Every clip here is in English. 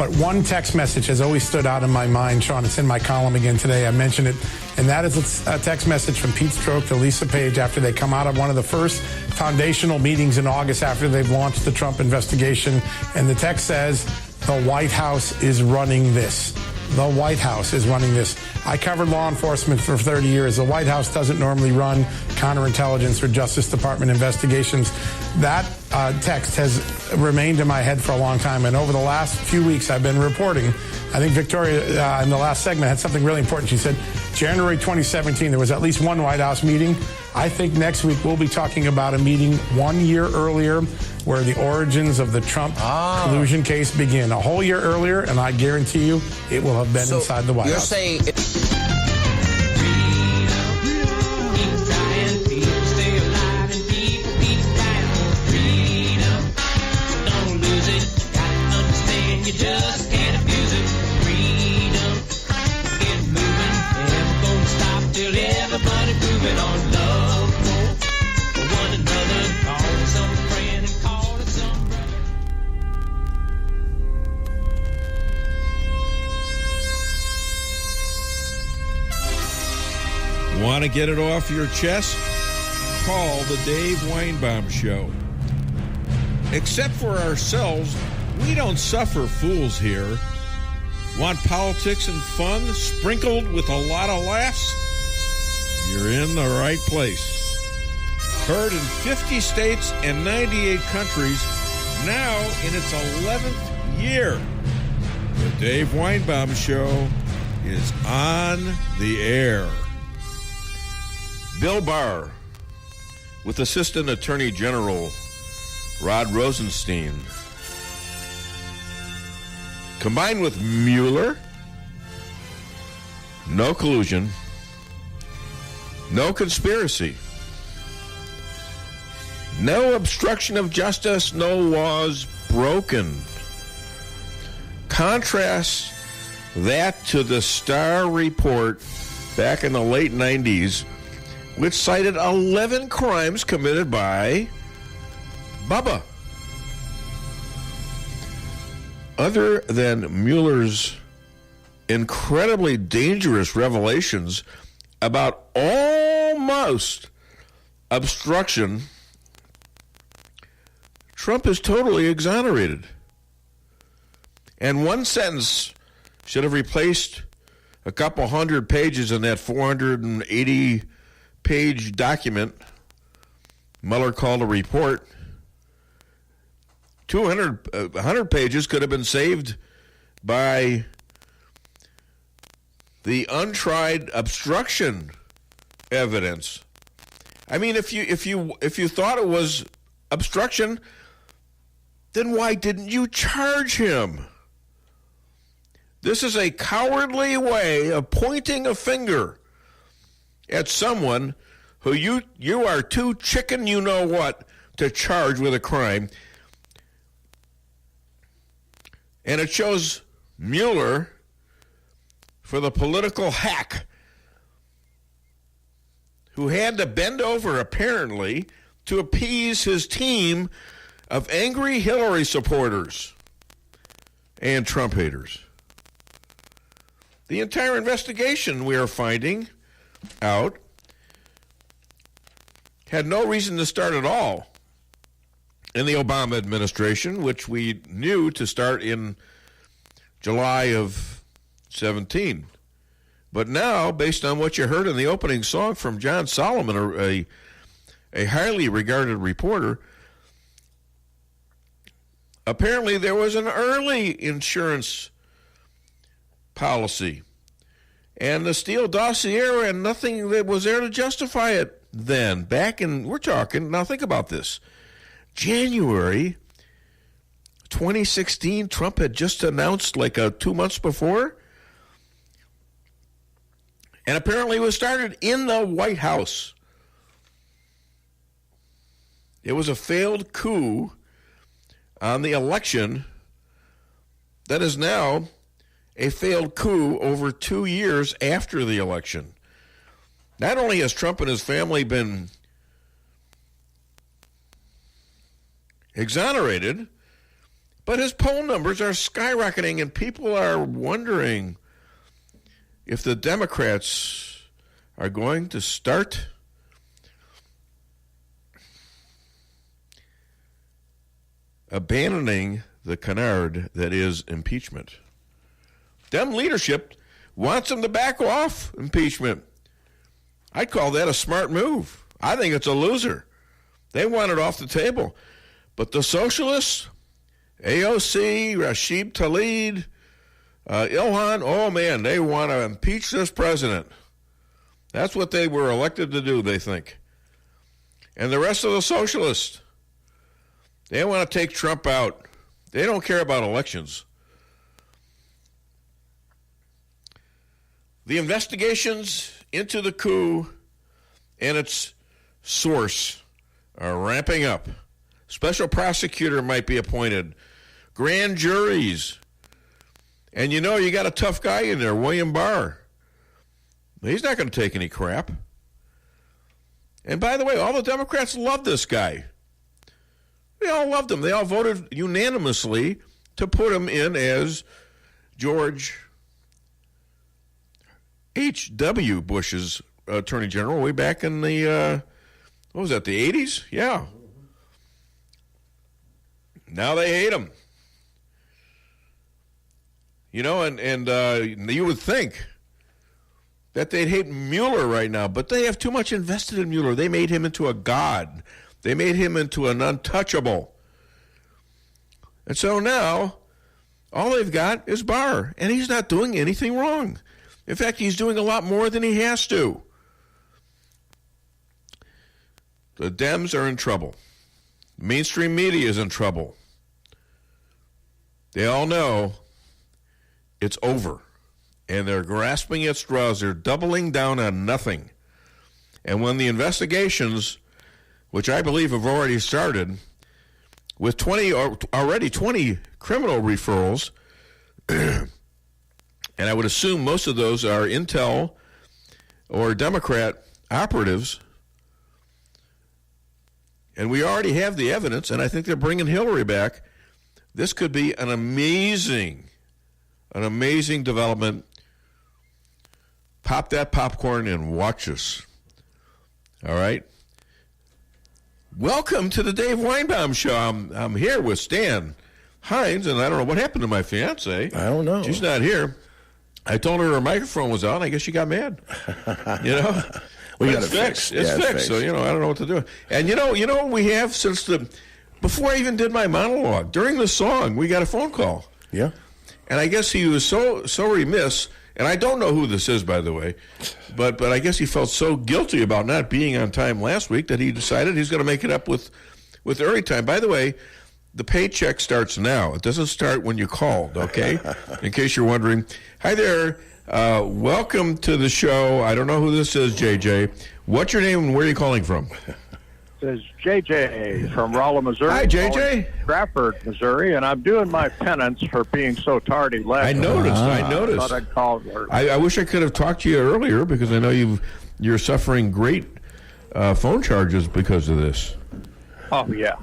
But one text message has always stood out in my mind, Sean. It's in my column again today. I mentioned it. And that is a text message from Pete Strzok to Lisa Page after they come out of one of the first foundational meetings in August after they've launched the Trump investigation. And the text says, the White House is running this. The White House is running this. I covered law enforcement for 30 years. The White House doesn't normally run counterintelligence or Justice Department investigations. That text has remained in my head for a long time. And over the last few weeks, I've been reporting. I think Victoria, in the last segment, had something really important. She said, January 2017, there was at least one White House meeting. I think next week we'll be talking about a meeting 1 year earlier where the origins of the Trump collusion case begin. A whole year earlier, and I guarantee you it will have been inside the White House. You're saying... Want to get it off your chest? Call the Dave Weinbaum Show. Except for ourselves, we don't suffer fools here. Want politics and fun sprinkled with a lot of laughs? You're in the right place. Heard in 50 states and 98 countries, now in its 11th year. The Dave Weinbaum Show is on the air. Bill Barr, with Assistant Attorney General Rod Rosenstein, combined with Mueller, no collusion, no conspiracy, no obstruction of justice, no laws broken. Contrast that to the Starr report back in the late 90s, which cited 11 crimes committed by Bubba. Other than Mueller's incredibly dangerous revelations about almost obstruction, Trump is totally exonerated. And one sentence should have replaced a couple hundred pages in that 480-page document Mueller called a report. 100 pages could have been saved by the untried obstruction evidence. I mean, if you thought it was obstruction, then why didn't you charge him? This is a cowardly way of pointing a finger at someone who you are too chicken you-know-what to charge with a crime. And it shows Mueller for the political hack who had to bend over, apparently, to appease his team of angry Hillary supporters and Trump haters. The entire investigation, we are finding out, had no reason to start at all in the Obama administration, which we knew to start in July of 17. But now, based on what you heard in the opening song from John Solomon, a highly regarded reporter, apparently there was an early insurance policy and the Steele dossier, and nothing that was there to justify it then. Back in, we're talking, now think about this, January 2016, Trump had just announced 2 months before, and apparently it was started in the White House. It was a failed coup on the election that is now a failed coup over 2 years after the election. Not only has Trump and his family been exonerated, But his poll numbers are skyrocketing, and people are wondering if the Democrats are going to start abandoning the canard that is impeachment. Dem leadership wants them to back off impeachment. I'd call that a smart move. I think it's a loser. They want it off the table. But the socialists, AOC, Rashid Tlaib, Ilhan, oh man, they want to impeach this president. That's what they were elected to do, they think. And the rest of the socialists, they want to take Trump out. They don't care about elections. The investigations into the coup and its source are ramping up. Special prosecutor might be appointed. Grand juries. And you know, you got a tough guy in there, William Barr. He's not going to take any crap. And by the way, all the Democrats love this guy. They all loved him. They all voted unanimously to put him in as George H.W. Bush's attorney general way back in the, what was that, the 80s? Yeah. Now they hate him. You know, and you would think that they'd hate Mueller right now, but they have too much invested in Mueller. They made him into a god. They made him into an untouchable. And so now, all they've got is Barr, and he's not doing anything wrong. In fact, he's doing a lot more than he has to. The Dems are in trouble. Mainstream media is in trouble. They all know it's over, and they're grasping at straws. They're doubling down on nothing. And when the investigations, which I believe have already started, with 20 criminal referrals, and I would assume most of those are Intel or Democrat operatives, and we already have the evidence, and I think they're bringing Hillary back. This could be an amazing development. Pop that popcorn and watch us. All right? Welcome to the Dave Weinbaum Show. I'm here with Stan Hines, and I don't know what happened to my fiance. I don't know. She's not here. I told her microphone was on. I guess she got mad. You know? We got it's it fixed. fixed. It's fixed. So, I don't know what to do. And you know what we have before I even did my monologue, during the song, we got a phone call. Yeah. And I guess he was so remiss, and I don't know who this is, by the way, but I guess he felt so guilty about not being on time last week that he decided he's going to make it up with early time. By the way, the paycheck starts now. It doesn't start when you called, okay? In case you're wondering. Hi there. Welcome to the show. I don't know who this is, JJ. What's your name and where are you calling from? This is JJ from Rolla, Missouri. Hi, JJ. Stratford, Missouri, and I'm doing my penance for being so tardy last I noticed. I noticed. thought I'd call her. I wish I could have talked to you earlier because I know you're suffering great phone charges because of this. Oh, yeah.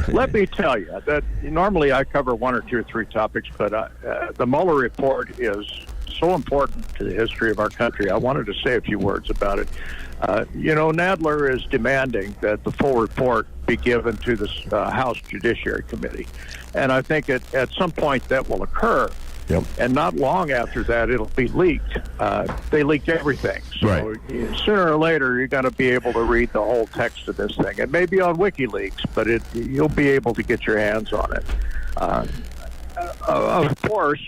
Let me tell you that normally I cover one or two or three topics, but the Mueller report is so important to the history of our country. I wanted to say a few words about it. Nadler is demanding that the full report be given to the House Judiciary Committee. And I think at some point that will occur. Yep. And not long after that, it'll be leaked. They leaked everything. So Right. Sooner or later, you're going to be able to read the whole text of this thing. It may be on WikiLeaks, but you'll be able to get your hands on it. Of course,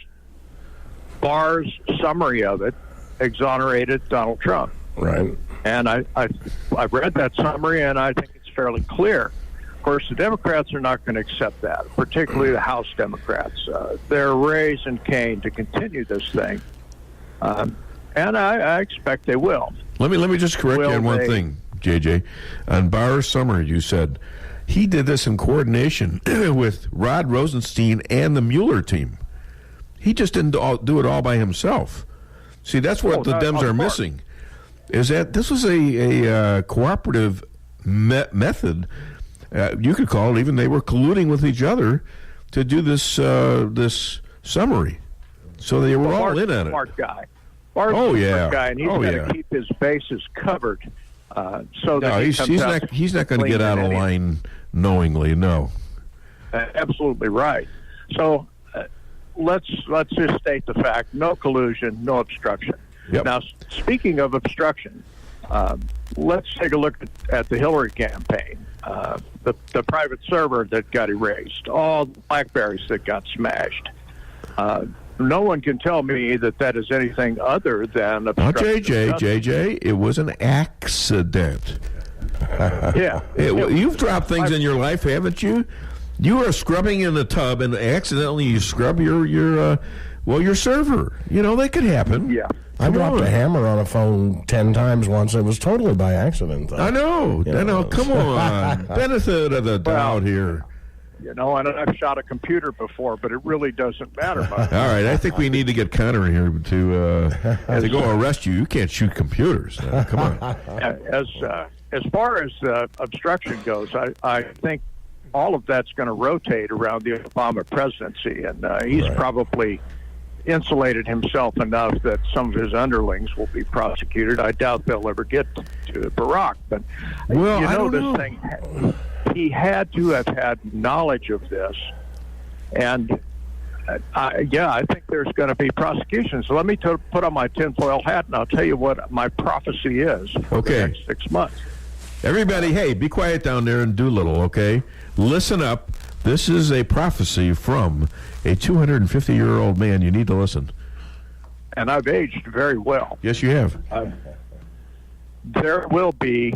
Barr's summary of it exonerated Donald Trump. Right. And I've read that summary, and I think it's fairly clear. Of course, the Democrats are not going to accept that, particularly the House Democrats. They're raising Cain to continue this thing, and I expect they will. Let me just correct you on one thing, JJ. On Barr's summary, you said he did this in coordination with Rod Rosenstein and the Mueller team. He just didn't do it all by himself. See, that's what the Dems are missing, is that this was a cooperative method. You could call it, even they were colluding with each other to do this this summary. So they were all in on it. Smart guy. Bart's Oh, a yeah. smart guy, and he's Oh, got yeah. to keep his bases covered. So No, that he's not going to get out of line knowingly. No. Absolutely right. So let's just state the fact: no collusion, no obstruction. Yep. Now, speaking of obstruction, let's take a look at the Hillary campaign. The private server that got erased, all the BlackBerries that got smashed. No one can tell me that is anything other than obstruction. JJ, it was an accident. Yeah. You've dropped things in your life, haven't you? You are scrubbing in the tub, and accidentally you scrub your server. That could happen. Yeah. I dropped a hammer on a phone 10 times once. It was totally by accident, though. I know. Come on. Benefit of the doubt here. And I've shot a computer before, but it really doesn't matter much. All right, I think we need to get Connor here to go arrest you. You can't shoot computers. Come on. As far as obstruction goes, I think all of that's going to rotate around the Obama presidency, and he's probably insulated himself enough that some of his underlings will be prosecuted. I doubt they'll ever get to Barack, but I don't know. thing. He had to have had knowledge of this, and I think there's going to be prosecution. So let me put on my tinfoil hat, and I'll tell you what my prophecy is for the next 6 months. Everybody, hey, be quiet down there in Doolittle, okay? Listen up. This is a prophecy from a 250-year-old man. You need to listen. And I've aged very well. Yes, you have. There will be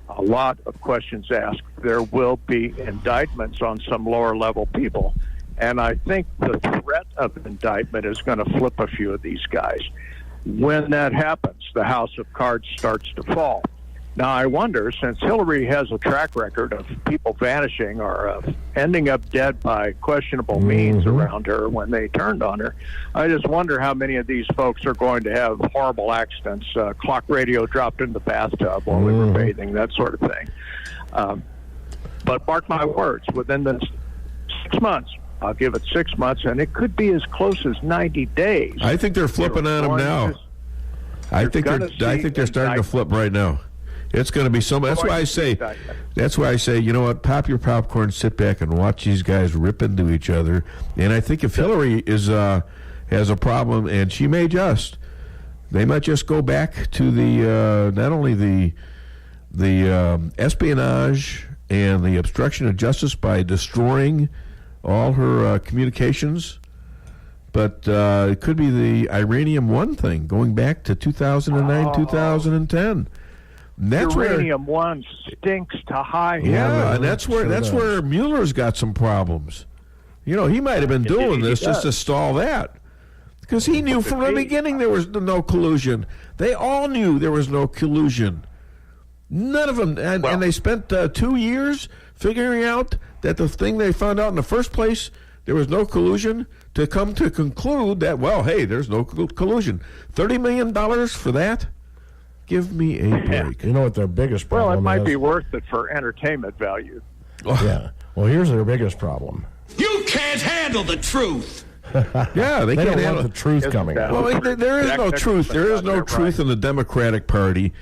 a lot of questions asked. There will be indictments on some lower-level people. And I think the threat of indictment is going to flip a few of these guys. When that happens, the house of cards starts to fall. Now, I wonder, since Hillary has a track record of people vanishing or of ending up dead by questionable means around her when they turned on her, I just wonder how many of these folks are going to have horrible accidents, clock radio dropped in the bathtub while we were bathing, that sort of thing. But mark my words, within the 6 months, I'll give it 6 months, and it could be as close as 90 days. I think they're flipping on him now. I think they're starting to flip right now. It's going to be so much. That's why I say, you know what? Pop your popcorn, sit back, and watch these guys rip into each other. And I think if Hillary has a problem, and she may they might just go back to the not only the espionage and the obstruction of justice by destroying all her communications, but it could be the Iranium One thing going back to 2009, 2010. That's Uranium One stinks to high heaven. Yeah, and that's where Mueller's got some problems. He might have been doing this just to stall that, because he knew from the beginning there was no collusion. They all knew there was no collusion. None of them, and they spent 2 years figuring out that the thing they found out in the first place, there was no collusion, to come to conclude that, well, hey, there's no collusion. $30 million for that? Give me a break. You know what their biggest problem is? Well, it might be worth it for entertainment value. Yeah. Well, here's their biggest problem. You can't handle the truth. Yeah, they can't don't handle want the truth coming out. Well, there is no truth. There is no truth in the Democratic Party,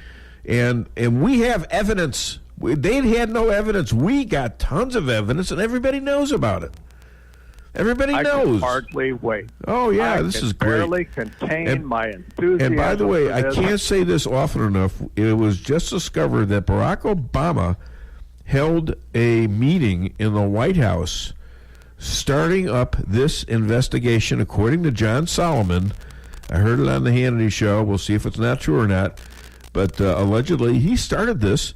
and we have evidence. They had no evidence. We got tons of evidence, and everybody knows about it. Everybody knows. I can hardly wait. Oh, yeah, this is great. I barely contain my enthusiasm. And by the way, I can't say this often enough. It was just discovered that Barack Obama held a meeting in the White House starting up this investigation, according to John Solomon. I heard it on the Hannity show. We'll see if it's not true or not. But allegedly, he started this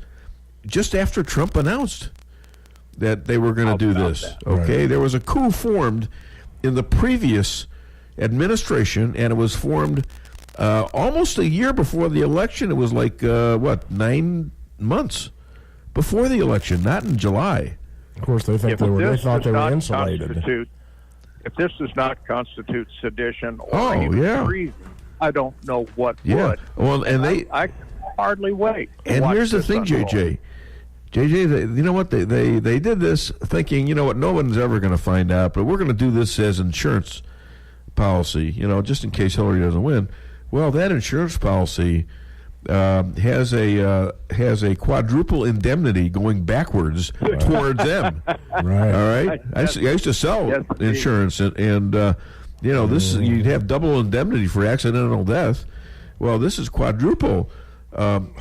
just after Trump announced that they were going to do this. Okay, right. There was a coup formed in the previous administration, and it was formed almost a year before the election. It was like 9 months before the election, not in July. Of course, they thought they were insulated. If this does not constitute sedition or treason, I don't know what would. Well, and I can hardly wait. And here's the thing, JJ. JJ, you know what? They did this thinking, you know what, no one's ever going to find out, but we're going to do this as insurance policy, just in case Hillary doesn't win. Well, that insurance policy has a quadruple indemnity going backwards toward them. Right. All right. I used to sell insurance, and this you'd have double indemnity for accidental death. Well, this is quadruple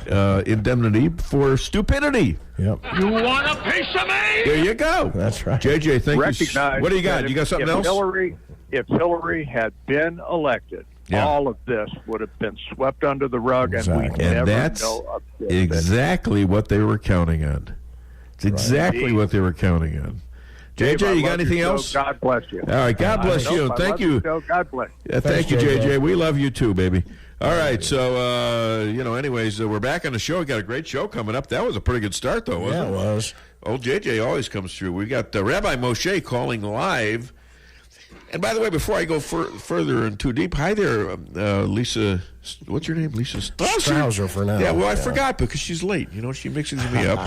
indemnity for stupidity. Yep. You want a piece of me? There you go. That's right. JJ, thank Recognize you. What do you got? that You got something if else? If Hillary had been elected, all of this would have been swept under the rug, and we Exactly. never And that's know of this. exactly what they were counting on. It's exactly what they were counting on. Dave, I JJ, you got love anything your else? show. God bless you. All right, God bless I you. know, I Thank love you. your show. God bless you. Thank you, Thanks, JJ. JJ. We love you too, baby. All right, so, anyways, we're back on the show. We got a great show coming up. That was a pretty good start, though, wasn't Yeah, it? it was. Old JJ always comes through. We got Rabbi Moshe calling live. And by the way, before I go further and too deep, hi there, Lisa. What's your name? Lisa Strouser for now. Yeah, well, I forgot because she's late. She mixes me up,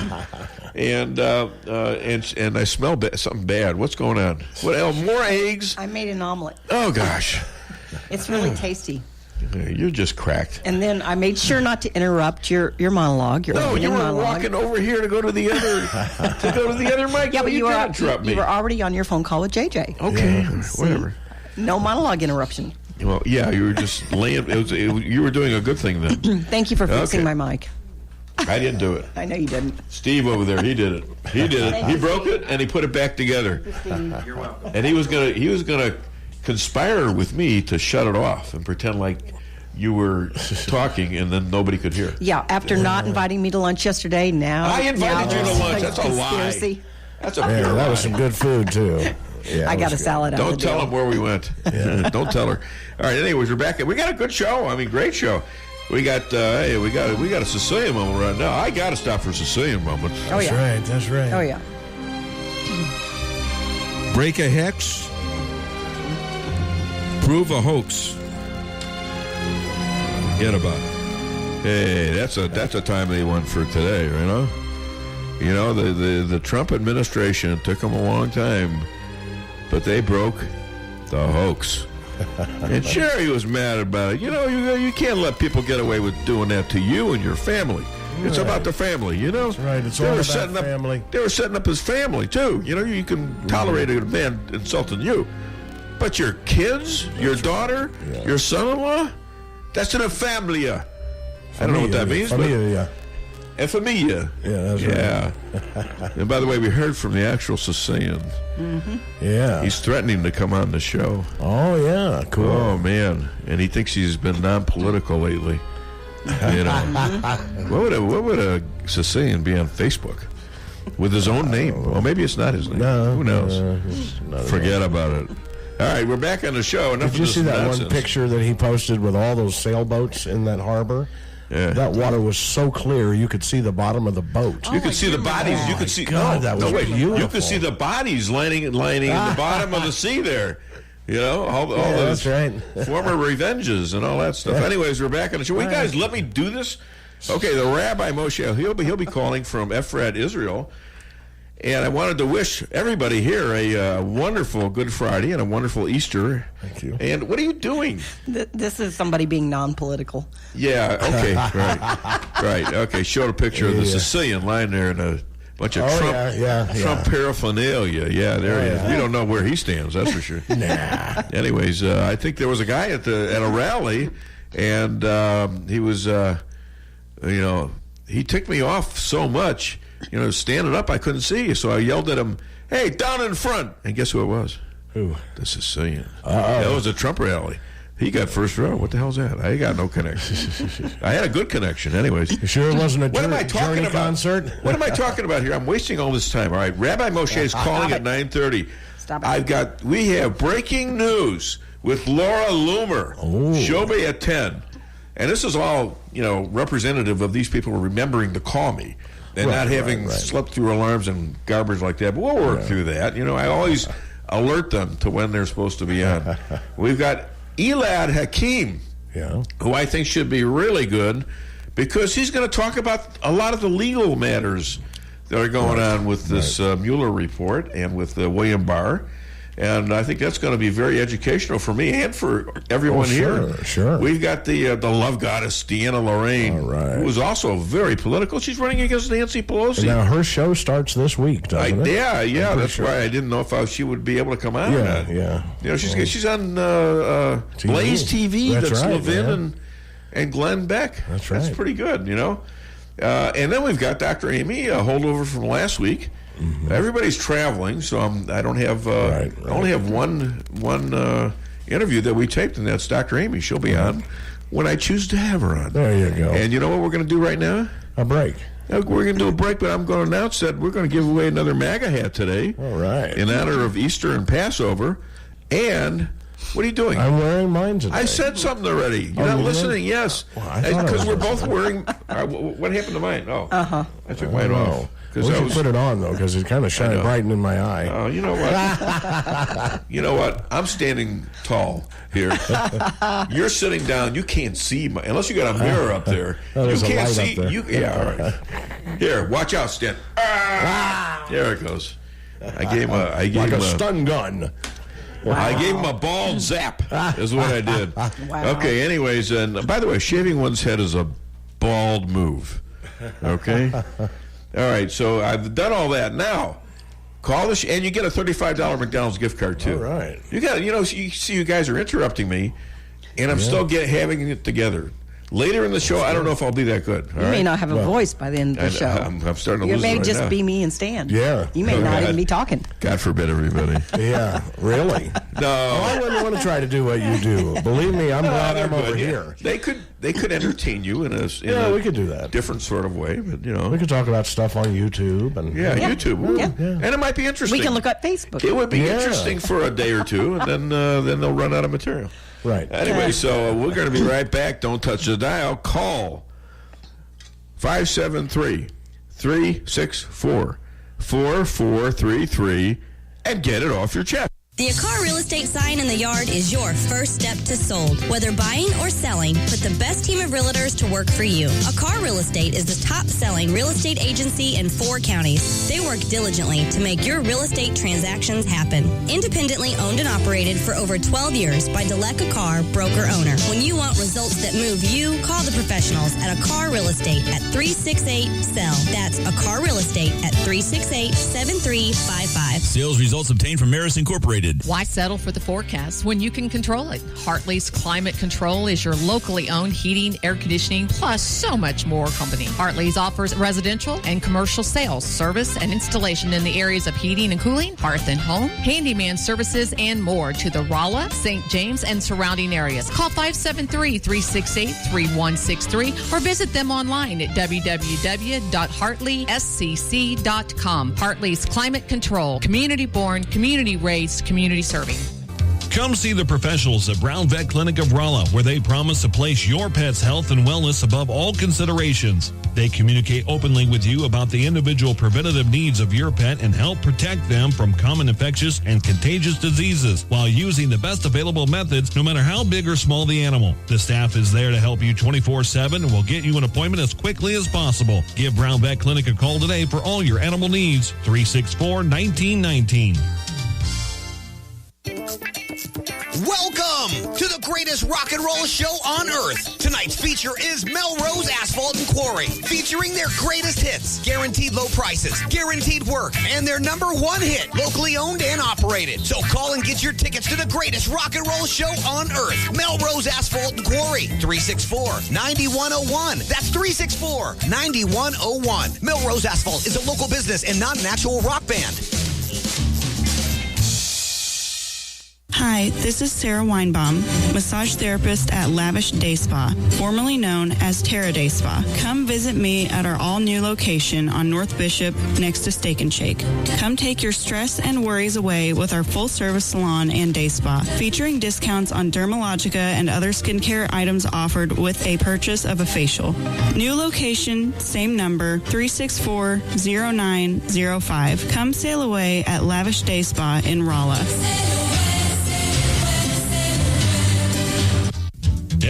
and I smell something bad. What's going on? What else? More eggs? I made an omelet. Oh gosh, It's really tasty. you're just cracked. And then I made sure not to interrupt your monologue. Your No, opening you were monologue. walking over here to go to the other mic. Yeah, but you didn't interrupt me. were already on your phone call with JJ. Okay, Yeah. whatever. No monologue interruption. Well, yeah, you were just laying. You were doing a good thing then. Thank you for fixing Okay. my mic. I didn't do it. I know you didn't. Steve over there, he did it. He did it. He broke it and he put it back together. You're welcome. And he was gonna conspire with me to shut it off and pretend like you were talking and then nobody could hear. Yeah, after not inviting me to lunch yesterday, now I invited you to it's lunch. That's a conspiracy. lie. That's a Yeah, pure that lie. was some good food, too. Yeah, I it got a was good. salad out of Don't the tell deal. him where we went. Don't tell her. All right. Anyways, we're back. We got a good show. I mean, great show. We got we got a Sicilian moment right now. I got to stop for Sicilian moments. Oh, That's yeah. right. That's right. Oh, yeah. Break a hex. Prove a hoax. Forget about it. Hey, that's a timely one for today, the Trump administration, it took them a long time, but they broke the hoax. And sure, he was mad about it. You can't let people get away with doing that to you and your family. It's about the family, That's right. It's all about family. They were setting up his family, too. You can tolerate a man insulting you. But your kids, your daughter, your son-in-law, that's in a familia. I don't know what that means, Familia. but... Familia. Yeah, that's right. And by the way, we heard from the actual Sicilian. Yeah. He's threatening to come on the show. Oh, yeah. Cool. Oh, man. And he thinks he's been non-political lately. What would a Sicilian be on Facebook? With his own name? Well, maybe it's not his name. No. Who knows? It's not Forget about it. All right, we're back on the show. Enough Did you of this see that nonsense. one picture that he posted with all those sailboats in that harbor? Yeah. That water was so clear you could see the bottom of the boat. You could see the bodies. You could see. God, that was You beautiful. could see the bodies lining in the bottom of the sea there. All those that's right. former revenges and all that stuff. Anyways, we're back on the show. Well, you guys, let me do this. Okay, the Rabbi Moshe, he'll be calling from Efrat, Israel. And I wanted to wish everybody here a wonderful Good Friday and a wonderful Easter. Thank you. And what are you doing? This is somebody being non-political. Yeah, okay, right. Okay, showed a picture of the Sicilian lying there in a bunch of Trump paraphernalia. Yeah, there he is. We don't know where he stands, that's for sure. Nah. Anyways, I think there was a guy at a rally, and he was, he ticked me off so much. Standing up, I couldn't see, so I yelled at him, "Hey, down in front!" And guess who it was? Who? The Sicilian. That was a Trump rally. He got first row. What the hell's that? I got no connection. I had a good connection, anyways. You sure it wasn't a What am I talking Journey about? concert? What am I talking about here? I'm wasting all this time. All right, Rabbi Moshe is calling at 9:30. Stop it. We have breaking news with Laura Loomer. She'll be at 10. And this is all, representative of these people remembering to call me and not having slept through alarms and garbage like that. But we'll work through that. I always alert them to when they're supposed to be on. We've got Elad Hakim, who I think should be really good because he's going to talk about a lot of the legal matters that are going on with this Mueller report and with William Barr. And I think that's going to be very educational for me and for everyone here. Sure. We've got the love goddess, DeAnna Lorraine, who is also very political. She's running against Nancy Pelosi. And now her show starts this week, doesn't it? Yeah, that's right. I didn't know if she would be able to come on. Yeah. You know, she's on Blaze TV. That's right, Levin and Glenn Beck. That's right. That's pretty good, you know. And then we've got Dr. Amy, a holdover from last week. Mm-hmm. Everybody's traveling, so I don't have. I only have one interview that we taped, and that's Dr. Amy. She'll be on when I choose to have her on. There you go. And you know what we're going to do right now? A break. We're going to do a break, but I'm going to announce that we're going to give away another MAGA hat today. All right. In honor of Easter and Passover. And what are you doing? I'm wearing mine today. I said something already. You're not listening? Yes. Because we're both wearing. What happened to mine? Oh, I took mine off. We should put it on, though, because it kind of shined bright in my eye. Oh, you know what? You know what? I'm standing tall here. You're sitting down. You can't see unless you got a mirror up there. You can't see. All right. Here, watch out, Stan. There it goes. I gave him a stun gun. Wow. I gave him a bald zap, is what I did. Wow. Okay, anyways, and by the way, shaving one's head is a bald move. Okay? All right, so I've done all that. Now, call the and you get a $35 McDonald's gift card, too. All right. You got, you see you guys are interrupting me, and I'm still having it together. Later in the show, I don't know if I'll be that good. You may not have a voice by the end of the show. I'm starting to lose it may right just now. be me and Stan. Yeah. You may not even be talking. God forbid, everybody. Yeah, really? No. I wouldn't want to try to do what you do. Believe me, I'm glad I'm over here. They could entertain you in we could do that. Different sort of way, but we could talk about stuff on YouTube and YouTube. Yeah. And it might be interesting. We can look up Facebook. It would be interesting for a day or two, and then they'll run out of material. Right. Anyway, so we're going to be right back. Don't touch the dial. Call 573-364-4433 and get it off your chest. The Akar Real Estate sign in the yard is your first step to sold. Whether buying or selling, put the best team of realtors to work for you. Akar Real Estate is the top-selling real estate agency in 4 counties. They work diligently to make your real estate transactions happen. Independently owned and operated for over 12 years by Delek Akar, broker-owner. When you want results that move you, call the professionals at Akar Real Estate at 368-SELL. That's Akar Real Estate at 368-7355. Sales results obtained from Maris Incorporated. Why settle for the forecast when you can control it? Hartley's Climate Control is your locally owned heating, air conditioning, plus so much more company. Hartley's offers residential and commercial sales, service, and installation in the areas of heating and cooling, hearth and home, handyman services, and more to the Rolla, St. James, and surrounding areas. Call 573-368-3163 or visit them online at www.hartleyscc.com. Hartley's Climate Control. Community born, community raised, community serving. Come see the professionals at Brown Vet Clinic of Rolla, where they promise to place your pet's health and wellness above all considerations. They communicate openly with you about the individual preventative needs of your pet and help protect them from common infectious and contagious diseases while using the best available methods, no matter how big or small the animal. The staff is there to help you 24/7 and will get you an appointment as quickly as possible. Give Brown Vet Clinic a call today for all your animal needs. 364-1919. Welcome to the greatest rock and roll show on earth. Tonight's feature is Melrose Asphalt and Quarry, featuring their greatest hits, guaranteed low prices, guaranteed work, and their #1 hit, locally owned and operated. So call and get your tickets to the greatest rock and roll show on earth. Melrose Asphalt and Quarry, 364-9101. That's 364-9101. Melrose Asphalt is a local business and not an actual rock band. Hi, this is Sarah Weinbaum, massage therapist at Lavish Day Spa, formerly known as Terra Day Spa. Come visit me at our all-new location on North Bishop next to Steak and Shake. Come take your stress and worries away with our full-service salon and day spa, featuring discounts on Dermalogica and other skincare items offered with a purchase of a facial. New location, same number, 364-0905. Come sail away at Lavish Day Spa in Rolla.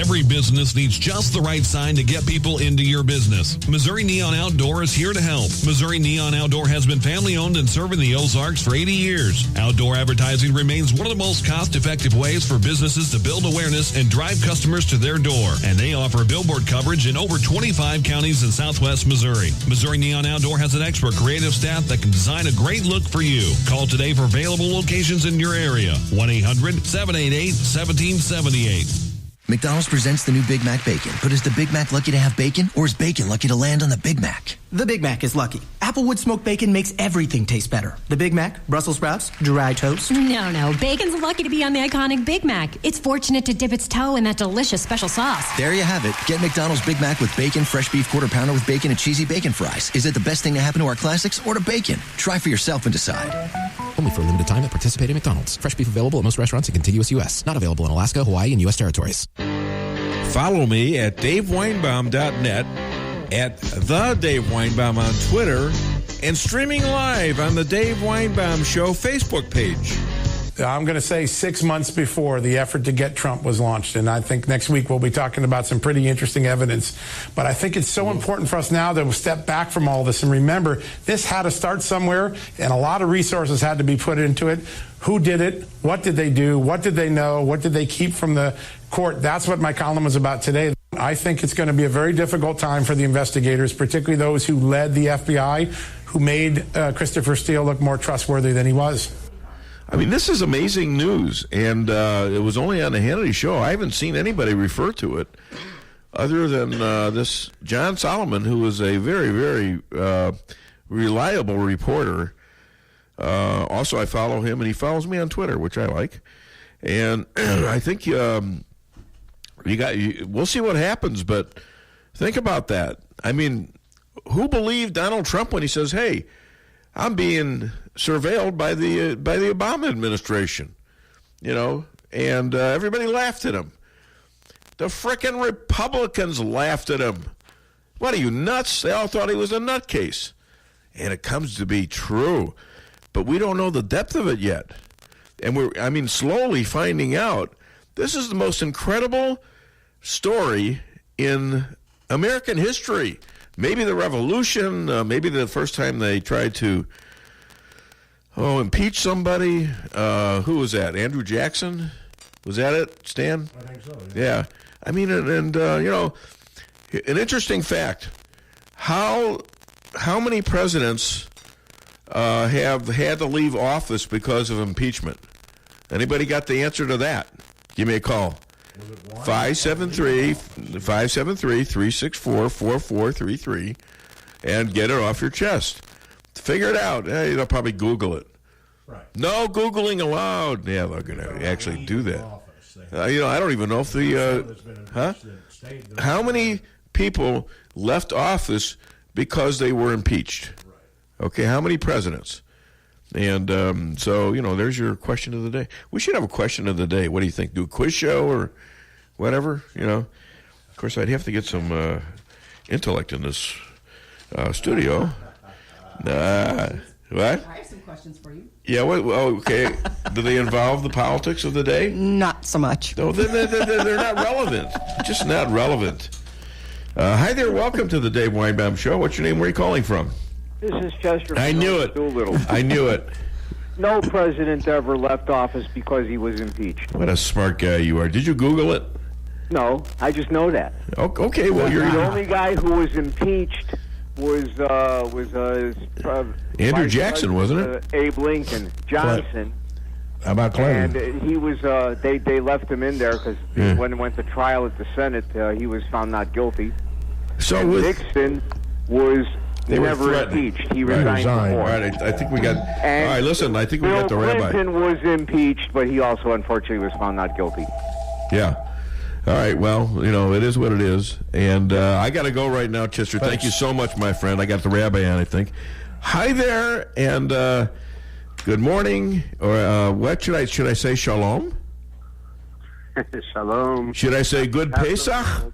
Every business needs just the right sign to get people into your business. Missouri Neon Outdoor is here to help. Missouri Neon Outdoor has been family-owned and serving the Ozarks for 80 years. Outdoor advertising remains one of the most cost-effective ways for businesses to build awareness and drive customers to their door. And they offer billboard coverage in over 25 counties in southwest Missouri. Missouri Neon Outdoor has an expert creative staff that can design a great look for you. Call today for available locations in your area. 1-800-788-1778. McDonald's presents the new Big Mac Bacon. But is the Big Mac lucky to have bacon, or is bacon lucky to land on the Big Mac? The Big Mac is lucky. Applewood smoked bacon makes everything taste better. The Big Mac, Brussels sprouts, dry toast. No. Bacon's lucky to be on the iconic Big Mac. It's fortunate to dip its toe in that delicious special sauce. There you have it. Get McDonald's Big Mac with bacon, fresh beef quarter pounder with bacon, and cheesy bacon fries. Is it the best thing to happen to our classics, or to bacon? Try for yourself and decide. Only for a limited time at participating McDonald's. Fresh beef available at most restaurants in contiguous U.S. Not available in Alaska, Hawaii, and U.S. territories. Follow me at DaveWeinbaum.net, at The Dave Weinbaum on Twitter, and streaming live on the Dave Weinbaum Show Facebook page. I'm going to say 6 months before the effort to get Trump was launched. And I think next week we'll be talking about some pretty interesting evidence. But I think it's so important for us now to step back from all this and remember this had to start somewhere, and a lot of resources had to be put into it. Who did it? What did they do? What did they know? What did they keep from the court? That's what my column was about today. I think it's going to be a very difficult time for the investigators, particularly those who led the FBI, who made Christopher Steele look more trustworthy than he was. I mean, this is amazing news, and it was only on the Hannity show. I haven't seen anybody refer to it other than this John Solomon, who is a very, very reliable reporter. Also, I follow him, and he follows me on Twitter, which I like. And I think we'll see what happens, but think about that. I mean, who believed Donald Trump when he says, hey, I'm being surveilled by the Obama administration, and everybody laughed at him. The frickin' Republicans laughed at him. What are you, nuts? They all thought he was a nutcase. And it comes to be true. But we don't know the depth of it yet. And we're slowly finding out. This is the most incredible story in American history. Maybe the revolution, maybe the first time they tried to impeach somebody. Who was that? Andrew Jackson? Was that it, Stan? I think so. Yeah. I mean, and an interesting fact. How many presidents have had to leave office because of impeachment? Anybody got the answer to that? Give me a call. 573-364-4433 and get it off your chest. Figure it out. They'll probably Google it. Right. No Googling allowed. Yeah, they're going to actually do that. I don't even know if how many people left office because they were impeached? Okay, how many presidents? And so, there's your question of the day. We should have a question of the day. What do you think? Do a quiz show or whatever? Of course, I'd have to get some intellect in this studio. What? I have some questions for you. Yeah, okay. Do they involve the politics of the day? Not so much. No, they're not relevant. Just not relevant. Hi there. Welcome to the Dave Weinbaum Show. What's your name? Where are you calling from? This is Chester. I knew it. Doolittle. I knew it. No president ever left office because he was impeached. What a smart guy you are. Did you Google it? No, I just know that. Okay, well, you're the only guy who was impeached was Andrew Jackson, wasn't it? Abe Lincoln, Johnson. How about Clinton? And he was. They left him in there because when it went to trial at the Senate, he was found not guilty. So Nixon was. They never were impeached. He resigned. All right, I think we got. And all right, listen. I think we got the rabbi. Clinton was impeached, but he also unfortunately was found not guilty. Yeah. All right. Well, it is what it is, and I got to go right now, Chester. Thanks. Thank you so much, my friend. I got the rabbi on, I think. Hi there, and good morning, or what should I say? Shalom. Shalom. Should I say good Pesach?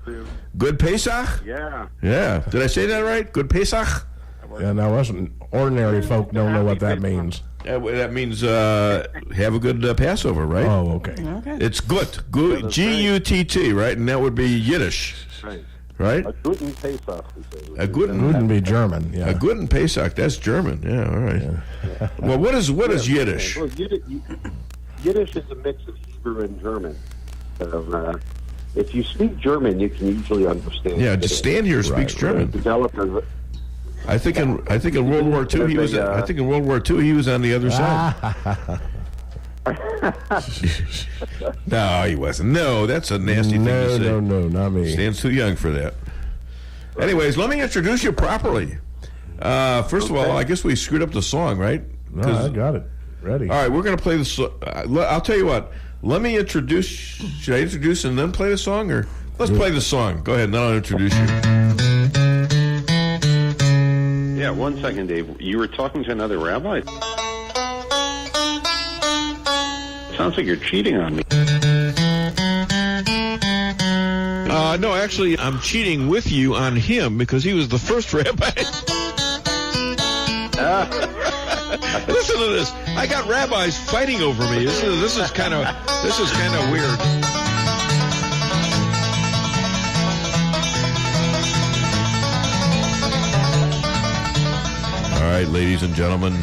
Good Pesach? Yeah. Yeah. Did I say that right? Good Pesach? Yeah, now listen, ordinary folk don't know what that means. That means have a good Passover, right? Oh, okay. It's gut, G-U-T-T, right? And that would be Yiddish, right? A guten Pesach. A guten wouldn't be German. Yeah. A guten Pesach. That's German. Yeah, all right. Yeah. Well, what is Yiddish? Well, Yiddish is a mix of Hebrew and German. So, if you speak German, you can usually understand. Yeah, just stand here speaks German. I think in World War II he was. I think in World War II he was on the other side. No, he wasn't. No, that's a nasty thing to say. No, not me. Stan's too young for that. Anyways, let me introduce you properly. First of all, I guess we screwed up the song, right? No, I got it ready. All right, we're going to play the song. I'll tell you what. Let me introduce. Should I introduce and then play the song, or let's play the song? Go ahead, and then I'll introduce you. Yeah, 1 second, Dave. You were talking to another rabbi? Sounds like you're cheating on me. No, actually, I'm cheating with you on him because he was the first rabbi. Listen to this. I got rabbis fighting over me. This is kind of weird. All right, ladies and gentlemen,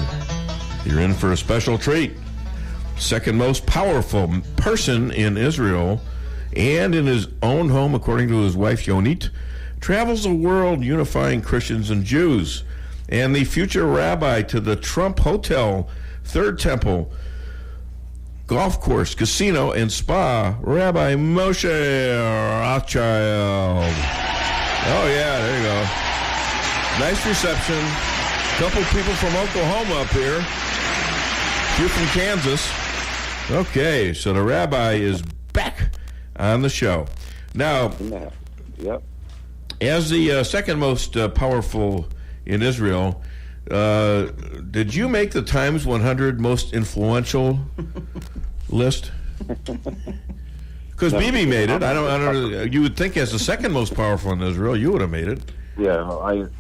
you're in for a special treat. Second most powerful person in Israel and in his own home, according to his wife Yonit, travels the world unifying Christians and Jews. And the future rabbi to the Trump Hotel, Third Temple, golf course, casino, and spa, Rabbi Moshe Rothchild. Oh, yeah, there you go. Nice reception. Couple people from Oklahoma up here. A few from Kansas. Okay, so the rabbi is back on the show. Now, as the second most powerful in Israel, did you make the Times 100 most influential list? Because Bibi made it. I don't. You would think as the second most powerful in Israel, you would have made it. Yeah,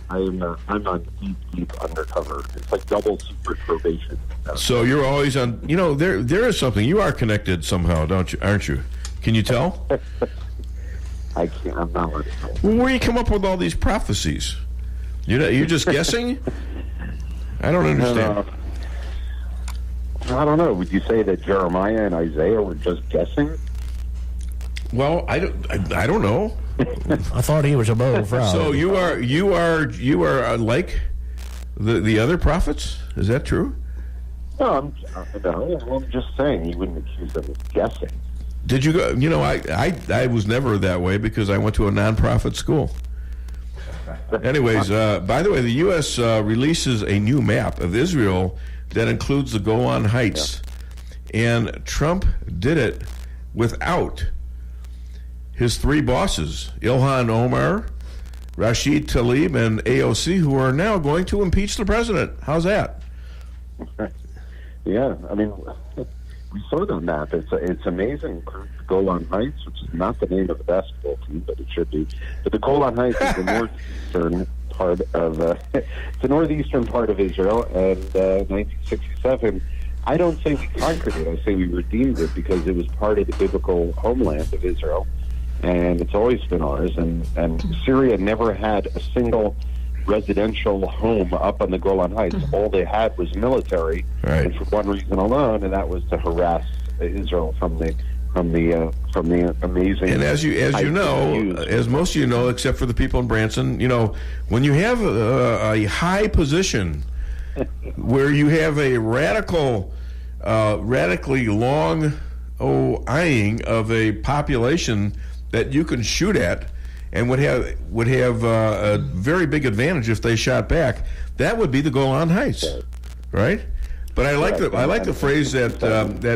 I'm on deep undercover. It's like double secret probation. So you're always on. You know, there is something. You are connected somehow, aren't you? Can you tell? I can't. I'm not. Well, where do you come up with all these prophecies? You're just guessing? I don't understand. I don't know. Would you say that Jeremiah and Isaiah were just guessing? Well, I don't know. I thought he was a bold frog. So you are like the other prophets? Is that true? No, I'm just saying you wouldn't accuse them of guessing. Did you go? You know, I was never that way because I went to a nonprofit school. Anyways, by the way, the U.S. releases a new map of Israel that includes the Golan Heights, and Trump did it without his three bosses, Ilhan Omar, Rashid Tlaib, and AOC, who are now going to impeach the president. How's that? Yeah, I mean, we saw the map. It's amazing. Golan Heights, which is not the name of the basketball team, but it should be. But the Golan Heights is the northeastern part of it's the northeastern part of Israel. And 1967, I don't say we conquered it. I say we redeemed it because it was part of the biblical homeland of Israel, and it's always been ours. And Syria never had a single residential home up on the Golan Heights. All they had was military, and for one reason alone, and that was to harass Israel from the amazing. And as you know, as most of you know, except for the people in Branson, you know, when you have a high position where you have a radically long eyeing of a population that you can shoot at, and would have a very big advantage if they shot back, that would be the Golan Heights, right? But I like the phrase that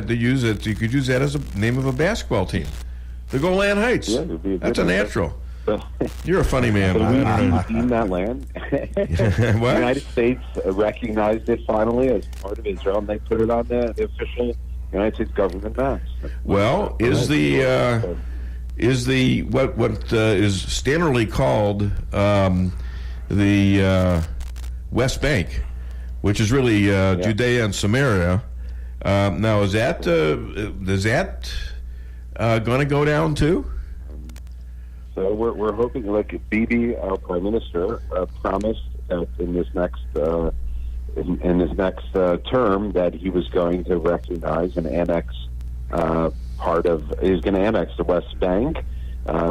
they use it. You could use that as a name of a basketball team, the Golan Heights. Yeah, that's a natural. You're a funny man. So we redeemed that land. The United States recognized it finally as part of Israel, and they put it on the official United States government maps. Well, what is standardly called the West Bank, which is really Judea and Samaria. Now, is that going to go down too? So we're hoping, like Bibi, our prime minister, promised that in this next term that he was going to recognize and annex he's going to annex the West Bank,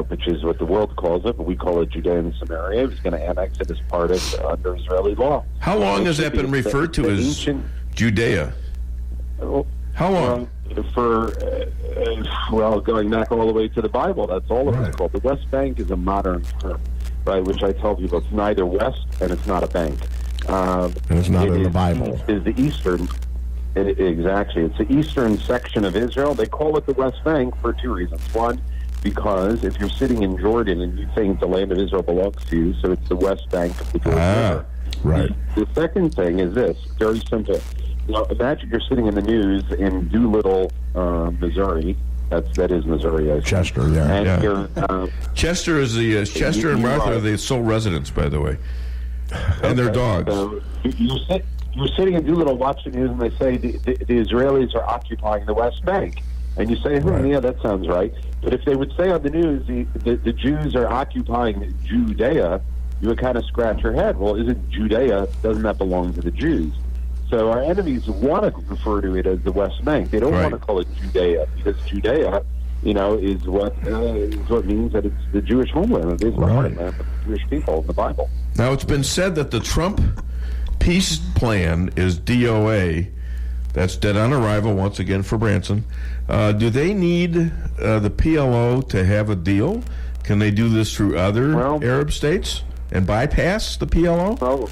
which is what the world calls it, but we call it Judea and Samaria. He's going to annex it as part of under Israeli law. How long has that been referred to as ancient Judea? How long? Going back all the way to the Bible, that's all of it's called. The West Bank is a modern term, right? Which I tell people it's neither West and it's not a bank. And it's not in the Bible. Is the eastern? Exactly, it's the eastern section of Israel. They call it the West Bank for two reasons. One, because if you're sitting in Jordan and you think the land of Israel belongs to you, so it's the West Bank of the Jordan River. Right. The second thing is this, very simple. Imagine you're sitting in the news in Doolittle, Missouri. That is Missouri, I Chester, and Chester is the Chester and Martha are the sole residents, by the way, and their dogs. So you're sitting in Doolittle watching the news, and they say the Israelis are occupying the West Bank, and you say, yeah, that sounds right. But if they would say on the news the Jews are occupying Judea, you would kind of scratch your head. Well, isn't Judea? Doesn't that belong to the Jews? So our enemies want to refer to it as the West Bank. They don't want to call it Judea, because Judea, is what means that it's the Jewish homeland. It is the homeland of the Jewish people in the Bible. Now, it's been said that the Trump peace plan is DOA. That's dead on arrival once again for Branson. Do they need the PLO to have a deal? Can they do this through other Arab states and bypass the PLO?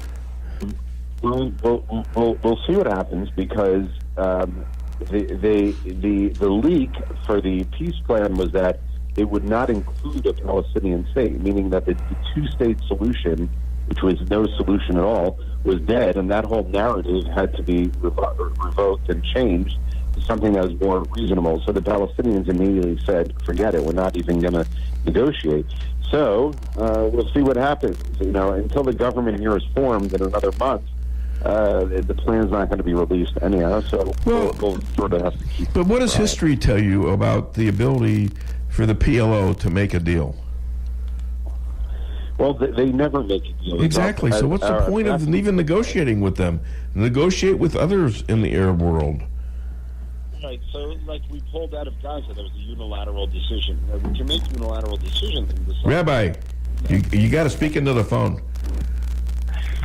Well, we'll see what happens, because the leak for the peace plan was that it would not include a Palestinian state, meaning that the two-state solution, which was no solution at all, was dead, and that whole narrative had to be revoked and changed to something that was more reasonable. So the Palestinians immediately said, forget it, we're not even going to negotiate. So we'll see what happens. Until the government here is formed in another month, the plan's not going to be released anyhow, so we'll sort of have to keep. But what does history tell you about the ability for the PLO to make a deal? Well, they never make a deal. Exactly. So what's the point of even negotiating with them? Negotiate with others in the Arab world. Right. So, like, we pulled out of Gaza. That was a unilateral decision. We can make unilateral decisions. Rabbi, you got to speak into the phone.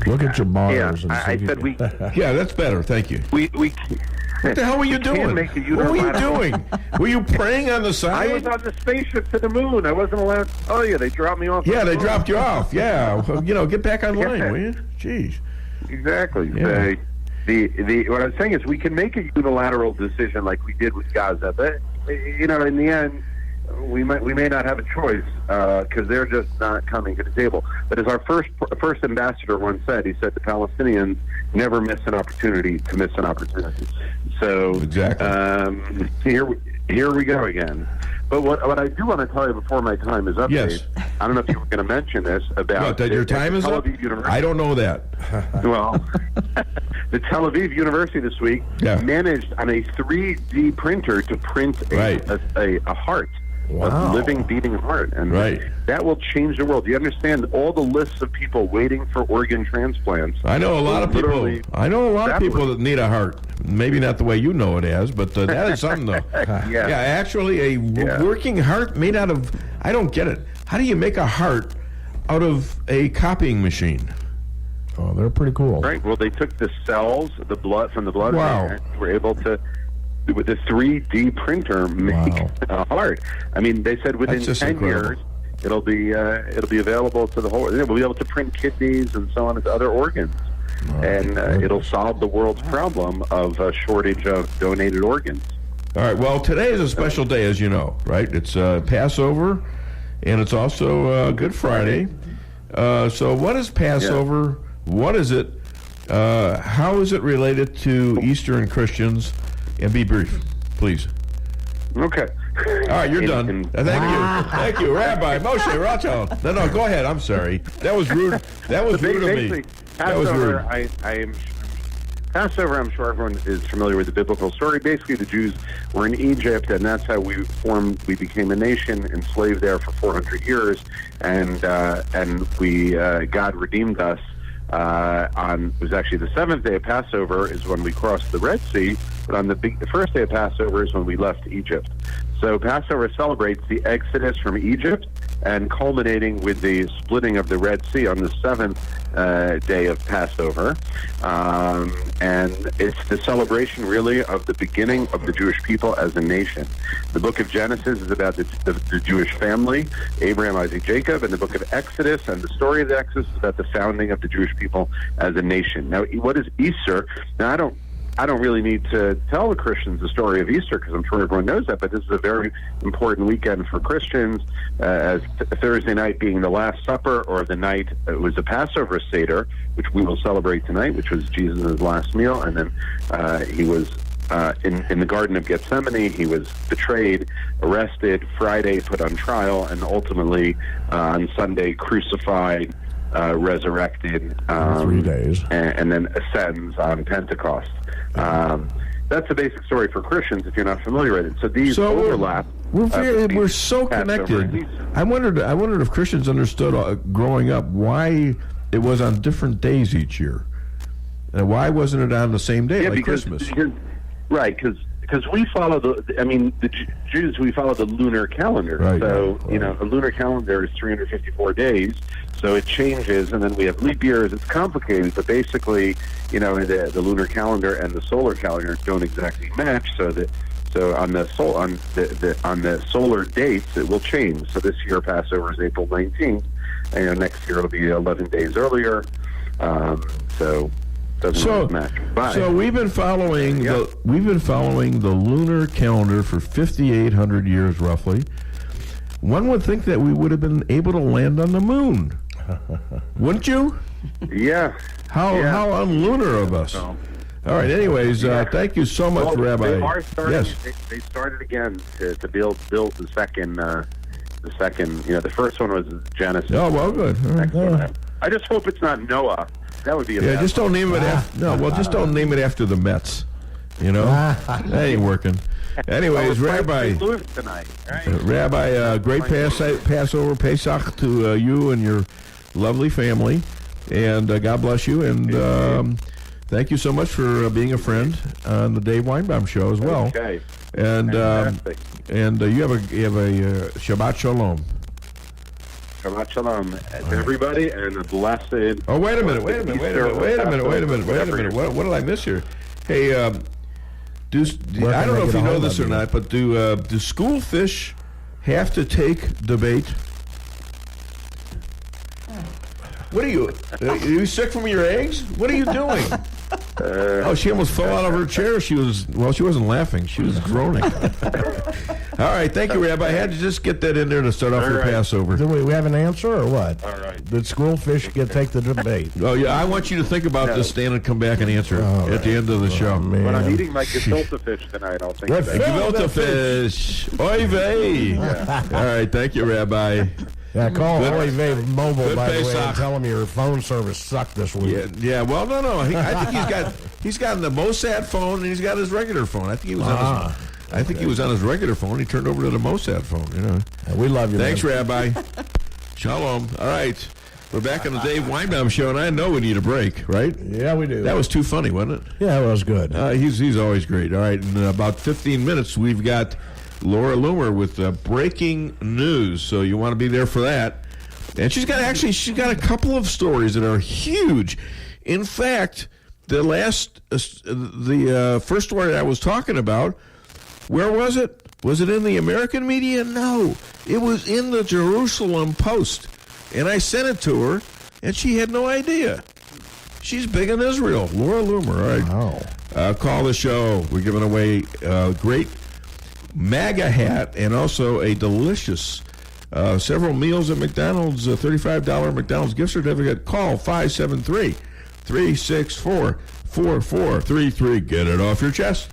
Look at your bars. Yeah, I said we. Yeah, that's better. Thank you. We. What the hell were you doing? What were you doing? Were you praying on the side? I was on the spaceship to the moon. I wasn't allowed to tell you. They dropped me off. Yeah, they dropped you off. Yeah. Get back online, will you? Jeez. Exactly. Yeah. What I'm saying is we can make a unilateral decision like we did with Gaza, but in the end, we may not have a choice because they're just not coming to the table. But as our first ambassador once said, he said the Palestinians never miss an opportunity to miss an opportunity. So exactly. Here we go again. But what I do want to tell you before my time is up, yes. I don't know if you were going to mention this about that your time is up. I don't know that. Well, the Tel Aviv University this week managed on a 3D printer to print a heart. Wow. A living, beating heart. And that will change the world. Do you understand all the lists of people waiting for organ transplants? I know a lot of people. I know a lot of people that need a heart. Maybe not the way you know it as, but that is something, though. Actually, a working heart made out of... I don't get it. How do you make a heart out of a copying machine? Oh, they're pretty cool. Right. Well, they took the cells, the blood from the blood, and were able to, with a 3D printer, make a heart. I mean, they said within 10 years it'll be available to the whole. We'll be able to print kidneys and so on as other organs, and it'll solve the world's problem of a shortage of donated organs. All right. Well, today is a special day, as you know, right? It's Passover, and it's also Good Friday. So, what is Passover? What is it? How is it related to Eastern Christians? And be brief, please. Okay. All right, you're done. Thank you, Rabbi Moshe Rothchild. No, go ahead. I'm sorry. That was rude. That was rude of me. Passover, Passover, I'm sure everyone is familiar with the biblical story. Basically, the Jews were in Egypt, and that's how we became a nation, enslaved there for 400 years, and God redeemed us. It was actually the seventh day of Passover is when we crossed the Red Sea, but on the first day of Passover is when we left Egypt. So Passover celebrates the exodus from Egypt and culminating with the splitting of the Red Sea on the seventh day of Passover. And it's the celebration, really, of the beginning of the Jewish people as a nation. The book of Genesis is about the Jewish family, Abraham, Isaac, Jacob, and the book of Exodus and the story of the Exodus is about the founding of the Jewish people as a nation. Now, what is Easter? Now, I don't really need to tell the Christians the story of Easter because I'm sure everyone knows that, but this is a very important weekend for Christians, as Thursday night being the Last Supper, or the night it was the Passover Seder, which we will celebrate tonight, which was Jesus' last meal, and then he was in the Garden of Gethsemane. He was betrayed, arrested, Friday put on trial, and ultimately on Sunday crucified, resurrected, 3 days, and then ascends on Pentecost. That's the basic story for Christians if you're not familiar with it. So these overlap. We're so connected. I wondered if Christians understood growing up why it was on different days each year. And why wasn't it on the same day, like Christmas? Because we follow the Jews, we follow the lunar calendar. Right, a lunar calendar is 354 days, so it changes, and then we have leap years. It's complicated, but basically, the lunar calendar and the solar calendar don't exactly match. So on the solar dates, it will change. So this year Passover is April 19th, and next year it'll be 11 days earlier. Doesn't match. So we've been following the lunar calendar for 5,800 years, roughly. One would think that we would have been able to land on the moon, wouldn't you? Yeah. How unlunar of us. All right. Anyways, thank you so much, Rabbi. They are starting. Yes. They started again to build the second. The first one was Genesis. Oh, well, good. All right. I just hope it's not Noah. That would be just don't name it after. Just don't name it after the Mets. That ain't working. Anyways, Rabbi. Tonight, right? Rabbi, great Passover Pesach to you and your lovely family, and God bless you. And thank you so much for being a friend on the Dave Weinbaum Show as well. Okay. And you have a Shabbat Shalom. Shabbat Shalom to everybody, and a blessed. Oh, wait a minute. Wait a minute. What did I miss here? Hey, I don't know if you know this or not, but do schoolfish have to take debate? What are you sick from your eggs? What are you doing? She almost fell out of her chair. She wasn't laughing. She was groaning. All right, thank you, Rabbi. I had to just get that in there to start off your Passover. Do we have an answer or what? All right. Did schoolfish take the debate? Oh, yeah, I want you to think about this, Stan, and come back and answer at the end of the show. Man. When I'm eating my gefilte fish tonight, I'll think about it. Gefilte fish. Oy vey. All right, thank you, Rabbi. Yeah, call Oy vey Mobile, by the way, and Pesach. tell them your phone service sucked this week. Yeah. Well, no. I think he's got the Mossad phone and he's got his regular phone. I think he was on his regular phone. He turned over to the Mossad phone. We love you. Thanks, man. Rabbi. Shalom. All right, we're back on the Dave Weinbaum Show, and I know we need a break, right? Yeah, we do. That was too funny, wasn't it? Yeah, it was good. He's always great. All right, in about 15 minutes, we've got Laura Loomer with breaking news, so you want to be there for that. And she's got a couple of stories that are huge. In fact, the first story I was talking about, where was it? Was it in the American media? No, it was in the Jerusalem Post, and I sent it to her, and she had no idea. She's big in Israel. Laura Loomer. All right, call the show. We're giving away a great MAGA hat and also a delicious several meals at McDonald's, $35 McDonald's gift certificate. Call 573-364-4433. Get it off your chest.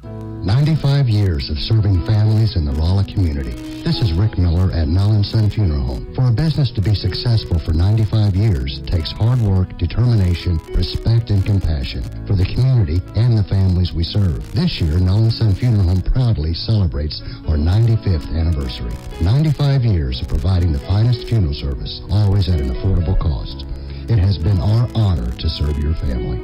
9 95 years of serving families in the Rolla community. This is Rick Miller at Null & Son Funeral Home. For a business to be successful for 95 years takes hard work, determination, respect, and compassion for the community and the families we serve. This year, Null & Son Funeral Home proudly celebrates our 95th anniversary. 95 years of providing the finest funeral service, always at an affordable cost. It has been our honor to serve your family.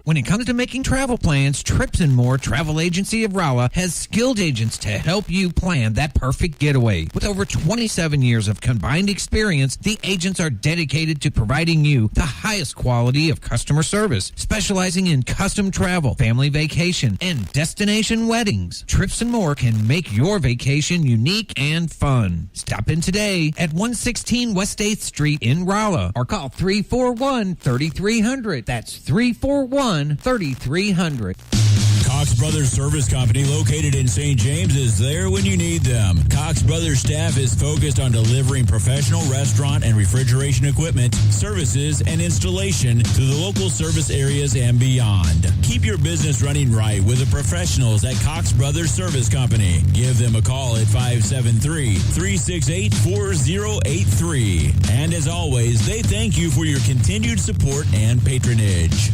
When it comes to making travel plans, Trips and More Travel Agency of Rolla has skilled agents to help you plan that perfect getaway. With over 27 years of combined experience, the agents are dedicated to providing you the highest quality of customer service, specializing in custom travel, family vacation, and destination weddings. Trips and More can make your vacation unique and fun. Stop in today at 116 West 8th Street in Rolla or call 341-3300. That's 341-3300. Cox Brothers Service Company, located in St. James, is there when you need them. Cox Brothers staff is focused on delivering professional restaurant and refrigeration equipment, services, and installation to the local service areas and beyond. Keep your business running right with the professionals at Cox Brothers Service Company. Give them a call at 573-368-4083. And as always, they thank you for your continued support and patronage.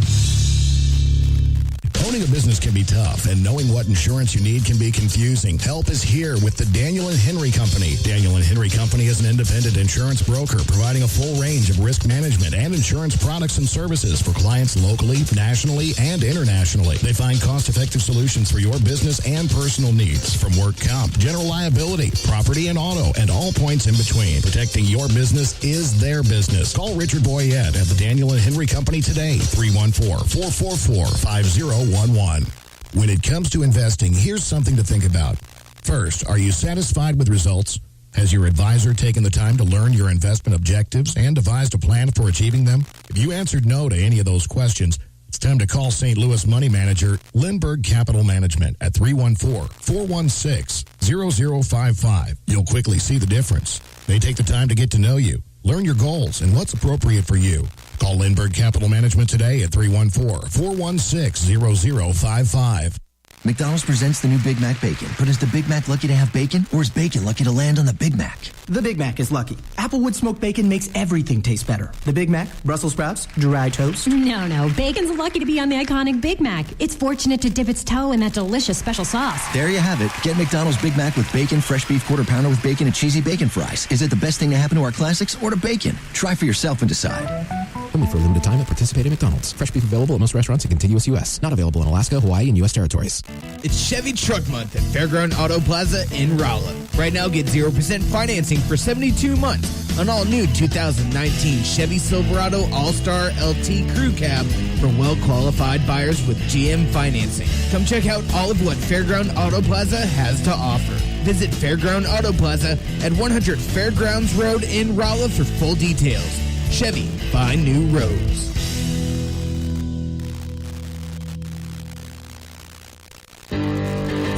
Owning a business can be tough, and knowing what insurance you need can be confusing. Help is here with the Daniel & Henry Company. Daniel & Henry Company is an independent insurance broker providing a full range of risk management and insurance products and services for clients locally, nationally, and internationally. They find cost-effective solutions for your business and personal needs, from work comp, general liability, property and auto, and all points in between. Protecting your business is their business. Call Richard Boyette at the Daniel & Henry Company today, 314-444-5011. When it comes to investing, here's something to think about. First, are you satisfied with results? Has your advisor taken the time to learn your investment objectives and devised a plan for achieving them? If you answered no to any of those questions, it's time to call St. Louis money manager Lindbergh Capital Management at 314-416-0055. You'll quickly see the difference. They take the time to get to know you, learn your goals, and what's appropriate for you. Call Lindbergh Capital Management today at 314-416-0055. McDonald's presents the new Big Mac Bacon. But is the Big Mac lucky to have bacon, or is bacon lucky to land on the Big Mac? The Big Mac is lucky. Applewood smoked bacon makes everything taste better. The Big Mac, Brussels sprouts, dry toast. No. Bacon's lucky to be on the iconic Big Mac. It's fortunate to dip its toe in that delicious special sauce. There you have it. Get McDonald's Big Mac with bacon, fresh beef quarter pounder with bacon and cheesy bacon fries. Is it the best thing to happen to our classics, or to bacon? Try for yourself and decide. Only for a limited time at participating McDonald's. Fresh beef available at most restaurants in contiguous U.S. Not available in Alaska, Hawaii, and U.S. territories. It's Chevy Truck Month at Fairground Auto Plaza in Rolla. Right now, get 0% financing for 72 months on all new 2019 Chevy Silverado All-Star LT Crew Cab for well-qualified buyers with GM financing. Come check out all of what Fairground Auto Plaza has to offer. Visit Fairground Auto Plaza at 100 Fairgrounds Road in Rolla for full details. Chevy, find new roads.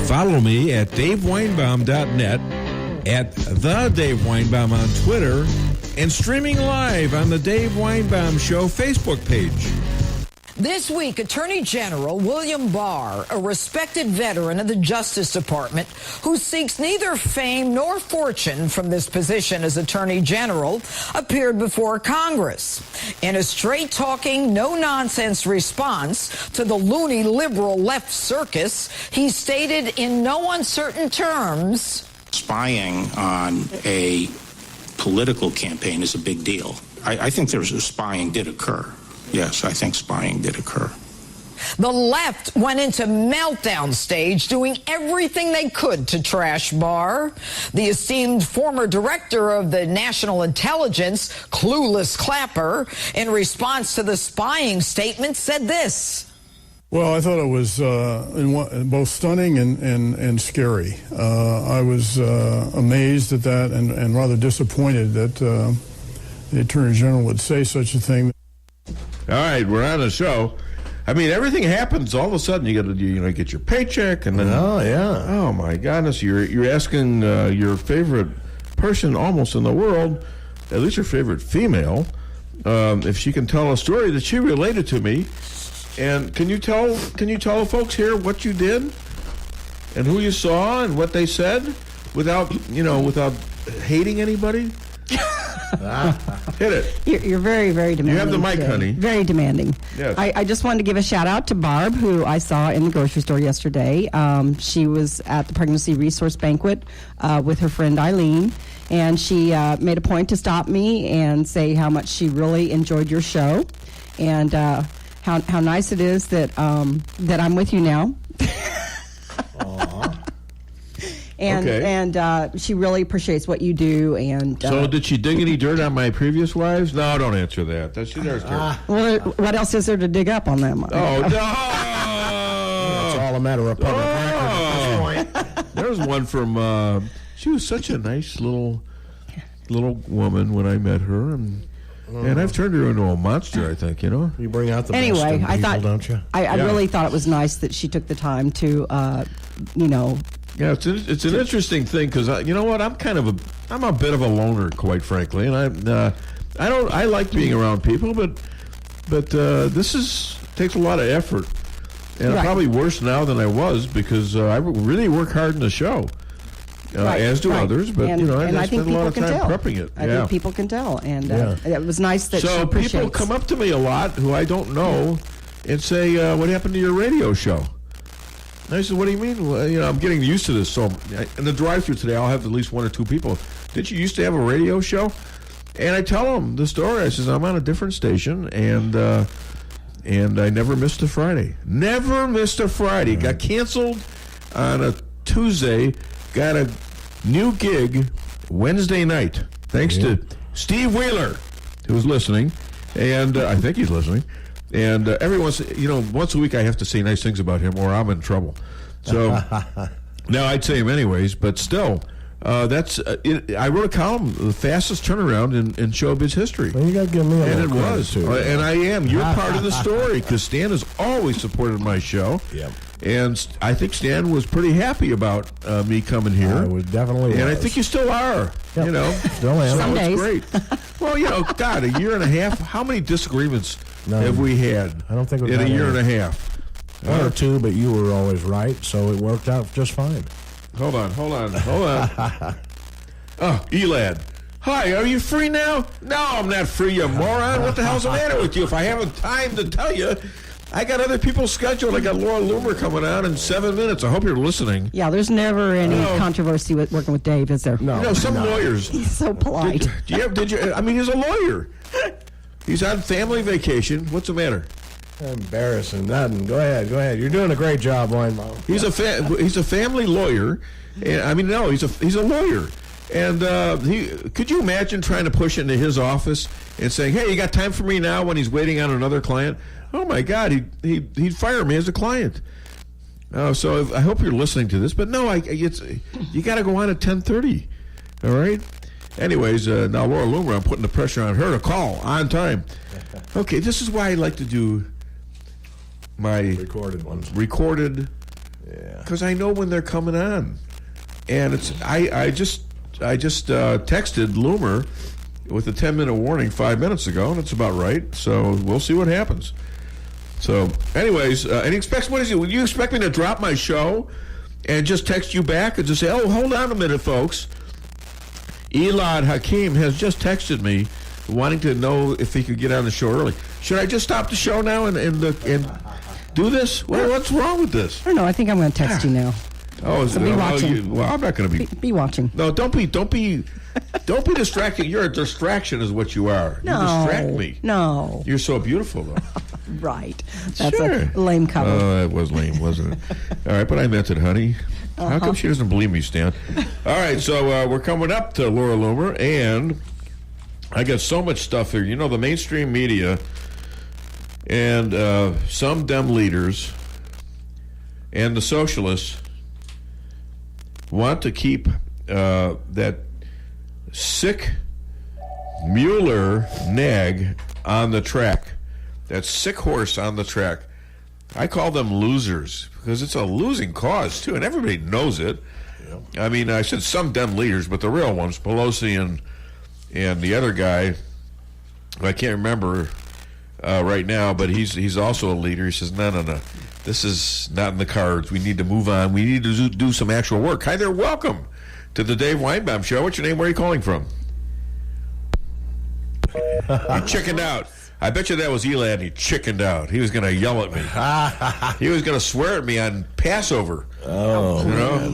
Follow me at DaveWeinbaum.net, at The Dave Weinbaum on Twitter, and streaming live on the Dave Weinbaum Show Facebook page. This week, Attorney General William Barr, a respected veteran of the Justice Department who seeks neither fame nor fortune from this position as Attorney General, appeared before Congress. In a straight-talking, no-nonsense response to the loony liberal left circus, he stated in no uncertain terms, spying on a political campaign is a big deal. I think spying did occur. Yes, I think spying did occur. The left went into meltdown stage, doing everything they could to trash Barr. The esteemed former director of the National Intelligence, Clueless Clapper, in response to the spying statement, said this. Well, I thought it was both stunning and scary. I was amazed at that and rather disappointed that the Attorney General would say such a thing. All right, we're on the show. I mean, everything happens all of a sudden. You got to, get your paycheck, and then oh my goodness, you're asking your favorite person almost in the world, at least your favorite female, if she can tell a story that she related to me, And can you tell the folks here what you did and who you saw and what they said without hating anybody? Hit it. You're very, very demanding. You have the mic, today. honey. Very demanding. Yes. I just wanted to give a shout out to Barb, who I saw in the grocery store yesterday. She was at the Pregnancy Resource Banquet with her friend Eileen, and she made a point to stop me and say how much she really enjoyed your show, and how nice it is that I'm with you now. And she really appreciates what you do. And so, did she dig any dirt on my previous wives? No, don't answer that. There's dirt. Well, what else is there to dig up on them? Oh, no! It's all a matter of public record at this point. There's one from. She was such a nice little woman when I met her, and I've turned her into a monster. I think you bring out the best anyway. in I people, thought, don't you? I really thought it was nice that she took the time to, Yeah, it's an interesting thing because you know what, I'm a bit of a loner, quite frankly, and I like being around people, but this takes a lot of effort, and I'm probably worse now than I was because I really work hard in the show, as do others. But I spend a lot of time prepping it. I think people can tell, and it was nice that. So people come up to me a lot who I don't know and say, "What happened to your radio show?" And I said, "What do you mean?" Well, I'm getting used to this. So in the drive-thru today, I'll have at least one or two people. Did you used to have a radio show? And I tell them the story. I says, I'm on a different station, and I never missed a Friday. Never missed a Friday. Got canceled on a Tuesday. Got a new gig Wednesday night. Thanks to Steve Wheeler, who's listening, and I think he's listening. And once a week I have to say nice things about him or I'm in trouble. So now I'd say him anyways, but still, that's it. I wrote a column, the fastest turnaround in showbiz history. Well, you got to give me a and it little was. too. And I am. You're part of the story because Stan has always supported my show. Yep. And I think Stan was pretty happy about me coming here. I was definitely And was. I think you still are. Yep. Still am. So Some days. it's great. Well, God, a year and a half. How many disagreements None. have we had? I don't think we've in a had year any. and a half. One or two, but you were always right, so it worked out just fine. Hold on. Oh, Elad. Hi, are you free now? No, I'm not free, you moron. What the hell's the matter with you? If I haven't time to tell you, I got other people scheduled. I got Laura Loomer coming on in 7 minutes. I hope you're listening. Yeah, there's never any controversy with working with Dave, is there? No, some lawyers. He's so polite. Did you? I mean, he's a lawyer. He's on family vacation. What's the matter? Embarrassing. Nothing. Go ahead. You're doing a great job, Weinbaum. He's a family lawyer. And, he's a lawyer. And could you imagine trying to push into his office and saying, "Hey, you got time for me now?" when he's waiting on another client? Oh my God, he'd fire me as a client. So I hope you're listening to this, but no, you got to go on at 10:30. All right. Anyways, now Laura Loomer, I'm putting the pressure on her to call on time. Okay, this is why I like to do my recorded ones. Yeah. Because I know when they're coming on, and I just texted Loomer with a 10-minute warning 5 minutes ago, and it's about right. So we'll see what happens. So, anyways, and he expects, what is it? Would you expect me to drop my show and just text you back and just say, "Oh, hold on a minute, folks. Elad Hakim has just texted me wanting to know if he could get on the show early. Should I just stop the show now and do this? What's wrong with this?" I don't know. I think I'm going to text you now. Oh, So be watching. Well, I'm not going to be. Be watching. No, don't be distracted. You're a distraction, is what you are. No. You distract me. No. You're so beautiful, though. Right. That's Sure. a lame cover. Oh, that was lame, wasn't it? All right, but I meant it, honey. How come she doesn't believe me, Stan? All right, so we're coming up to Laura Loomer, and I got so much stuff here. You know, the mainstream media and some Dem leaders and the socialists want to keep that sick Mueller nag on the track. That sick horse on the track. I call them losers because it's a losing cause, too, and everybody knows it. Yeah. I mean, I said some Dem leaders, but the real ones, Pelosi and the other guy, I can't remember, right now, but he's also a leader. He says, no, this is not in the cards. We need to move on. We need to do some actual work. Hi there, welcome to the Dave Weinbaum Show. What's your name? Where are you calling from? He chickened out. I bet you that was Elad. He chickened out. He was going to yell at me. He was going to swear at me on Passover. Oh,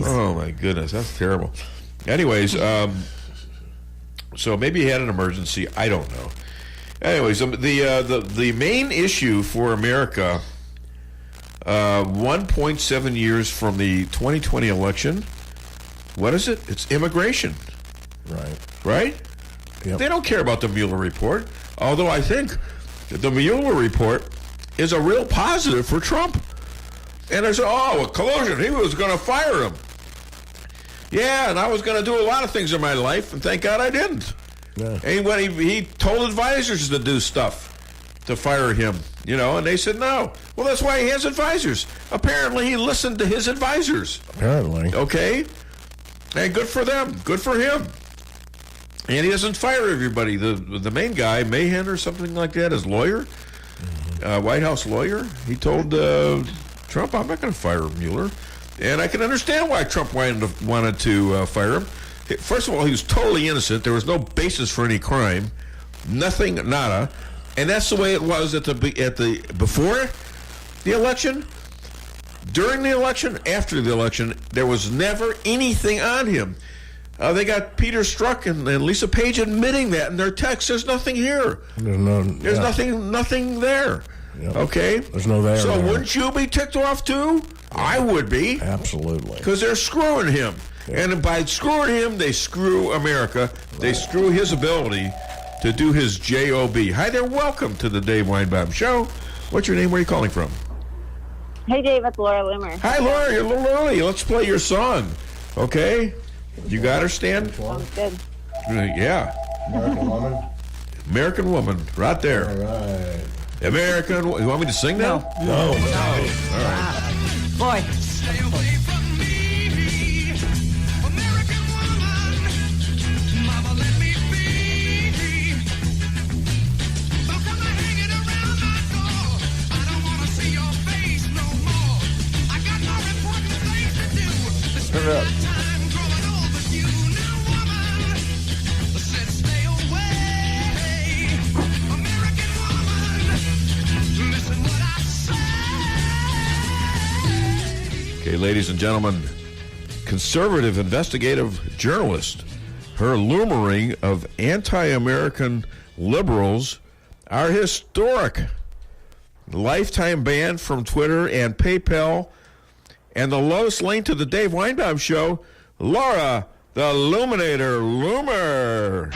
oh my goodness, that's terrible. Anyways, so maybe he had an emergency. I don't know. Anyways, the main issue for America, 1.7 years from the 2020 election, what is it? It's immigration. Right? Yep. They don't care about the Mueller report, although I think the Mueller report is a real positive for Trump. And they said, a collusion. He was going to fire him. Yeah, and I was going to do a lot of things in my life, and thank God I didn't. Yeah. And he told advisors to do stuff to fire him, and they said no. Well, that's why he has advisors. Apparently, he listened to his advisors. Apparently. Okay? And good for them. Good for him. And he doesn't fire everybody. The main guy, Mahan or something like that, his lawyer, White House lawyer, he told Trump, I'm not going to fire Mueller. And I can understand why Trump wanted to fire him. First of all, he was totally innocent. There was no basis for any crime. Nothing, nada. And that's the way it was before the election, during the election, after the election. There was never anything on him. They got Peter Strzok and Lisa Page admitting that in their text. There's nothing here. There's nothing there. Yep. Okay? There's no there. So wouldn't you be ticked off too? I would be. Absolutely. Because they're screwing him. Yeah. And by screwing him, they screw America. They screw his ability to do his job. Hi there. Welcome to the Dave Weinbaum Show. What's your name? Where are you calling from? Hey, Dave. It's Laura Loomer. Hi, Laura. You're a little early. Let's play your song. Okay? You got her, Stan? Sounds good. Yeah. American Woman. American Woman. Right there. All right. American. You want me to sing now? No. All right. Boy. Stay away from me, American woman. Mama, let me be. Don't come hanging around my door. I don't want to see your face no more. I got more important things to do. Turn it up. Time growing old with you, new woman. Said stay away, American woman. Listen what I say. Okay, ladies and gentlemen, conservative investigative journalist. Her loomering of anti-American liberals are historic. Lifetime ban from Twitter and PayPal. And the lowest link to the Dave Weinbaum Show, Laura, the Illuminator Loomer. All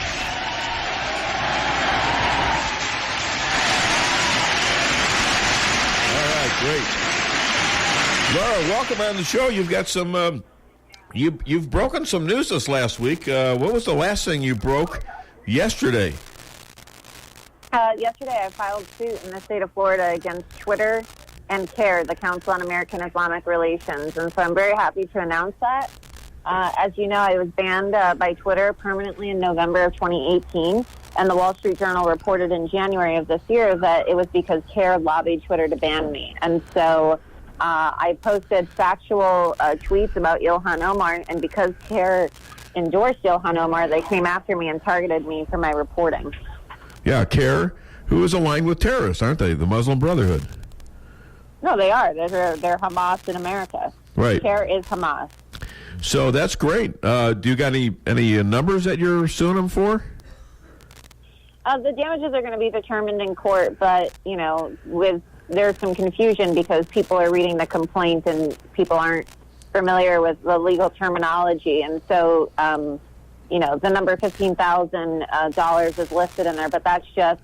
right, great. Laura, welcome on the show. You've got some, you've broken some news this last week. What was the last thing you broke yesterday? Yesterday, I filed suit in the state of Florida against Twitter and CARE, the Council on American Islamic Relations. And so I'm very happy to announce that. As you know, I was banned by Twitter permanently in November of 2018. And the Wall Street Journal reported in January of this year that it was because CARE lobbied Twitter to ban me. And so I posted factual tweets about Ilhan Omar, and because CARE endorsed Ilhan Omar, they came after me and targeted me for my reporting. Yeah, CARE, who is aligned with terrorists, aren't they? The Muslim Brotherhood. No, they are. They're Hamas in America. Right. CARE is Hamas. So that's great. Do you got any numbers that you're suing them for? The damages are going to be determined in court, but, there's some confusion because people are reading the complaint and people aren't familiar with the legal terminology. And so, the number $15,000 is listed in there, but that's just,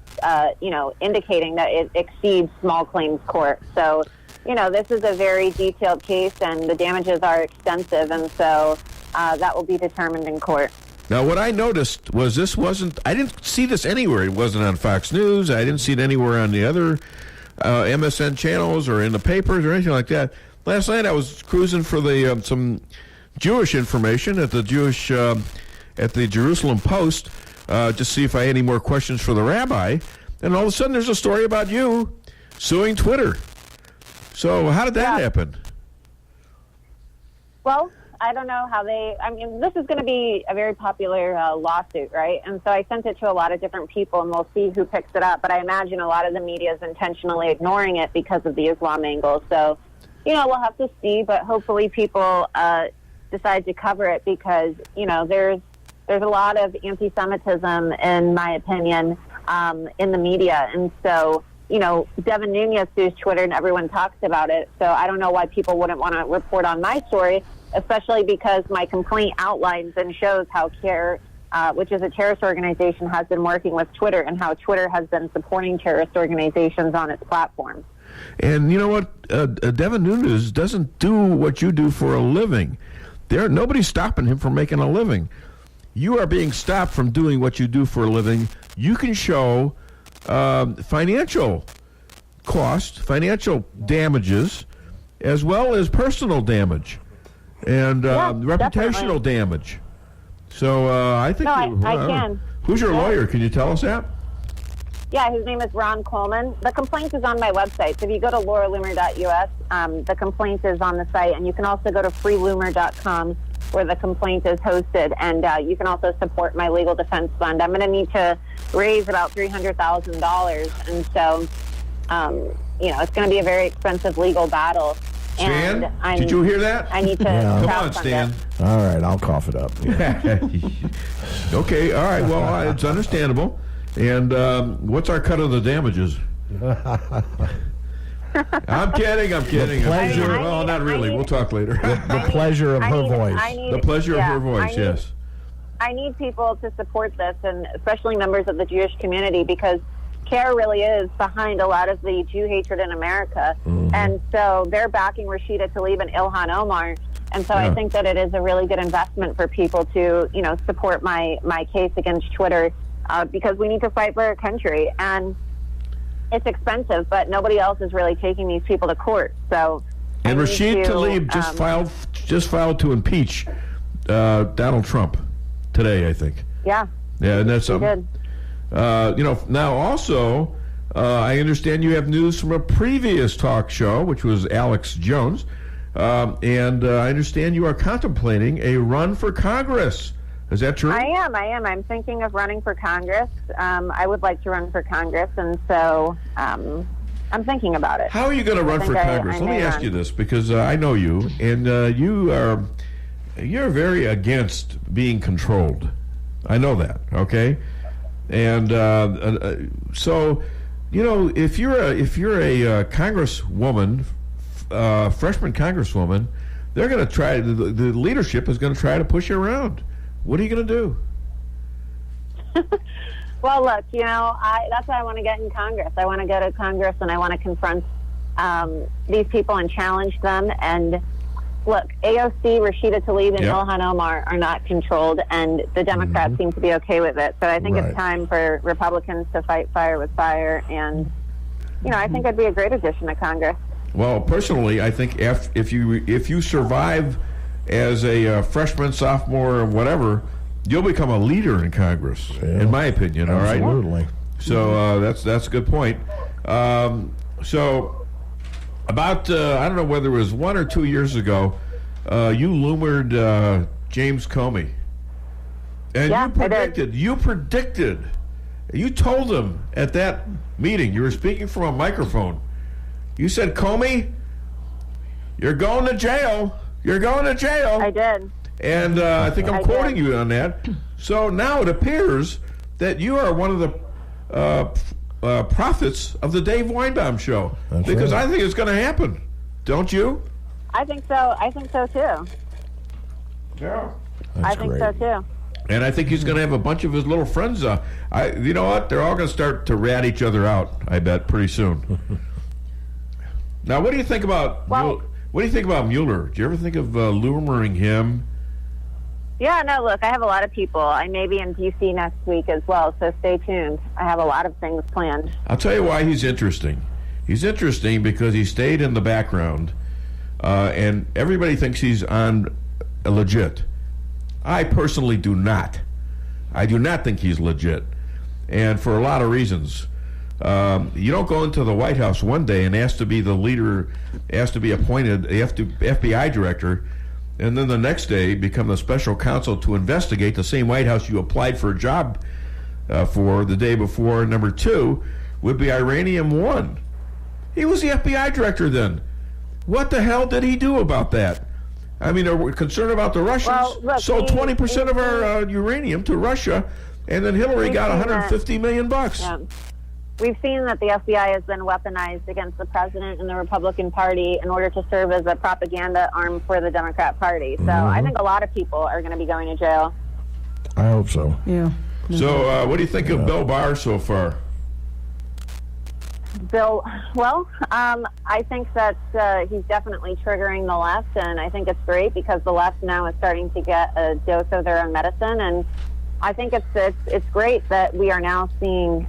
indicating that it exceeds small claims court. So, this is a very detailed case and the damages are extensive. And so that will be determined in court. Now, what I noticed was I didn't see this anywhere. It wasn't on Fox News. I didn't see it anywhere on the other MSN channels or in the papers or anything like that. Last night I was cruising for the some Jewish information at the Jerusalem Post to see if I had any more questions for the rabbi, and all of a sudden there's a story about you suing Twitter. So how did that happen? Well, I don't know how this is going to be a very popular lawsuit, right? And so I sent it to a lot of different people, and we'll see who picks it up. But I imagine a lot of the media is intentionally ignoring it because of the Islam angle. So, we'll have to see, but hopefully people decide to cover it because, there's a lot of anti-Semitism, in my opinion, in the media. And so, Devin Nunes sues Twitter and everyone talks about it. So I don't know why people wouldn't want to report on my story, especially because my complaint outlines and shows how CARE, which is a terrorist organization, has been working with Twitter and how Twitter has been supporting terrorist organizations on its platform. And you know what? Devin Nunes doesn't do what you do for a living. Nobody's stopping him from making a living. You are being stopped from doing what you do for a living. You can show financial cost, financial damages, as well as personal damage and reputational damage. So I think... No, I can. Who's your lawyer? Can you tell us that? Yeah, his name is Ron Coleman. The complaint is on my website. So if you go to lauraloomer.us, the complaint is on the site. And you can also go to freeloomer.com where the complaint is hosted. And you can also support my legal defense fund. I'm going to need to raise about $300,000. And so, it's going to be a very expensive legal battle. Stan, did you hear that? I need to... Come on, Stan. All right, I'll cough it up. Okay, all right. Well, it's understandable. And what's our cut of the damages? I'm kidding. pleasure- Well, not really. We'll talk later. The pleasure of her voice. The pleasure of her voice, yes. I need people to support this, and especially members of the Jewish community, because CARE really is behind a lot of the Jew hatred in America. Mm-hmm. And so they're backing Rashida Tlaib and Ilhan Omar. And so I think that it is a really good investment for people to, support my case against Twitter, because we need to fight for our country. And it's expensive, but nobody else is really taking these people to court. So, and Rashid Tlaib just filed to impeach Donald Trump today, I think. Yeah. Yeah, and that's something. Now also, I understand you have news from a previous talk show, which was Alex Jones, and I understand you are contemplating a run for Congress. Is that true? I am. I'm thinking of running for Congress. I would like to run for Congress, and so I'm thinking about it. How are you going to run for Congress? Let me ask you this, because I know you, and you're very against being controlled. I know that. Okay, and so if you're a congresswoman, freshman congresswoman, they're going to try. The leadership is going to try to push you around. What are you going to do? Well, look, that's why I want to get in Congress. I want to go to Congress and I want to confront these people and challenge them. And look, AOC, Rashida Tlaib, and Ilhan Omar are not controlled, and the Democrats seem to be okay with it. So I think it's time for Republicans to fight fire with fire. And, I think I'd be a great addition to Congress. Well, personally, I think if you survive as a freshman, sophomore, or whatever, you'll become a leader in Congress, in my opinion. Absolutely. All right. So that's a good point. So about I don't know whether it was 1 or 2 years ago, you Loomered James Comey, and you predicted, you told him at that meeting, you were speaking from a microphone. You said, Comey, you're going to jail. You're going to jail. I did. And I think I'm quoting you on that. So now it appears that you are one of the prophets of the Dave Weinbaum show. Because I think it's going to happen. Don't you? I think so. I think so, too. Yeah. I think so, too. And I think he's going to have a bunch of his little friends. You know what? They're all going to start to rat each other out, I bet, pretty soon. Now, what do you think about... What do you think about Mueller? Do you ever think of Loomering him? Yeah, no, look, I have a lot of people. I may be in D.C. next week as well, so stay tuned. I have a lot of things planned. I'll tell you why he's interesting. He's interesting because he stayed in the background, and everybody thinks he's on legit. I personally do not. I do not think he's legit, and for a lot of reasons. You don't go into the White House one day and ask to be the leader, ask to be appointed FBI director, and then the next day become the special counsel to investigate the same White House you applied for a job for the day before. Number two would be Iranian 1. He was the FBI director then. What the hell did he do about that? I mean, are we concerned about the Russians? Well, look, sold 20% of our uranium to Russia, and then Hillary got $150 million. Yeah. We've seen that the FBI has been weaponized against the president and the Republican Party in order to serve as a propaganda arm for the Democrat Party. So I think a lot of people are going to be going to jail. I hope so. Yeah. So what do you think of Bill Barr so far? Bill, well, I think that he's definitely triggering the left, and I think it's great because the left now is starting to get a dose of their own medicine, and I think it's great that we are now seeing,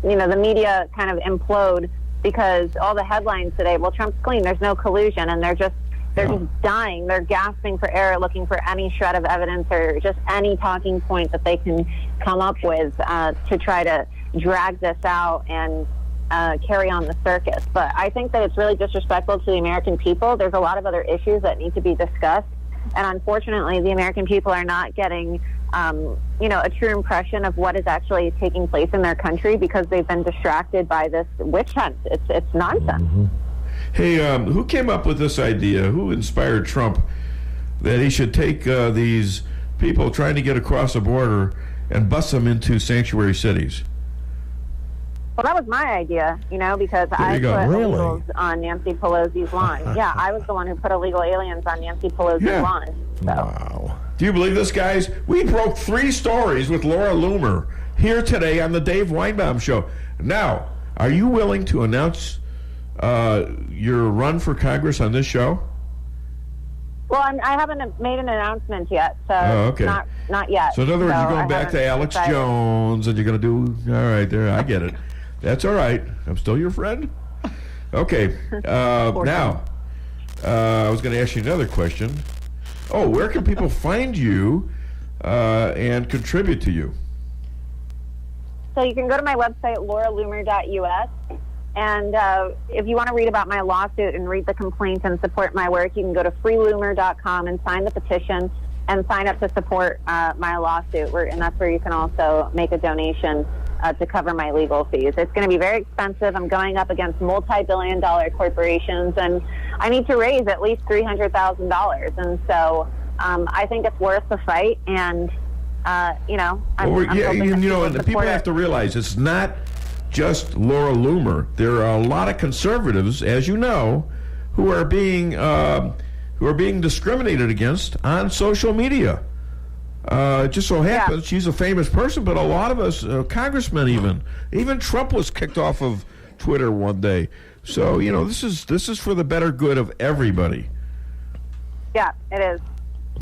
the media kind of implode because all the headlines today, well, Trump's clean, there's no collusion, and they're just dying. They're gasping for air, looking for any shred of evidence or just any talking point that they can come up with to try to drag this out and carry on the circus. But I think that it's really disrespectful to the American people. There's a lot of other issues that need to be discussed. And unfortunately, the American people are not getting, a true impression of what is actually taking place in their country because they've been distracted by this witch hunt. It's nonsense. Mm-hmm. Hey, who came up with this idea? Who inspired Trump that he should take these people trying to get across the border and bust them into sanctuary cities? Well, that was my idea, because I put illegals on Nancy Pelosi's lawn. Yeah, I was the one who put illegal aliens on Nancy Pelosi's lawn. So. Wow. Do you believe this, guys? We broke 3 stories with Laura Loomer here today on the Dave Weinbaum Show. Now, are you willing to announce your run for Congress on this show? Well, I haven't made an announcement yet, so okay. not yet. So in other words, you're going back to Alex Jones, and you're going to do, all right, there, I get it. That's all right. I'm still your friend. Okay. Now, I was going to ask you another question. Oh, where can people find you and contribute to you? So you can go to my website, lauraloomer.us. And if you want to read about my lawsuit and read the complaint and support my work, you can go to freeloomer.com and sign the petition and sign up to support my lawsuit. And that's where you can also make a donation to cover my legal fees. It's going to be very expensive. I'm going up against multi-billion-dollar corporations, and I need to raise at least $300,000. And so I think it's worth the fight. And, I'm and the people have to realize it's not just Laura Loomer. There are a lot of conservatives, as you know, who are being discriminated against on social media. It just so happens she's a famous person, but a lot of us, congressmen even Trump was kicked off of Twitter one day. So this is for the better good of everybody. Yeah, it is.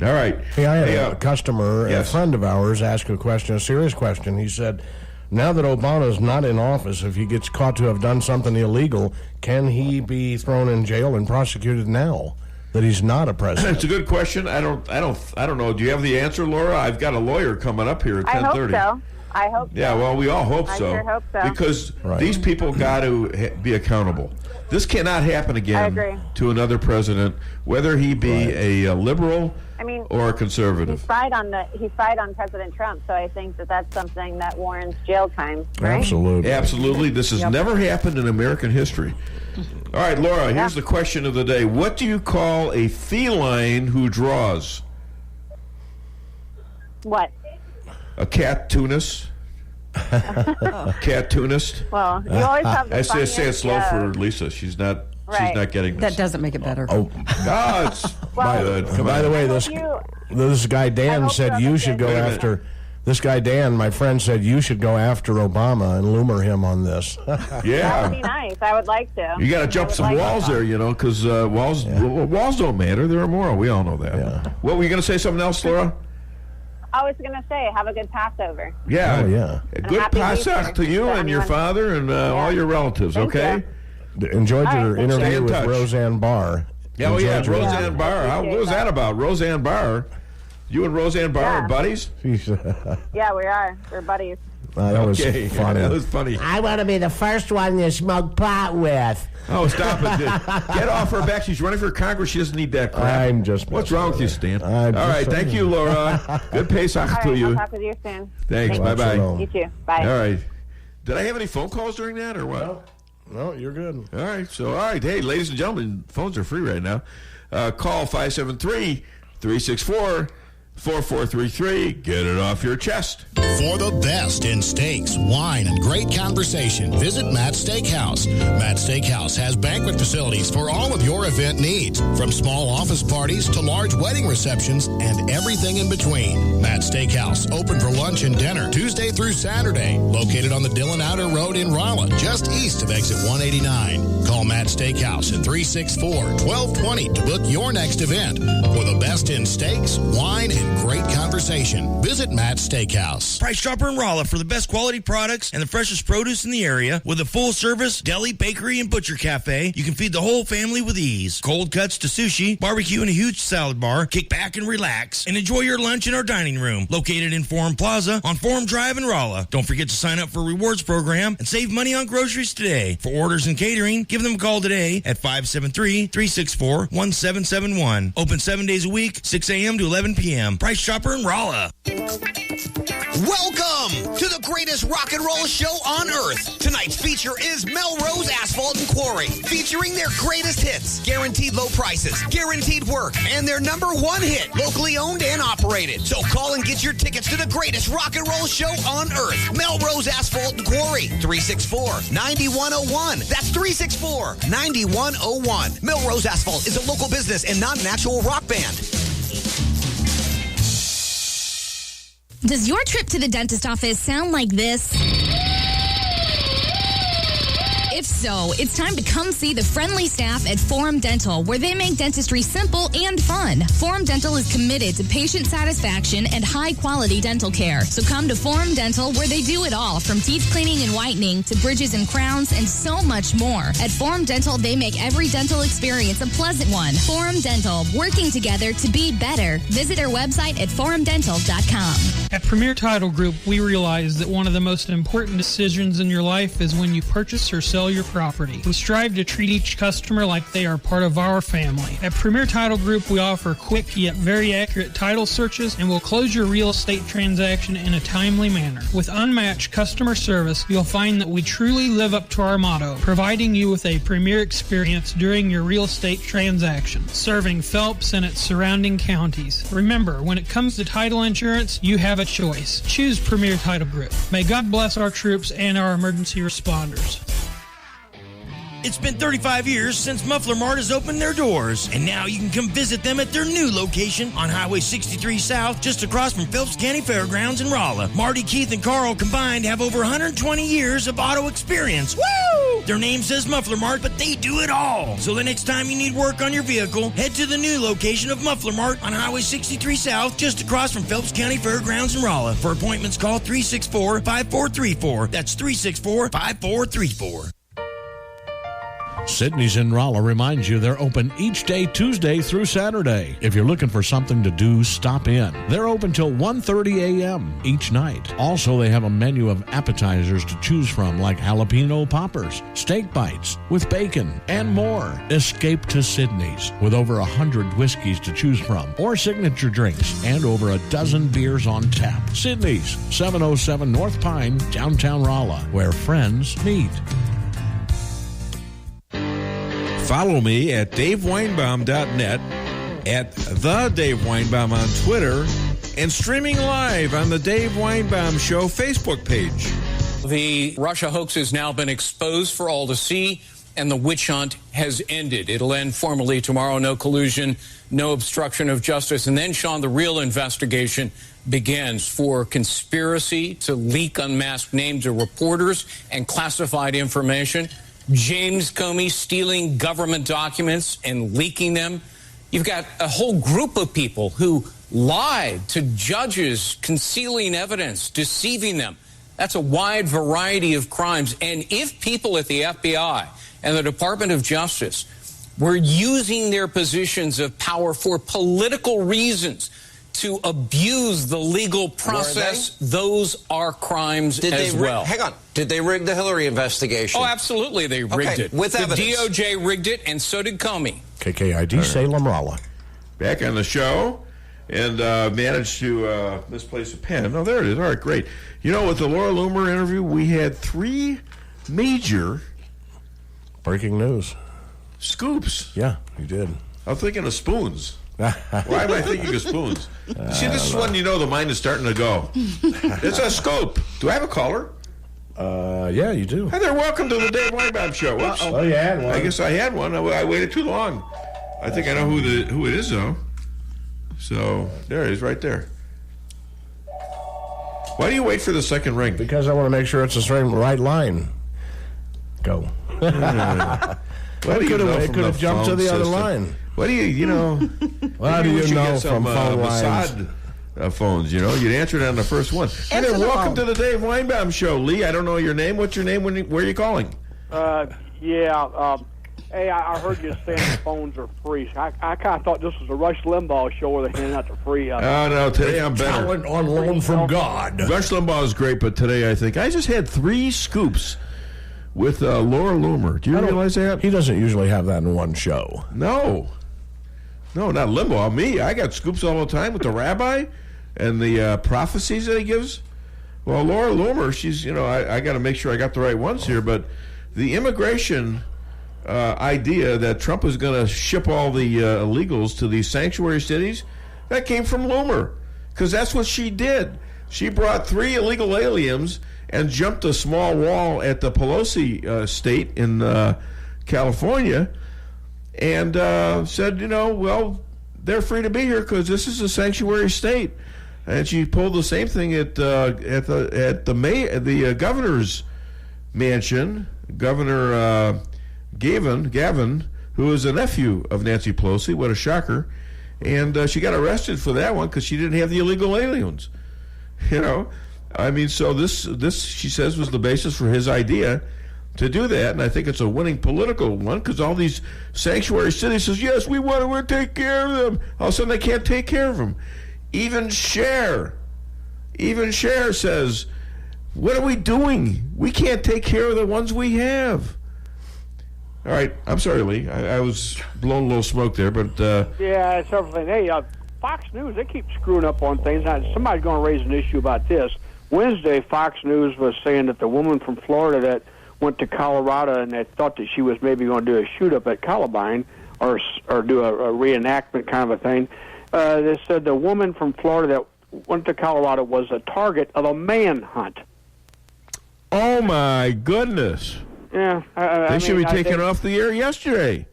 All right. Hey, I had a customer, a friend of ours, ask a serious question. He said, now that Obama's not in office, if he gets caught to have done something illegal, can he be thrown in jail and prosecuted now that he's not a president? It's a good question. I don't know. Do you have the answer, Laura? I've got a lawyer coming up here at 10:30. I hope so. Yeah, well, we all hope so. I sure hope so. Because these people got to be accountable. This cannot happen again to another president, whether he be a liberal or a conservative. He spied on President Trump, so I think that's something that warrants jail time. Right? Absolutely. This has never happened in American history. All right, Laura, here's the question of the day. What do you call a feline who draws? What? A cartoonist. Cartoonist. Well, you always have the I say it slow for Lisa. She's not getting this. That doesn't make it better. Oh, God. By the way, this guy Dan said you should go after. This guy Dan, my friend, said you should go after Obama and Loomer him on this. That would be nice. I would like to. You got to jump some walls there, because walls don't matter. They're immoral. We all know that. Yeah. What were you going to say? Something else, Laura? I was going to say, have a good Passover. Yeah. Oh, yeah. A good Passover to you and your father and all your relatives, okay? Enjoyed your interview with Roseanne Barr. Yeah, Roseanne Barr. What was that about? Roseanne Barr. You and Roseanne Barr are buddies? Yeah, we are. We're buddies. That was Okay, funny. that was funny. I want to be the first one you smoke pot with. Oh, stop it. Get off her back. She's running for Congress. She doesn't need that crap. I'm just What's wrong with you, Stan? I'm All right. just Thank saying. you, Laura. Good Pesach All to right, you. I'll talk with you soon. Thanks. Thank Bye-bye. you. You too. Bye. All right. Did I have any phone calls during that or what? No, you're good. All right. So, all right. Hey, ladies and gentlemen, phones are free right now. Call 573-364-4433. Get it off your chest. For the best in steaks, wine, and great conversation, visit Matt's Steakhouse. Matt's Steakhouse has banquet facilities for all of your event needs, from small office parties to large wedding receptions and everything in between. Matt's Steakhouse, open for lunch and dinner Tuesday through Saturday, located on the Dillon Outer Road in Rolla, just east of exit 189. Call Matt's Steakhouse at 364-1220 to book your next event. For the best in steaks, wine, and great conversation, visit Matt's Steakhouse. Price Chopper in Rolla for the best quality products and the freshest produce in the area. With a full-service deli, bakery, and butcher cafe, you can feed the whole family with ease. Cold cuts to sushi, barbecue, and a huge salad bar. Kick back and relax, and enjoy your lunch in our dining room, located in Forum Plaza on Forum Drive in Rolla. Don't forget to sign up for a rewards program and save money on groceries today. For orders and catering, give them a call today at 573-364-1771. Open 7 days a week, 6 a.m. to 11 p.m. Price Chopper in Rolla. Welcome to the greatest rock and roll show on earth. Tonight's feature is Melrose Asphalt and Quarry, featuring their greatest hits, guaranteed low prices, guaranteed work, and their r1 hit, locally owned and operated. So call and get your tickets to the greatest rock and roll show on earth. Melrose Asphalt and Quarry, 364-9101. That's 364-9101. Melrose Asphalt is a local business and not an actual rock band. Does your trip to the dentist office sound like this? If so, it's time to come see the friendly staff at Forum Dental, where they make dentistry simple and fun. Forum Dental is committed to patient satisfaction and high-quality dental care. So come to Forum Dental, where they do it all, from teeth cleaning and whitening to bridges and crowns and so much more. At Forum Dental, they make every dental experience a pleasant one. Forum Dental, working together to be better. Visit our website at forumdental.com. At Premier Title Group, we realize that one of the most important decisions in your life is when you purchase or sell your property. We strive to treat each customer like they are part of our family. At Premier Title Group, we offer quick yet very accurate title searches and will close your real estate transaction in a timely manner. With unmatched customer service, you'll find that we truly live up to our motto, providing you with a premier experience during your real estate transaction, serving Phelps and its surrounding counties. Remember, when it comes to title insurance, you have a choice. Choose Premier Title Group. May God bless our troops and our emergency responders. It's been 35 years since Muffler Mart has opened their doors, and now you can come visit them at their new location on Highway 63 South, just across from Phelps County Fairgrounds in Rolla. Marty, Keith, and Carl combined have over 120 years of auto experience. Woo! Their name says Muffler Mart, but they do it all. So the next time you need work on your vehicle, head to the new location of Muffler Mart on Highway 63 South, just across from Phelps County Fairgrounds in Rolla. For appointments, call 364-5434. That's 364-5434. Sydney's in Rolla reminds you they're open each day, Tuesday through Saturday. If you're looking for something to do, stop in. They're open till 1:30 a.m. each night. Also, they have a menu of appetizers to choose from, like jalapeno poppers, steak bites with bacon, and more. Escape to Sydney's with over 100 whiskeys to choose from, or signature drinks, and over a dozen beers on tap. Sydney's, 707 North Pine, downtown Rolla, where friends meet. Follow me at DaveWeinbaum.net, at The Dave Weinbaum on Twitter, and streaming live on the Dave Weinbaum Show Facebook page. The Russia hoax has now been exposed for all to see, and the witch hunt has ended. It'll end formally tomorrow. No collusion, no obstruction of justice. And then, Sean, the real investigation begins for conspiracy to leak unmasked names of reporters and classified information. James Comey stealing government documents and leaking them. You've got a whole group of people who lied to judges, concealing evidence, deceiving them. That's a wide variety of crimes. And if people at the FBI and the Department of Justice were using their positions of power for political reasons to abuse the legal process, those are crimes as well. Hang on. Did they rig the Hillary investigation? Oh, absolutely, they rigged it. With the evidence. DOJ rigged it, and so did Comey. KKID, Salem Rolla. Back on the show, and managed to misplace a pen. Oh, there it is. All right, great. You know, with the Laura Loomer interview, we had 3 major breaking news scoops. Yeah, you did. I'm thinking of spoons. Why am I thinking of spoons? See, this is when you know the mind is starting to go. It's a scoop. Do I have a caller? Yeah, you do. Hi there. Welcome to the Dave Weinbaum Show. Whoops. Oh, you had one. I guess I had one. I waited too long. I think I know who it is, though. So, there it is right there. Why do you wait for the second ring? Because I want to make sure it's the right line. Go. What do you know it from could have the jumped to phone the other system? line. What do you know? How do you know from phone lines? Phones, you know? You'd answer it on the first one. Hey there, welcome to the Dave Weinbaum Show. Lee, I don't know your name. What's your name? Where are you calling? Hey, I heard you saying the phones are free. I kind of thought this was a Rush Limbaugh show where they're handing out the free. Oh, no, today I'm better. Talent on loan from God. Rush Limbaugh is great, but today I think I just had 3 scoops with Laura Loomer. Do you realize that? He doesn't usually have that in one show. No, not Limbaugh. Me, I got scoops all the time with the rabbi and the prophecies that he gives. Well, Laura Loomer, she's, I got to make sure I got the right ones here, but the immigration idea that Trump is going to ship all the illegals to these sanctuary cities, that came from Loomer, because that's what she did. She brought 3 illegal aliens and jumped a small wall at the Pelosi state in California and said, well, they're free to be here because this is a sanctuary state. And she pulled the same thing at the governor's mansion. Governor Gavin, who is a nephew of Nancy Pelosi. What a shocker. And she got arrested for that one because she didn't have the illegal aliens. So this she says was the basis for his idea to do that, and I think it's a winning political one because all these sanctuary cities says, yes, we want to take care of them. All of a sudden they can't take care of them. Even Cher says, what are we doing? We can't take care of the ones we have. All right, I'm sorry, Lee. I was blowing a little smoke there, but... Yeah, it's everything. Hey, Fox News, they keep screwing up on things. Now, somebody's going to raise an issue about this. Wednesday, Fox News was saying that the woman from Florida that went to Colorado and they thought that she was maybe going to do a shoot-up at Columbine or do a reenactment kind of a thing. They said the woman from Florida that went to Colorado was a target of a manhunt. Oh, my goodness. Yeah. They should be taken off the air yesterday.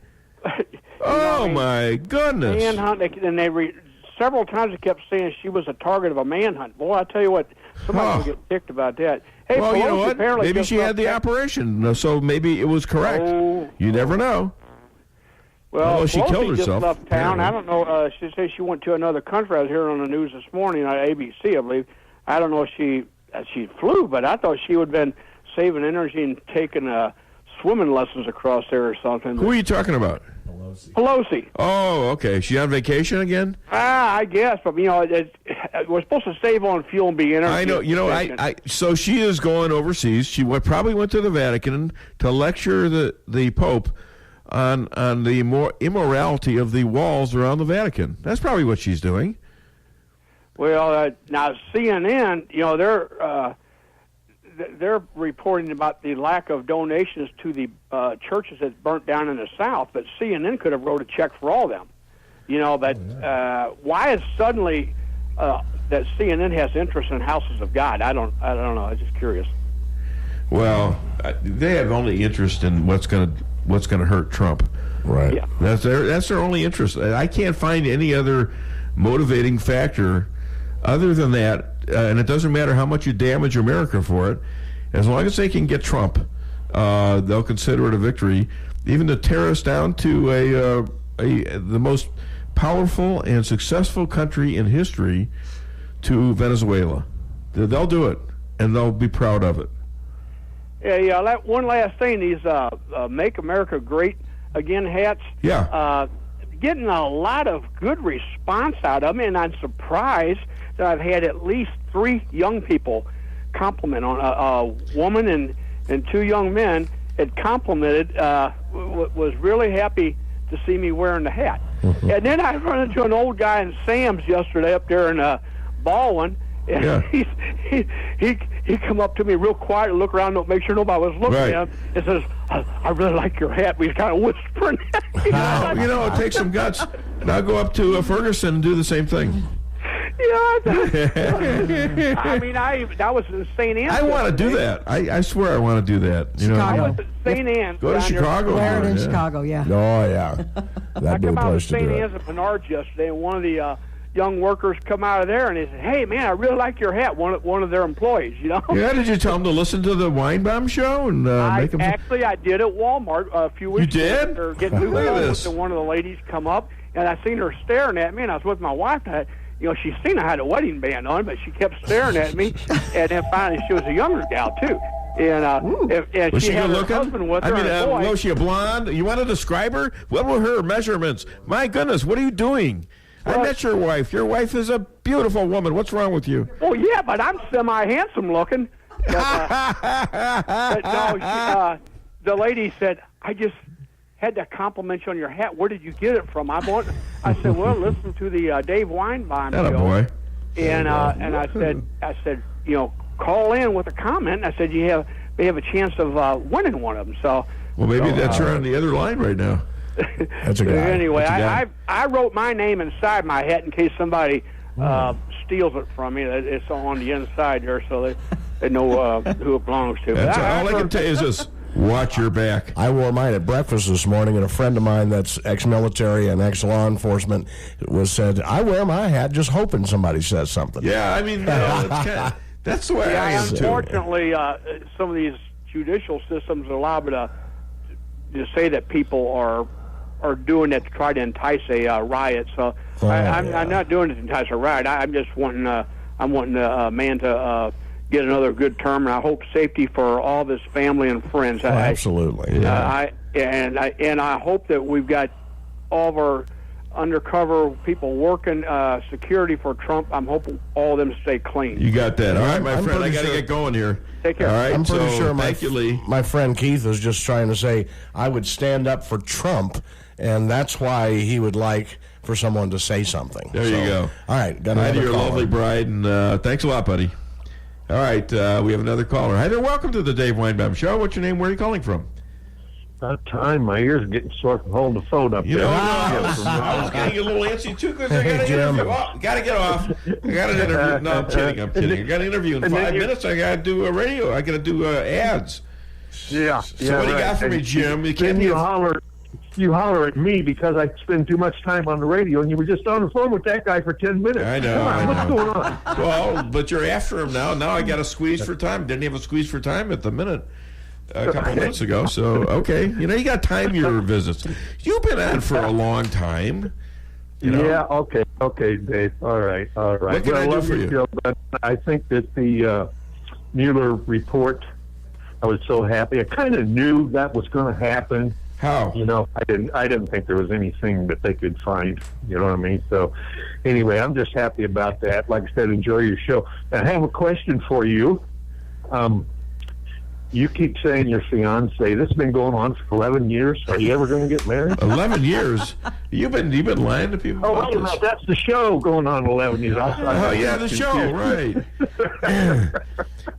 My goodness. Manhunt, several times they kept saying she was a target of a manhunt. Boy, I tell you what, somebody will get ticked about that. Hey, well, Pelosi, you know what? Maybe she had the operation, so maybe it was correct. You never know. Well, she killed herself. Just left town. I don't know. She said she went to another country. I was hearing on the news this morning on ABC, I believe. I don't know if she flew, but I thought she would have been saving energy and taking swimming lessons across there or something. Who are you talking about? Pelosi. Oh, okay. She on vacation again? I guess, but we're supposed to save on fuel and be energy. I know. So she is going overseas. She probably went to the Vatican to lecture the Pope on the immorality of the walls around the Vatican. That's probably what she's doing. Well, now CNN, they're reporting about the lack of donations to the churches that burnt down in the South, but CNN could have wrote a check for all of them. But why is suddenly that CNN has interest in houses of God? I don't know. I'm just curious. Well, they have only interest in what's going to hurt Trump. Right. Yeah. That's their only interest. I can't find any other motivating factor other than that. And it doesn't matter how much you damage America for it. As long as they can get Trump, they'll consider it a victory, even to tear us down to the most powerful and successful country in history, to Venezuela. They'll do it, and they'll be proud of it. Yeah. One last thing: these "Make America Great Again" hats. Yeah. getting a lot of good response out of them, and I'm surprised that I've had at least 3 young people compliment on a woman and 2 young men had complimented, was really happy to see me wearing the hat. And then I run into an old guy in Sam's yesterday up there in Baldwin, and he come up to me real quiet and look around, make sure nobody was looking at him, and says, I really like your hat. We kind of whispering. It takes some guts. Now go up to Ferguson and do the same thing. I mean, that was in St. Anne's. I want to do that. I swear I want to do that. I was at St. Anne's. Go to Chicago. Wear it in Chicago, yeah. Oh, yeah. That'd be I the came out of place to St. do Anne's it. at Menards yesterday, and one of the young workers come out of there, and they said, "Hey, man, I really like your hat." One of their employees, Yeah, did you tell them to listen to the Weinbaum show and make them? Actually, I did at Walmart a few weeks ago. You did? Or getting new clothes, and one of the ladies come up, and I seen her staring at me, and I was with my wife. And she seen I had a wedding band on, but she kept staring at me, and then finally she was a younger gal too. And was she she had good her looking? husband with her. and a boy. Was she a blonde? You want to describe her? What were her measurements? My goodness, what are you doing? I met your wife. Your wife is a beautiful woman. What's wrong with you? Well, yeah, but I'm semi-handsome looking. But no, the lady said, I just had to compliment you on your hat. Where did you get it from? I said, well, listen to the Dave Weinbaum show. Boy. And I said, call in with a comment. I said, they have a chance of winning one of them. So. Well, maybe that's her on the other line right now. That's a guy. Anyway, That's a guy. I wrote my name inside my hat in case somebody steals it from me. It's on the inside there, so they know who it belongs to. That's all I can tell you is this. Watch your back. I wore mine at breakfast this morning, and a friend of mine that's ex-military and ex-law enforcement said, I wear my hat just hoping somebody says something. Yeah, I mean, that's the way I am, too. Unfortunately, some of these judicial systems allow me to say that people are doing it to try to entice a riot. So I'm not doing it to entice a riot. I'm just wanting a man to get another good term, and I hope safety for all of his family and friends. Absolutely. I hope that we've got all of our undercover people working security for Trump. I'm hoping all of them stay clean. You got that. All right, my friend. I got to get going here. Take care. All right, I'm pretty sure my friend Keith was just trying to say I would stand up for Trump, and that's why he would like for someone to say something. There you go. All right. Got Hi to your caller. lovely bride, and thanks a lot, buddy. All right, we have another caller. Hi there. Welcome to the Dave Weinbaum Show. What's your name? Where are you calling from? About time. My ears are getting sore from holding the phone up there. I was getting a little antsy, too, because I got an interview. Oh, got to get off. I got an interview. No, I'm kidding. I got an interview in 5 minutes. I got to do a radio. I got to do ads. Yeah. So what do you got for me, Jim? You holler at me because I spend too much time on the radio, and you were just on the phone with that guy for 10 minutes. I know. Come on, what's going on? Well, but you're after him now. Now I got a squeeze for time. Didn't have a squeeze for time at the minute a couple minutes ago. So, okay. You got to time your visits. You've been on for a long time. Yeah, okay, Dave. All right. What can I do for you? Show, but I think that the Mueller report, I was so happy. I kind of knew that was going to happen. How? I didn't think there was anything that they could find. You know what I mean? So, anyway, I'm just happy about that. Like I said, enjoy your show. I have a question for you. You keep saying your fiance. This has been going on for 11 years. Are you ever going to get married? 11 years? You've been lying to people about wait a minute. That's the show going on 11 years. The show, right.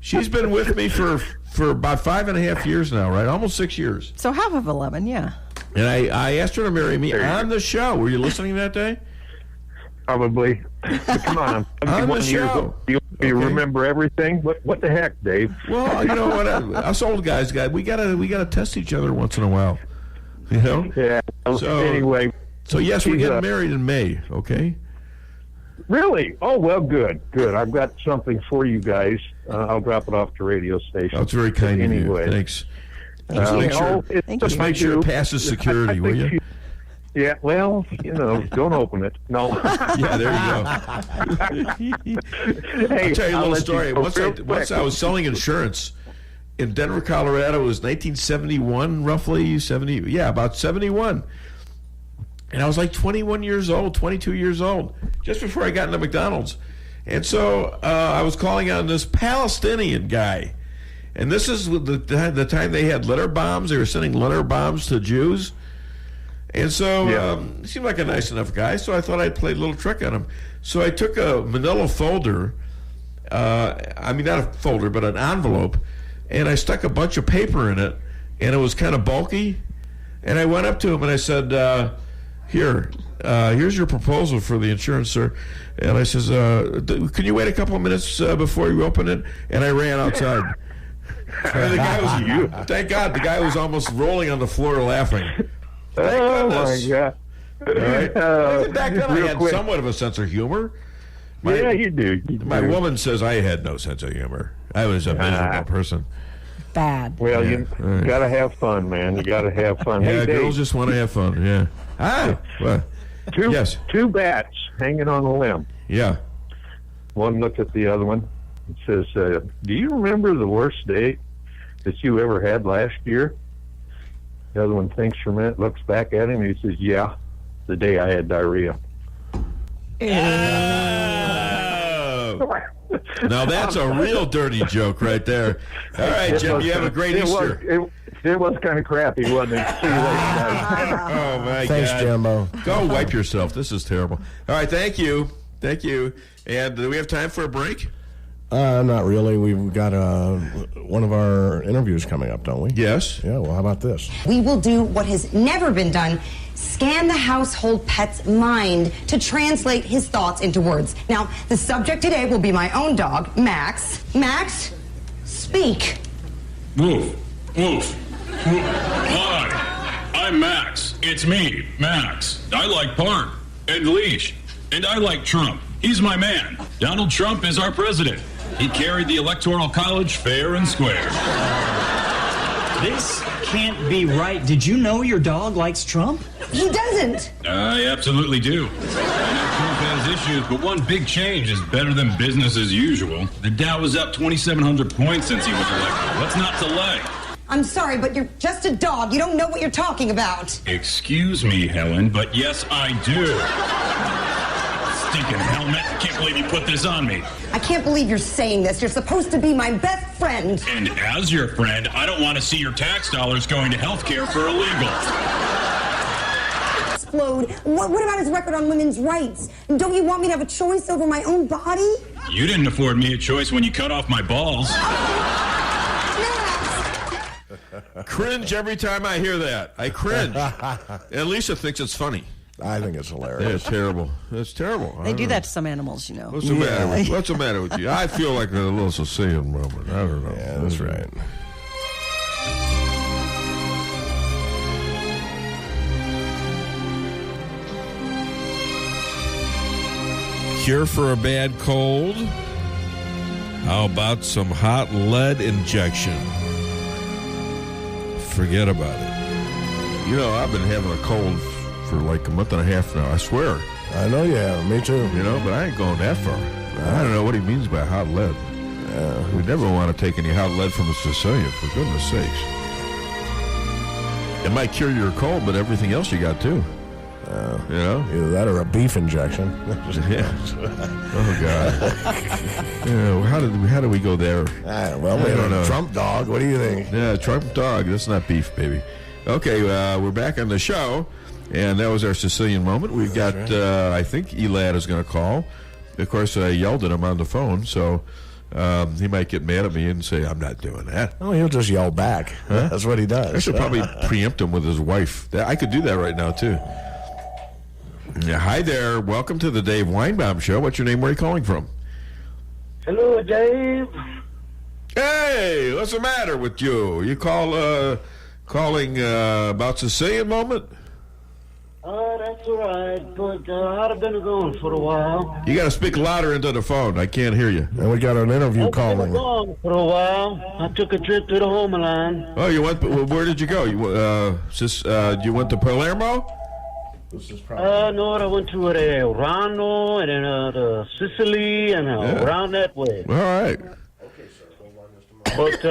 She's been with me for about 5.5 years now, right? Almost 6 years. So half of 11, yeah. And I asked her to marry me on the show. Were you listening that day? Probably. Come on. On the show. You remember everything? What the heck, Dave? Well, you know what? Us old guys, we gotta test each other once in a while. You know? Yeah. So, anyway. So yes, we're getting married in May. Okay. Really? Oh well, good. I've got something for you guys. I'll drop it off the radio station. Oh, it's very kind of you. Thanks. Just make sure it passes security, will you? Yeah, well, don't open it. No. Yeah, there you go. Hey, I'll tell you a little story. Once I was selling insurance in Denver, Colorado. It was 1971, roughly 70. Yeah, about 71. And I was like 21 years old, 22 years old, just before I got into McDonald's. And so I was calling on this Palestinian guy. And this is the time they had letter bombs. They were sending letter bombs to Jews. And so he seemed like a nice enough guy, so I thought I'd play a little trick on him. So I took a manila folder, not a folder, but an envelope, and I stuck a bunch of paper in it, and it was kind of bulky. And I went up to him and I said, here's your proposal for the insurance, sir. And I says, can you wait a couple of minutes before you open it? And I ran outside. And the guy was, thank God, the guy was almost rolling on the floor laughing. Oh, my God. All right. Even back then, I had somewhat of a sense of humor. You do. My woman says I had no sense of humor. I was a miserable person. Bad. Well, you got to have fun, man. You got to have fun. Yeah, Hey, girls just want to have fun. Yeah. What? Two bats hanging on a limb. Yeah. One looked at the other one and says, do you remember the worst day that you ever had last year? The other one thinks for a minute, looks back at him, and he says, yeah, the day I had diarrhea. Now that's a real dirty joke right there. All right, Jim, you have a great Easter. It was kind of crappy, wasn't it? See you later, guys. Oh, my Thanks, God. Jimbo. Go wipe yourself. This is terrible. All right, thank you. Thank you. And do we have time for a break? Not really. We've got one of our interviews coming up, don't we? Yes. Yeah, well, how about this? We will do what has never been done. Scan the household pet's mind to translate his thoughts into words. Now, the subject today will be my own dog, Max. Max, speak. Woof, woof. Hi, I'm Max. It's me, Max. I like Park and Leash, and I like Trump. He's my man. Donald Trump is our president. He carried the Electoral College fair and square. This can't be right. Did you know your dog likes Trump? He doesn't. I absolutely do. I know Trump has issues, but one big change is better than business as usual. The Dow is up 2,700 points since he was elected. Let's not delay. I'm sorry, but you're just a dog. You don't know what you're talking about. Excuse me, Helen, but yes, I do. Stinking helmet. Can't believe you put this on me. I can't believe you're saying this. You're supposed to be my best friend. And as your friend, I don't want to see your tax dollars going to health care for illegals. Explode. What about his record on women's rights? Don't you want me to have a choice over my own body? You didn't afford me a choice when you cut off my balls. Cringe every time I hear that. I cringe. And Lisa thinks it's funny. I think it's hilarious. It's terrible. It's terrible. They do that to some animals, you know. What's the matter with you? I feel like a little Sicilian moment. I don't know. Yeah, that's right. Cure for a bad cold? How about some hot lead injection? Forget about it. You know, I've been having a cold for like a month and a half now, I swear. I know you have. Me too. You know, but I ain't going that far. I don't know what he means by hot lead. We never want to take any hot lead from a Sicilian, for goodness sakes. It might cure your cold, but everything else you got too. You know? Either that or a beef injection. Yeah. Oh, God. Yeah, how do we go there? Well, we don't know. Trump dog. What do you think? Yeah, Trump dog. That's not beef, baby. Okay, we're back on the show, and that was our Sicilian moment. We've got, I think Elad is going to call. Of course, I yelled at him on the phone, so he might get mad at me and say, I'm not doing that. Oh, he'll just yell back. Huh? That's what he does. I should probably preempt him with his wife. I could do that right now, too. Yeah, hi there. Welcome to the Dave Weinbaum Show. What's your name? Where are you calling from? Hello, Dave. Hey, what's the matter with you? You calling about Sicilian moment? That's all right, but I've been going for a while. You got to speak louder into the phone. I can't hear you. And we got an interview calling. I've been going for a while. I took a trip to the homeland. Oh, you went? Where did you go? You went to Palermo? No, I went to Orano and then to Sicily and around that way. All right. But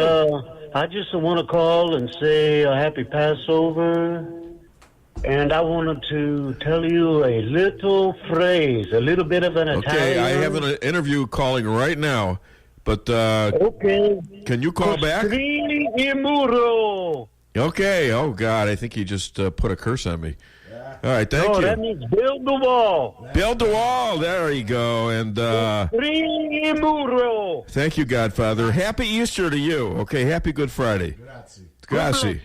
I just want to call and say a happy Passover and I wanted to tell you a little phrase, a little bit of an Italian. Okay, I have an interview calling right now, but Okay. can you call back? Costrini il muro. Okay. Oh, God, I think he just put a curse on me. All right, thank No, you. that means build the wall. Build the wall. There you go. And Costrini il muro. thank you, Godfather. Happy Easter to you. Okay, happy Good Friday. Grazie.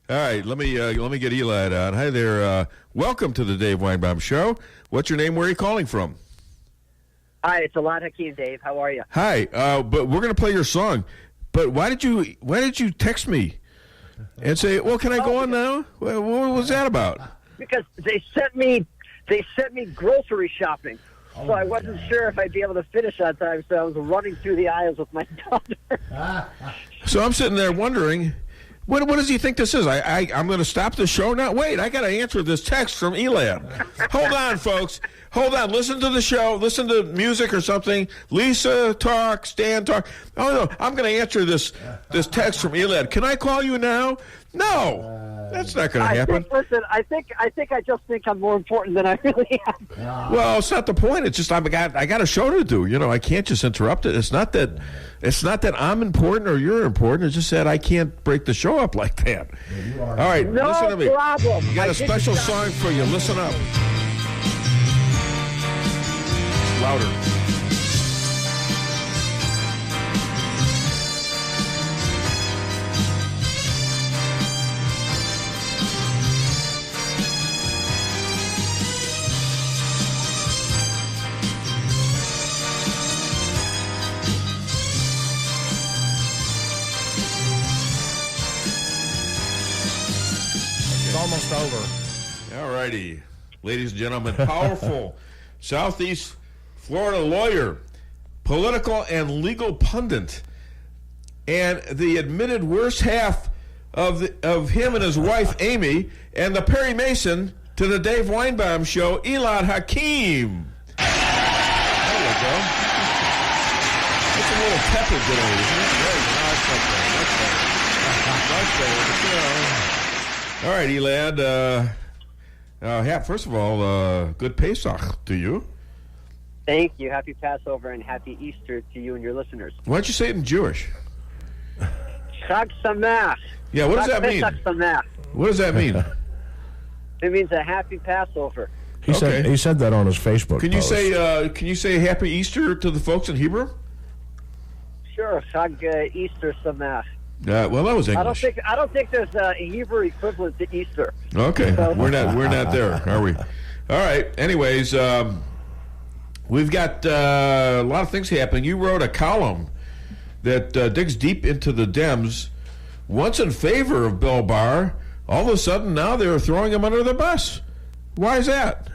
All right, let me get Elad on. Hi there. Welcome to the Dave Weinbaum Show. What's your name? Where are you calling from? Hi, it's Elad Hakim, Dave. How are you? Hi. But we're going to play your song. But why did you text me and say, "Well, can I go on now"? What was that about? Because they sent me grocery shopping, so I wasn't sure if I'd be able to finish on time. So I was running through the aisles with my daughter. So I'm sitting there wondering, what does he think this is? I'm going to stop the show now? Wait, I got to answer this text from Elad. Hold on, folks. Hold on. Listen to the show. Listen to music or something. Lisa talk. Stan talk. Oh, no. I'm going to answer this text from Elad. Can I call you now? No. That's not going to happen. I think I just think I'm more important than I really am. Well, it's not the point. It's just I got a show to do. You know, I can't just interrupt it. It's not that I'm important or you're important. It's just that I can't break the show up like that. All right, No listen to me. problem. We got a special song for you. Listen up. Louder. It's almost over. All righty. Ladies and gentlemen, powerful Southeast Florida lawyer, political and legal pundit, and the admitted worst half of him and his wife, Amy, and the Perry Mason to the Dave Weinbaum Show, Elad Hakim. There you go. It's a little tepid today, isn't it? Right. Much better. All right, Elad. First of all, good Pesach to you. Thank you. Happy Passover and happy Easter to you and your listeners. Why don't you say it in Jewish? Chag Sameach. Yeah, what does that mean? Pesach Sameach. What does that mean? It means a happy Passover. He said that on his Facebook Can you say Happy Easter to the folks in Hebrew? Sure, Chag Easter Sameach. Well, that was English. I don't think there's a Hebrew equivalent to Easter. Okay, So- we're not there, are we? All right. Anyways, we've got a lot of things happening. You wrote a column that digs deep into the Dems. Once in favor of Bill Barr, all of a sudden now they're throwing him under the bus. Why is that?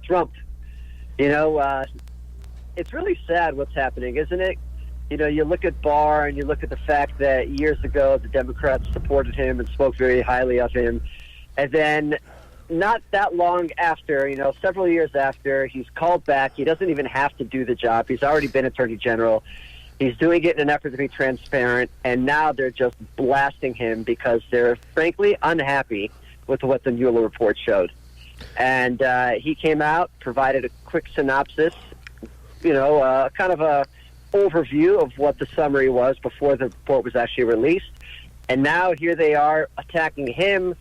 Trump. You know, it's really sad what's happening, isn't it? You know, you look at Barr and you look at the fact that years ago the Democrats supported him and spoke very highly of him. And then not that long after, you know, several years after, he's called back. He doesn't even have to do the job. He's already been Attorney General. He's doing it in an effort to be transparent. And now they're just blasting him because they're frankly unhappy with what the Mueller report showed. And he came out, provided a quick synopsis, you know, kind of a overview of what the summary was before the report was actually released. And now here they are attacking him,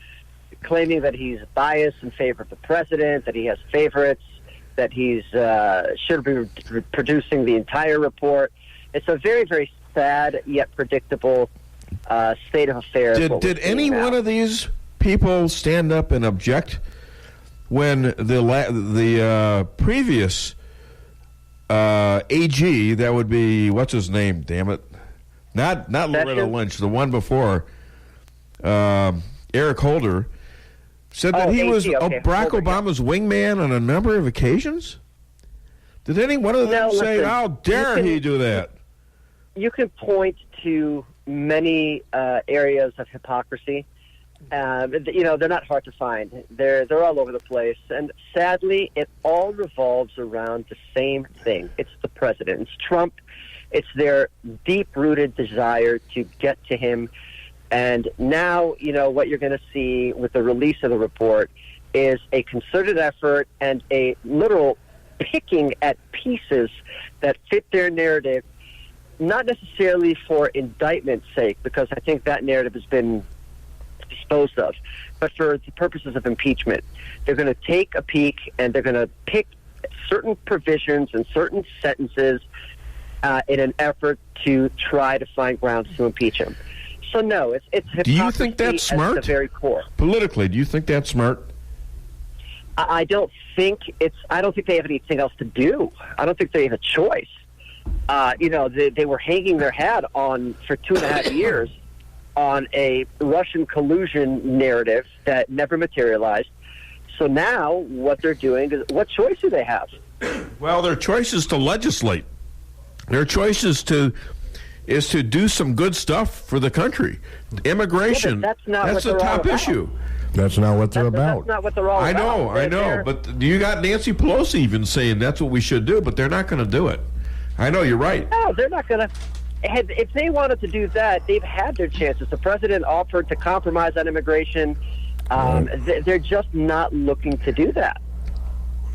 claiming that he's biased in favor of the president, that he has favorites, that he's should be producing the entire report. It's a very, very sad yet predictable state of affairs. Did any one of these people stand up and object when the previous AG, that would be, what's his name, damn it? Not Loretta Lynch, the one before, Eric Holder, said that he was Barack Obama's wingman on a number of occasions? Did any one of them say, how dare he do that? You can point to many areas of hypocrisy. You know, they're not hard to find. They're all over the place. And sadly, it all revolves around the same thing. It's the president. It's Trump. It's their deep-rooted desire to get to him And now, what you're going to see with the release of the report is a concerted effort and a literal picking at pieces that fit their narrative, not necessarily for indictment's sake, because I think that narrative has been disposed of, but for the purposes of impeachment. They're going to take a peek and they're going to pick certain provisions and certain sentences in an effort to try to find grounds to impeach him. So no, it's hypocrisy. Do you think that's smart? At the very core. Politically, do you think that's smart? I don't think they have anything else to do. I don't think they have a choice. They were hanging their hat on for 2.5 years on a Russian collusion narrative that never materialized. So now what they're doing is, what choice do they have? Well, their choice is to legislate. Their choice is to do some good stuff for the country. Immigration, Yeah, that's the top issue. That's not what they're about. That's not what they're all about. I know. But you got Nancy Pelosi even saying that's what we should do, but they're not going to do it. I know, you're right. No, they're not going to. If they wanted to do that, they've had their chances. The president offered to compromise on immigration. They're just not looking to do that.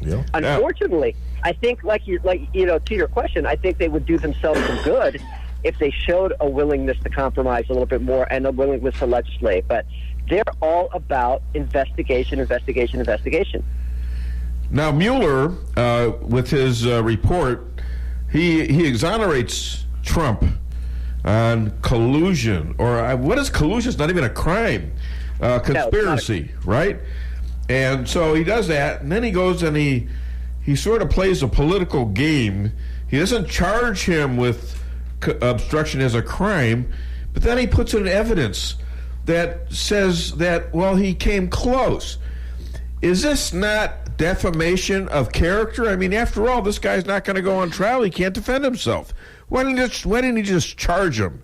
Yeah. Unfortunately, I think, to your question, I think they would do themselves some good if they showed a willingness to compromise a little bit more and a willingness to legislate. But they're all about investigation. Now, Mueller, with his report, he exonerates Trump on collusion, or what is collusion? It's not even a crime. Conspiracy, right? And so he does that, and then he goes and he sort of plays a political game. He doesn't charge him with obstruction as a crime, but then he puts in evidence that says that, well, he came close. Is this not defamation of character? I mean, after all, this guy's not going to go on trial. He can't defend himself. Why didn't he just charge him?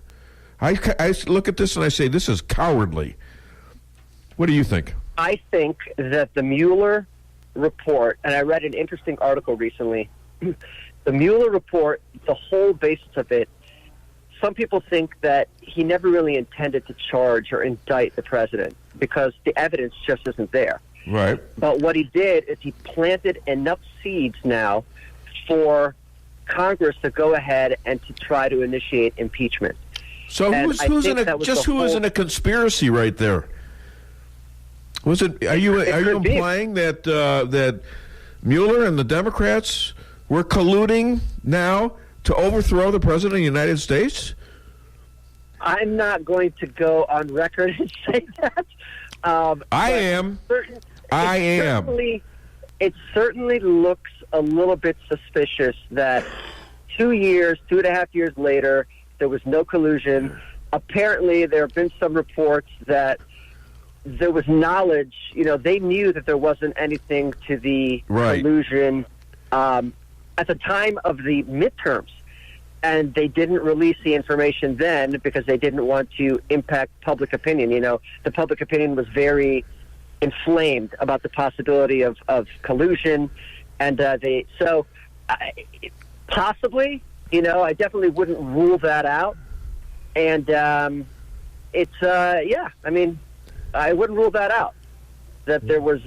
I look at this and I say, this is cowardly. What do you think? I think that the Mueller report, and I read an interesting article recently, the Mueller report, the whole basis of it, some people think that he never really intended to charge or indict the president because the evidence just isn't there. Right. But what he did is he planted enough seeds now for Congress to go ahead and to try to initiate impeachment. So who's in a conspiracy right there? Was it? Are you implying that that Mueller and the Democrats were colluding now to overthrow the president of the United States? I'm not going to go on record and say that. I am. It certainly looks a little bit suspicious that 2.5 years later, there was no collusion. Apparently, there have been some reports that there was knowledge. They knew that there wasn't anything to the collusion at the time of the midterms. And they didn't release the information then because they didn't want to impact public opinion. The public opinion was very inflamed about the possibility of collusion. And possibly, I definitely wouldn't rule that out. And I wouldn't rule that out, that there was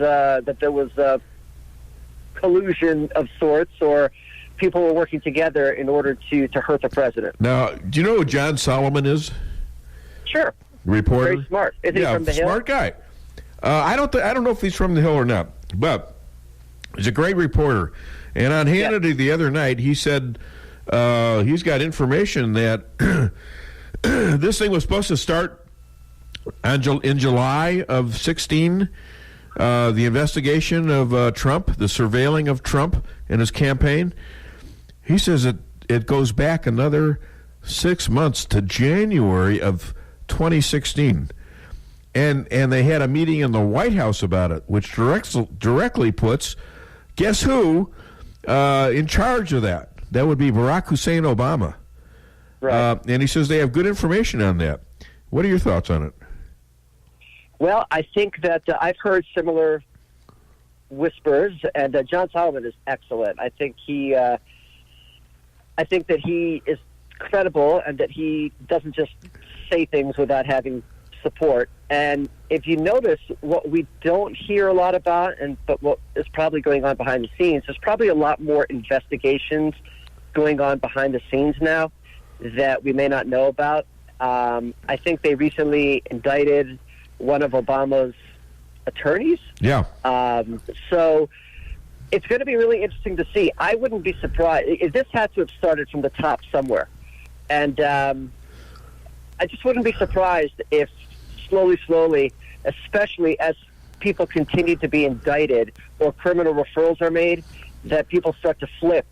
collusion of sorts, or people were working together in order to hurt the president. Now, do you know who John Solomon is? Sure. Reporter? Very smart. Is he from the Hill? Smart guy. I don't know if he's from the Hill or not, but he's a great reporter. And on Hannity the other night, he said he's got information that this thing was supposed to start in July of 16, the investigation of Trump, the surveilling of Trump and his campaign. He says it goes back another 6 months to January of 2016. And they had a meeting in the White House about it, which directly puts, guess who, in charge of that? That would be Barack Hussein Obama. Right. And he says they have good information on that. What are your thoughts on it? Well, I think that I've heard similar whispers, and John Solomon is excellent. I think that he is credible, and that he doesn't just say things without having support. And if you notice, what we don't hear a lot about, but what is probably going on behind the scenes, there's probably a lot more investigations going on behind the scenes now that we may not know about. I think they recently indicted one of Obama's attorneys. Yeah. So it's going to be really interesting to see. I wouldn't be surprised. This had to have started from the top somewhere. And I just wouldn't be surprised if slowly, especially as people continue to be indicted or criminal referrals are made, that people start to flip.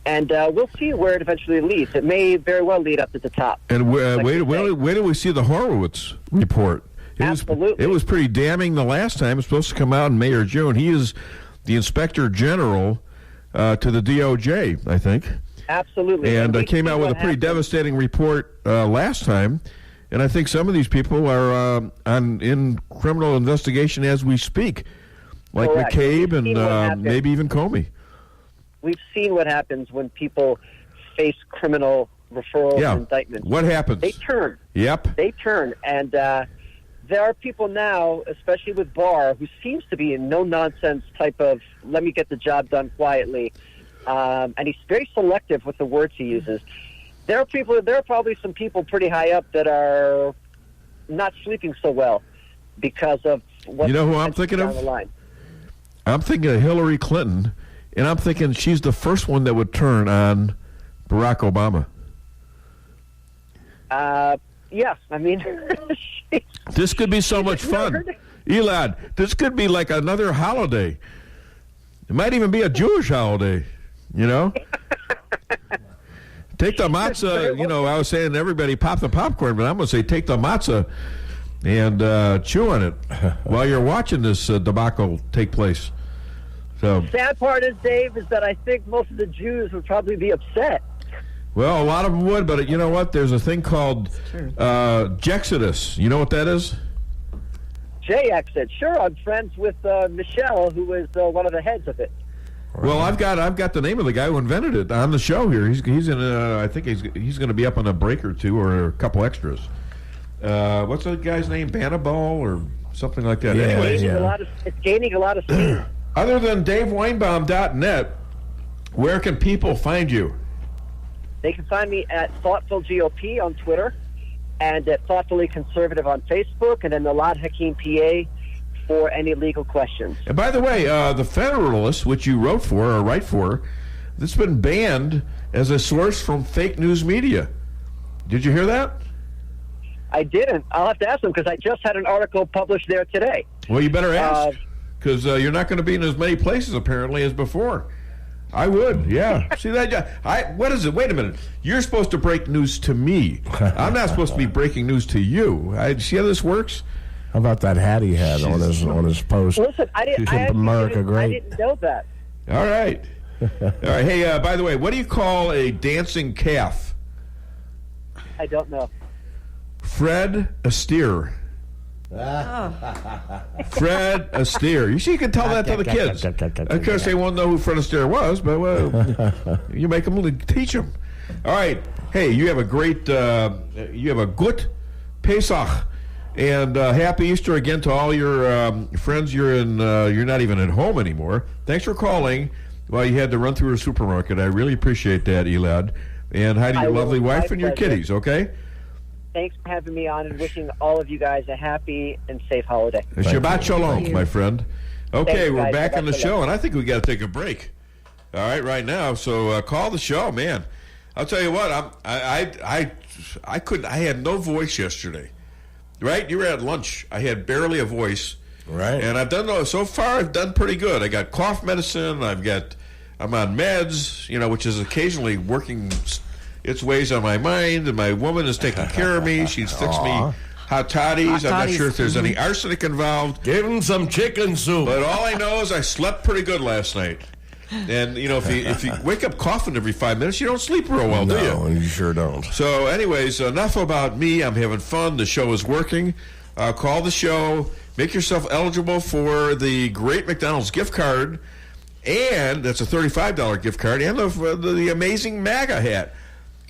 And we'll see where it eventually leads. It may very well lead up to the top. And where did we see the Horowitz report? Absolutely. It was pretty damning the last time. It's supposed to come out in May or June. He is the Inspector General to the DOJ, I think. Absolutely. And came out with a pretty devastating report last time. And I think some of these people are in criminal investigation as we speak, like Correct. McCabe and maybe even Comey. We've seen what happens when people face criminal referrals and indictments. What happens? They turn. Yep. They turn. And there are people now, especially with Barr, who seems to be a no-nonsense type of, let me get the job done quietly. And he's very selective with the words he uses. There are probably some people pretty high up that are not sleeping so well because of what. You know who I'm thinking down of? The line. I'm thinking of Hillary Clinton, and I'm thinking she's the first one that would turn on Barack Obama. Yeah, I mean, this could be so much fun. Elad, this could be like another holiday. It might even be a Jewish holiday, you know? Take the matzah, you know, I was saying everybody pop the popcorn, but I'm going to say take the matzah and chew on it while you're watching this debacle take place. So, Sad part is, Dave, is that I think most of the Jews would probably be upset. well, a lot of them would, but you know what? There's a thing called Jexodus. You know what that is? J-Exit. Sure, I'm friends with Michelle, who is one of the heads of it. Well, I've got the name of the guy who invented it on the show here. He's in. I think he's going to be up on a break or two or a couple extras. What's the guy's name? Banabal or something like that. Yeah, Anyways, it's gaining a lot of steam. Other than DaveWeinbaum.net, where can people find you? They can find me at Thoughtful GOP on Twitter and at Thoughtfully Conservative on Facebook, and then Elad Hakim PA for any legal questions. And by the way, the Federalist, which you wrote for or write for, that's been banned as a source from fake news media. Did you hear that? I didn't. I'll have to ask them because I just had an article published there today. Well, you better ask because you're not going to be in as many places apparently as before. I would, yeah. See that? What is it? Wait a minute. You're supposed to break news to me. I'm not supposed to be breaking news to you. See how this works? How about that hat he had on his post? Listen, I didn't know that. All right. All right. Hey, by the way, what do you call a dancing calf? I don't know. Fred Astaire. Fred Astaire. You see, you can tell that to the kids. Of course, they won't know who Fred Astaire was, but well, you make them teach them. All right. Hey, you have a great, you have a good Pesach, and happy Easter again to all your friends. You're not even at home anymore. Thanks for calling while you had to run through a supermarket. I really appreciate that, Elad. And hi to your lovely wife and your kitties. Okay. Thanks for having me on and wishing all of you guys a happy and safe holiday. Shabbat shalom, my friend. Okay, Thanks, we're guys. back Shabbat on the shalom. show, and I think we got to take a break. All right now. So call the show, man. I'll tell you what. I couldn't. I had no voice yesterday. Right? You were at lunch. I had barely a voice. Right. And I've done so far. I've done pretty good. I got cough medicine. I'm on meds. You know, which is occasionally working its ways on my mind, and my woman is taking care of me. She's fixed me hot toddies. I'm not sure if there's any arsenic involved. Give him some chicken soup. But all I know is I slept pretty good last night. And, you know, if you wake up coughing every 5 minutes, you don't sleep real well, do you? No, you sure don't. So, anyways, enough about me. I'm having fun. The show is working. Call the show. Make yourself eligible for the great McDonald's gift card. And that's a $35 gift card. And the amazing MAGA hat.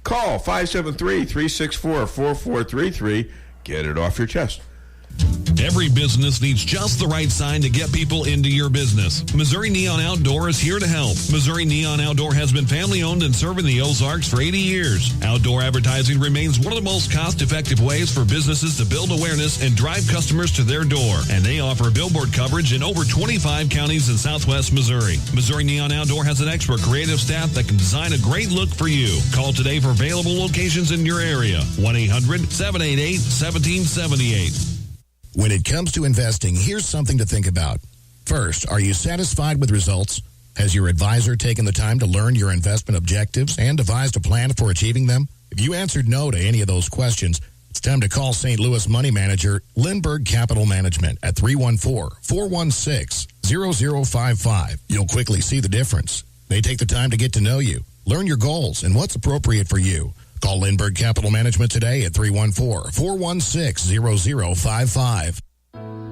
Call 573-364-4433. Get it off your chest. Every business needs just the right sign to get people into your business. Missouri Neon Outdoor is here to help. Missouri Neon Outdoor has been family-owned and serving the Ozarks for 80 years. Outdoor advertising remains one of the most cost-effective ways for businesses to build awareness and drive customers to their door. And they offer billboard coverage in over 25 counties in southwest Missouri. Missouri Neon Outdoor has an expert creative staff that can design a great look for you. Call today for available locations in your area. 1-800-788-1778. When it comes to investing, here's something to think about. First, are you satisfied with results? Has your advisor taken the time to learn your investment objectives and devised a plan for achieving them? If you answered no to any of those questions, it's time to call St. Louis money manager Lindbergh Capital Management at 314-416-0055. You'll quickly see the difference. They take the time to get to know you, learn your goals, and what's appropriate for you. Call Lindbergh Capital Management today at 314-416-0055.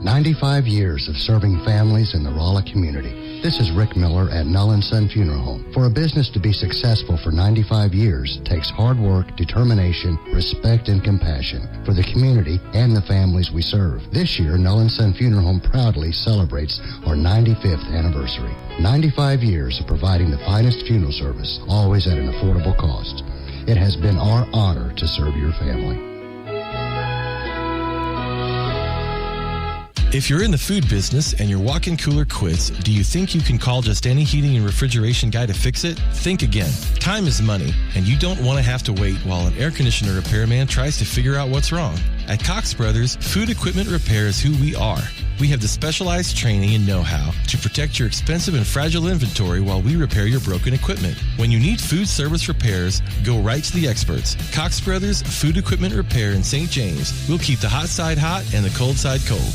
95 years of serving families in the Rolla community. This is Rick Miller at Null & Son Funeral Home. For a business to be successful for 95 years takes hard work, determination, respect, and compassion for the community and the families we serve. This year, Null & Son Funeral Home proudly celebrates our 95th anniversary. 95 years of providing the finest funeral service, always at an affordable cost. It has been our honor to serve your family. If you're in the food business and your walk-in cooler quits, do you think you can call just any heating and refrigeration guy to fix it? Think again. Time is money, and you don't want to have to wait while an air conditioner repairman tries to figure out what's wrong. At Cox Brothers, food equipment repair is who we are. We have the specialized training and know-how to protect your expensive and fragile inventory while we repair your broken equipment. When you need food service repairs, go right to the experts. Cox Brothers Food Equipment Repair in St. James. We'll keep the hot side hot and the cold side cold.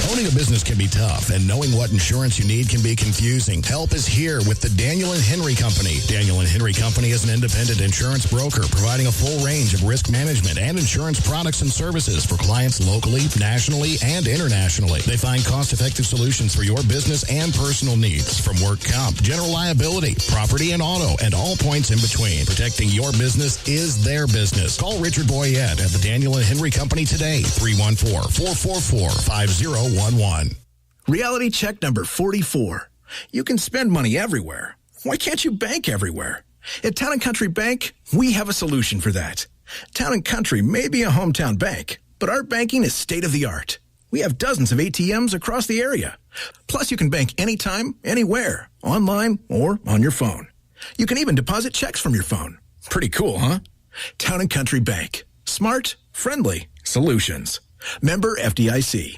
Owning a business can be tough, and knowing what insurance you need can be confusing. Help is here with the Daniel and Henry Company. Daniel and Henry Company is an independent insurance broker providing a full range of risk management and insurance products and services for clients locally, nationally, and internationally. They find cost-effective solutions for your business and personal needs, from work comp, general liability, property and auto, and all points in between. Protecting your business is their business. Call Richard Boyette at the Daniel and Henry Company today, 314-444-5011. Reality check number 44. You can spend money everywhere. Why can't you bank everywhere? At Town & Country Bank, we have a solution for that. Town & Country may be a hometown bank, but our banking is state-of-the-art. We have dozens of ATMs across the area. Plus, you can bank anytime, anywhere, online or on your phone. You can even deposit checks from your phone. Pretty cool, huh? Town & Country Bank. Smart, friendly solutions. Member FDIC.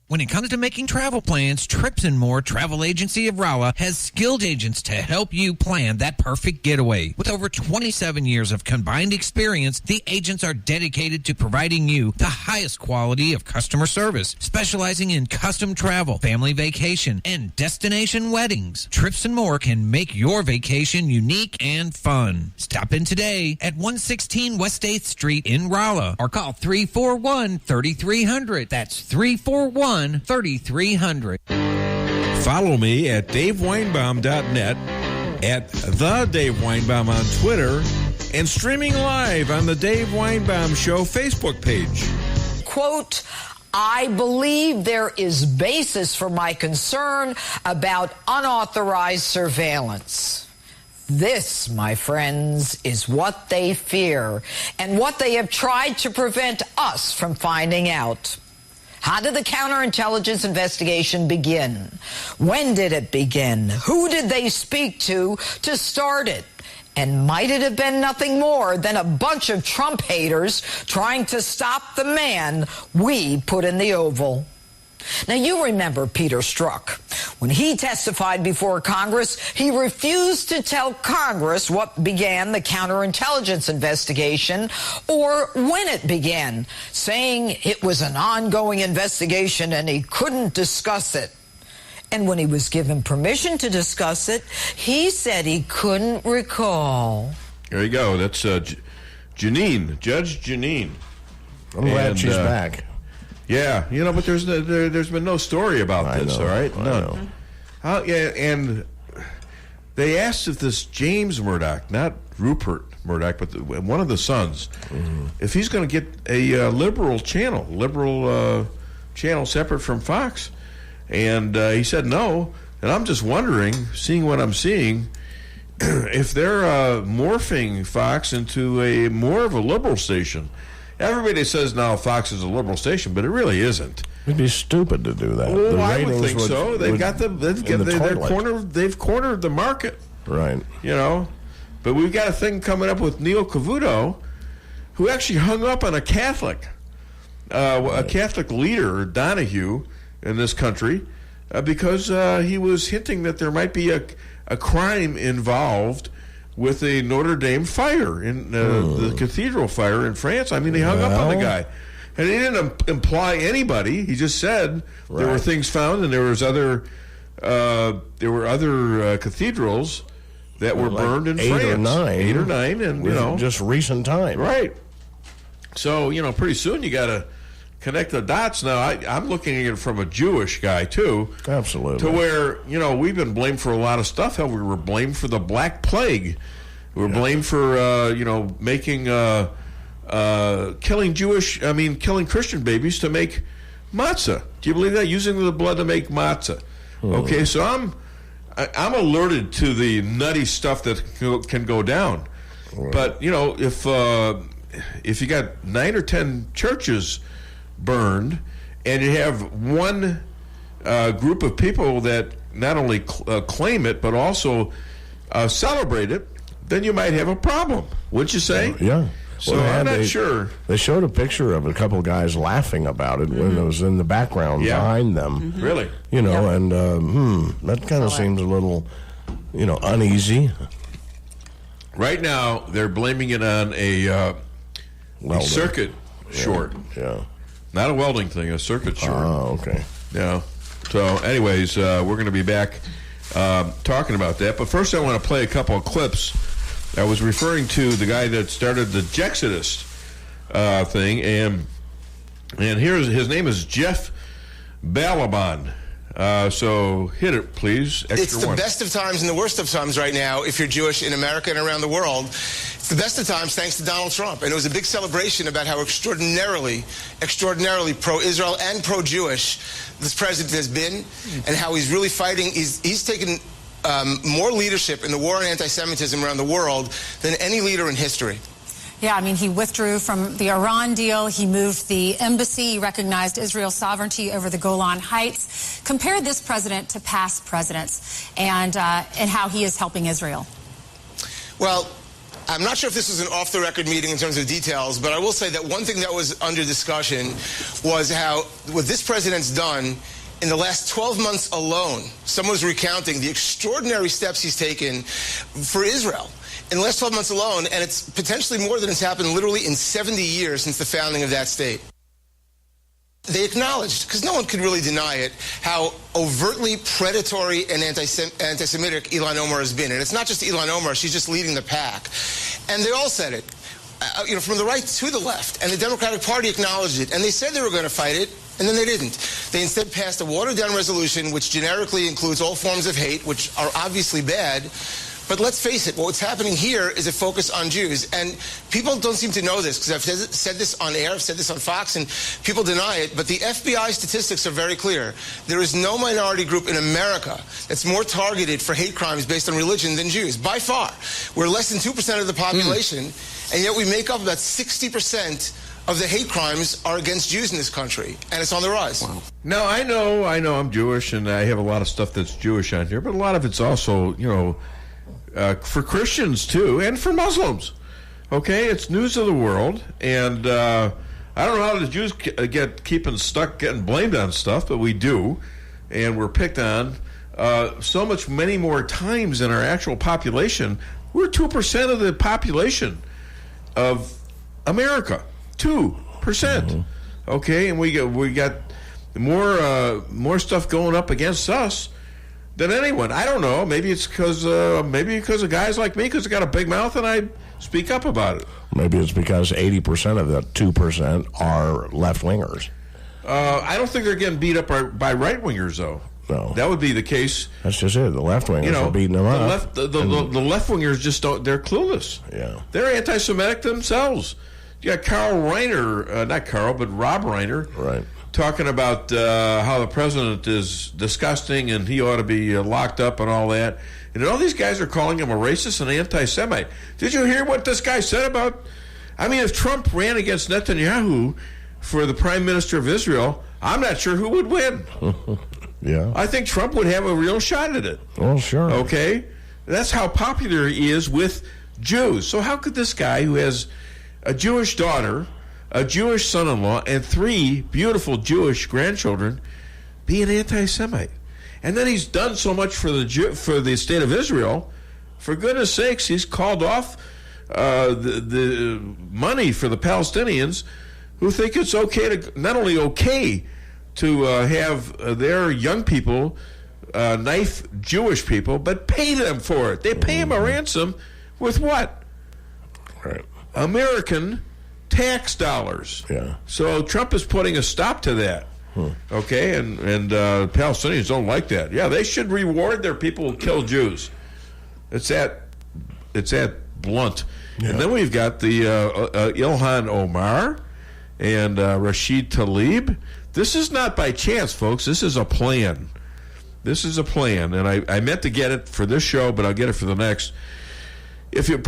When it comes to making travel plans, Trips and More Travel Agency of Rolla has skilled agents to help you plan that perfect getaway. With over 27 years of combined experience, the agents are dedicated to providing you the highest quality of customer service, specializing in custom travel, family vacation, and destination weddings. Trips and More can make your vacation unique and fun. Stop in today at 116 West 8th Street in Rolla or call 341-3300. That's 341-3300. Follow me at DaveWeinbaum.net, at The Dave Weinbaum on Twitter, and streaming live on the Dave Weinbaum Show Facebook page. Quote, I believe there is basis for my concern about unauthorized surveillance. This, my friends, is what they fear and what they have tried to prevent us from finding out. How did the counterintelligence investigation begin? When did it begin? Who did they speak to start it? And might it have been nothing more than a bunch of Trump haters trying to stop the man we put in the Oval? Now, you remember Peter Strzok. When he testified before Congress, he refused to tell Congress what began the counterintelligence investigation or when it began, saying it was an ongoing investigation and he couldn't discuss it. And when he was given permission to discuss it, he said he couldn't recall. There you go. That's Janine, Judge Janine. I'm glad she's back. Yeah, but there's been no story about this, all right? None. And they asked if this James Murdoch, not Rupert Murdoch, but one of the sons, if he's going to get a liberal channel separate from Fox. And he said no. And I'm just wondering, seeing what I'm seeing, if they're morphing Fox into a more of a liberal station. Everybody says now Fox is a liberal station, but it really isn't. It'd be stupid to do that. Well, I would think so. They've cornered the market. Right. You know, but we've got a thing coming up with Neil Cavuto, who actually hung up on a Catholic leader, Donahue, in this country, because he was hinting that there might be a crime involved with a Notre Dame fire, in the cathedral fire in France. I mean, he hung up on the guy. And he didn't imply anybody. He just said there were things found, and there were other cathedrals that were burned in France. 8 or 9, and just recent time. Right. So pretty soon you got to connect the dots. Now I'm looking at it from a Jewish guy too. Absolutely. To where we've been blamed for a lot of stuff. Hell, we were blamed for the Black Plague. We were blamed for making. Killing Christian babies to make matzah. Do you believe that? Using the blood to make matzah. Okay, so I'm alerted to the nutty stuff that can go down. Right. But if you got 9 or 10 churches burned, and you have one group of people that not only claim it but also celebrate it, then you might have a problem. Wouldn't you say? Yeah. So I'm not sure. They showed a picture of a couple guys laughing about it when it was in the background behind them. Really? And that kind of seems a little, uneasy. Right now, they're blaming it on a circuit short. Yeah. Not a welding thing, a circuit short. Oh, okay. Yeah. So, anyways, we're going to be back talking about that. But first, I want to play a couple of clips. I was referring to the guy that started the Jexodus thing, and here's his name is Jeff Balaban. So hit it, please. It's the best of times and the worst of times right now if you're Jewish in America and around the world. It's the best of times thanks to Donald Trump. And it was a big celebration about how extraordinarily pro-Israel and pro-Jewish this president has been, and how he's really fighting. He's taken more leadership in the war on anti-Semitism around the world than any leader in history. Yeah, I mean, he withdrew from the Iran deal. He moved the embassy. He recognized Israel's sovereignty over the Golan Heights. Compare this president to past presidents and how he is helping Israel. Well, I'm not sure if this was an off-the-record meeting in terms of details, but I will say that one thing that was under discussion was how what this president's done in the last 12 months alone. Someone was recounting the extraordinary steps he's taken for Israel in the last 12 months alone, and it's potentially more than has happened literally in 70 years since the founding of that state. They acknowledged, because no one could really deny it, how overtly predatory and anti-Semitic Ilhan Omar has been. And it's not just Ilhan Omar, she's just leading the pack. And they all said it, from the right to the left. And the Democratic Party acknowledged it. And they said they were going to fight it, and then they didn't. They instead passed a watered-down resolution which generically includes all forms of hate, which are obviously bad. But let's face it, what's happening here is a focus on Jews. And people don't seem to know this, because I've said this on air, I've said this on Fox, and people deny it. But the FBI statistics are very clear. There is no minority group in America that's more targeted for hate crimes based on religion than Jews, by far. We're less than 2% of the population, and yet we make up about 60% of the hate crimes are against Jews in this country, and it's on the rise. Wow. Now, I know I'm Jewish, and I have a lot of stuff that's Jewish on here, but a lot of it's also, for Christians, too, and for Muslims. Okay? It's news of the world, and I don't know how the Jews get getting blamed on stuff, but we do, and we're picked on many more times than our actual population. We're 2% of the population of America. 2%. Okay? And we got more stuff going up against us than anyone. I don't know. Maybe it's because of guys like me, because I got a big mouth and I speak up about it. Maybe it's because 80% of the 2% are left-wingers. I don't think they're getting beat up by right-wingers, though. No. That would be the case. That's just it. The left-wingers are beating them up. The left-wingers just don't, they're clueless. Yeah. They're anti-Semitic themselves. You got Rob Reiner. Right. Talking about how the president is disgusting and he ought to be locked up and all that. And all these guys are calling him a racist and anti-Semite. Did you hear what this guy said about... I mean, if Trump ran against Netanyahu for the prime minister of Israel, I'm not sure who would win. Yeah. I think Trump would have a real shot at it. Well, sure. Okay? That's how popular he is with Jews. So how could this guy who has a Jewish daughter, a Jewish son-in-law, and 3 beautiful Jewish grandchildren be an anti-Semite? And then he's done so much for the state of Israel. For goodness sakes, he's called off the money for the Palestinians who think it's okay to, not only okay to have their young people knife Jewish people, but pay them for it. They pay them a ransom with what? Right. American tax dollars. Yeah. So Trump is putting a stop to that. Okay, and Palestinians don't like that. Yeah, they should reward their people who kill Jews. It's that blunt. Yeah. And then we've got the Ilhan Omar and Rashid Tlaib. This is not by chance, folks. This is a plan. This is a plan, and I meant to get it for this show, but I'll get it for the next. If you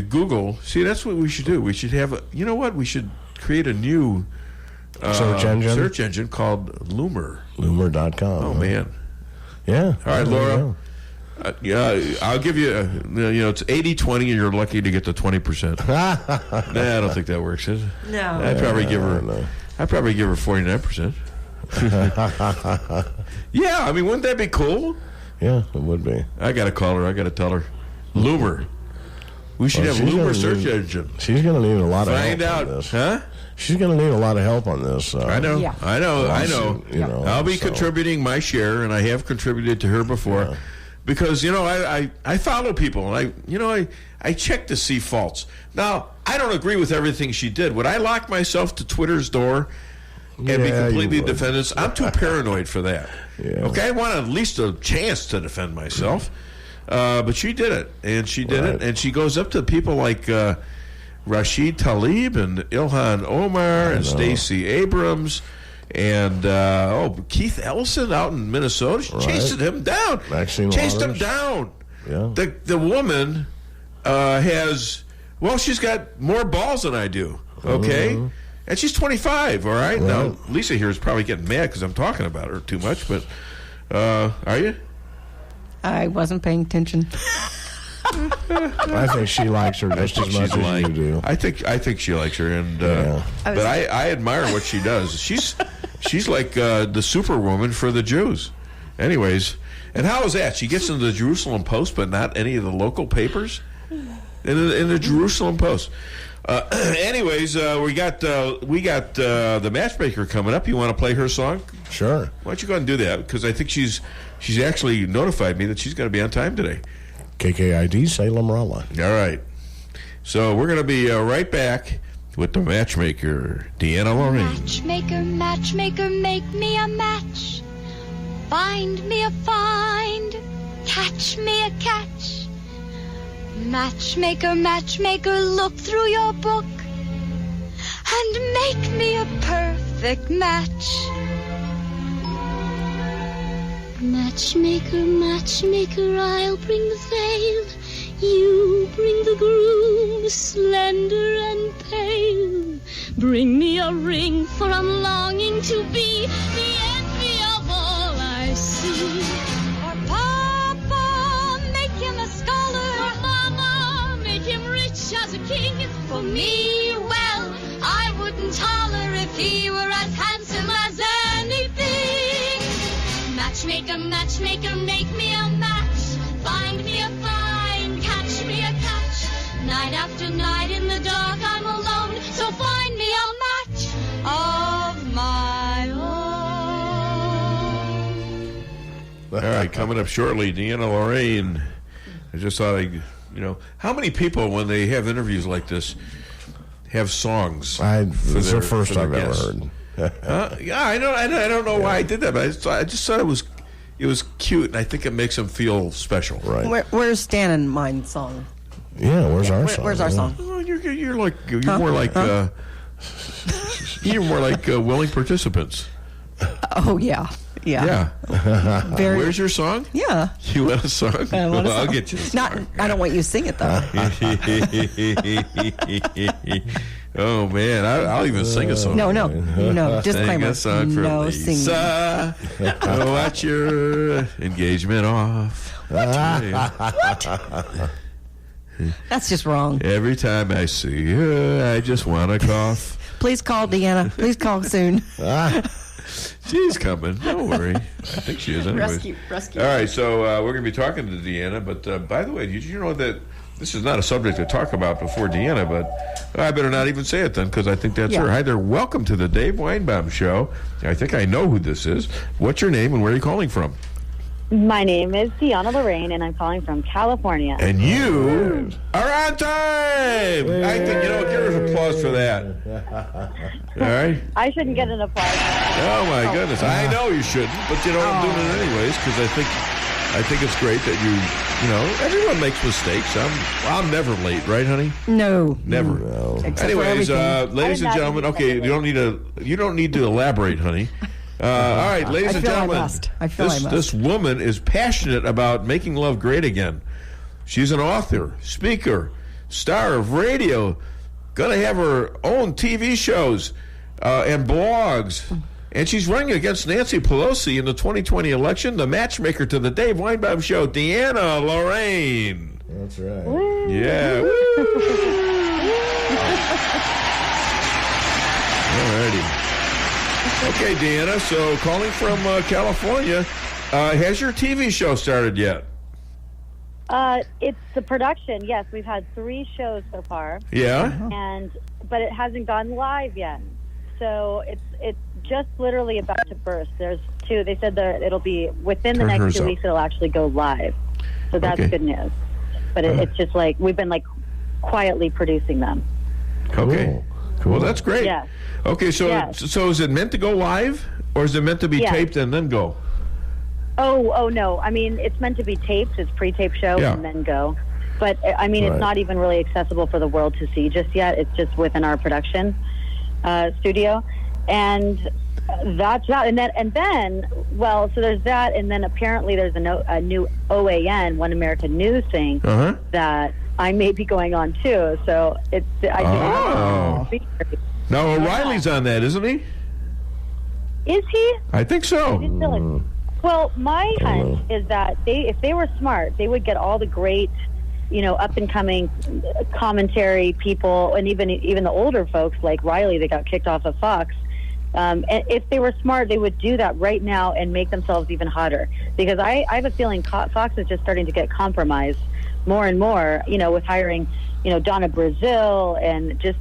Google, see, that's what we should do. We should have you know what? We should create a new search engine called Loomer. Loomer.com. Oh man. Yeah. All right, Laura. I'll give you, it's 80-20 and you're lucky to get the 20%. Nah, I don't think that works, is it? No. I'd probably give her 49%. Yeah, I mean, wouldn't that be cool? Yeah, it would be. I got to call her. I got to tell her. Loomer. We should have Loomer search engine. She's going to need a lot of help. Find out. On this. Huh? She's going to need a lot of help on this. I know. Yeah. I know. I'll be so. contributing my share, and I have contributed to her before. Yeah. Because, I follow people, and I check to see faults. Now, I don't agree with everything she did. Would I lock myself to Twitter's door and be completely defended? I'm too paranoid for that. Yeah. Okay, I want at least a chance to defend myself. But she did it, and she did it, and she goes up to people like Rashid Tlaib and Ilhan Omar and Stacey Abrams and Keith Ellison out in Minnesota. She chased him down. Chased him down. Yeah. The woman has, she's got more balls than I do. Okay. Mm-hmm. And she's 25, all right? Now, Lisa here is probably getting mad because I'm talking about her too much, but are you? I wasn't paying attention. I think she likes her just as much as you do. I think she likes her, and but I admire what she does. She's like the superwoman for the Jews. Anyways, and how is that? She gets into the Jerusalem Post, but not any of the local papers. In the Jerusalem Post. Anyways, we got the matchmaker coming up. You want to play her song? Sure. Why don't you go ahead and do that? Because I think she's actually notified me that she's going to be on time today. KKID Salem Rolla. All right. So we're going to be right back with the matchmaker, DeAnna Lorraine. Matchmaker, matchmaker, make me a match. Find me a find. Catch me a catch. Matchmaker, matchmaker, look through your book and make me a perfect match. Matchmaker, matchmaker, I'll bring the veil. You bring the groom, slender and pale. Bring me a ring, for I'm longing to be the envy of all I see. For Papa, make him a scholar. For Mama, make him rich as a king. For me, well, I wouldn't holler if he were as handsome as anything. Matchmaker, matchmaker, make me a match. Find me a find, catch me a catch. Night after night in the dark I'm alone, so find me a match of my own. All right, coming up shortly, DeAnna Lorraine. I just thought how many people, when they have interviews like this, have songs? This is the first I've ever heard. Yeah, I don't know why I did that, but I just thought it was cute, and I think it makes him feel special. Right. Where's Stan and mine song? Yeah, where's our song? Where's our song? Oh, you're more like willing participants. Oh yeah. Very. Where's your song? Yeah. You want a song? I'll get you. I don't want you to sing it though. Oh man, I'll even sing a song. No. Disclaimer. Sing a song for no Lisa. Watch your engagement off. What? That's just wrong. Every time I see you, I just want to cough. Please call DeAnna. Please call soon. She's coming. Don't worry. I think she is anyways. Rescue. All right, so we're going to be talking to DeAnna. But by the way, did you know that this is not a subject to talk about before DeAnna? But I better not even say it then, because I think that's her. Hi there. Welcome to the Dave Weinbaum Show. I think I know who this is. What's your name and where are you calling from? My name is DeAnna Lorraine, and I'm calling from California. And you are on time! I think, give her an applause for that. All right? I shouldn't get an applause. Oh, my goodness. I know you shouldn't, but, I'm doing it anyways, because I think it's great that everyone makes mistakes. I'm never late, right, honey? No. Never. No. Anyways, ladies and gentlemen, okay, you don't need to elaborate, honey. All right, ladies and gentlemen, this woman is passionate about making love great again. She's an author, speaker, star of radio, going to have her own TV shows and blogs. And she's running against Nancy Pelosi in the 2020 election, the matchmaker to the Dave Weinbaum Show, DeAnna Lorraine. That's right. Woo. Yeah. All righty. Okay, DeAnna, so calling from California, has your TV show started yet? It's the production. Yes, we've had 3 shows so far. Yeah. But it hasn't gone live yet. So it's just literally about to burst. There's 2. They said that it'll be within the next 2 weeks. It'll actually go live. So that's good news. But it's just like we've been quietly producing them. Okay. Cool. Well, that's great. Yeah. Okay, so is it meant to go live, or is it meant to be taped and then go? Oh no. I mean, it's meant to be taped. It's pre-taped show and then go. But I mean, it's not even really accessible for the world to see just yet. It's just within our production studio, and that's that. And then, so there's that, and then apparently there's a new OAN, One American News thing that I may be going on too. So it's Now O'Reilly's on that, isn't he? Is he? I think so. Well, my hunch is that if they were smart, they would get all the great, up and coming commentary people, and even the older folks like Riley that got kicked off of Fox. And if they were smart, they would do that right now and make themselves even hotter. Because I have a feeling Fox is just starting to get compromised more and more, with hiring, Donna Brazile, and just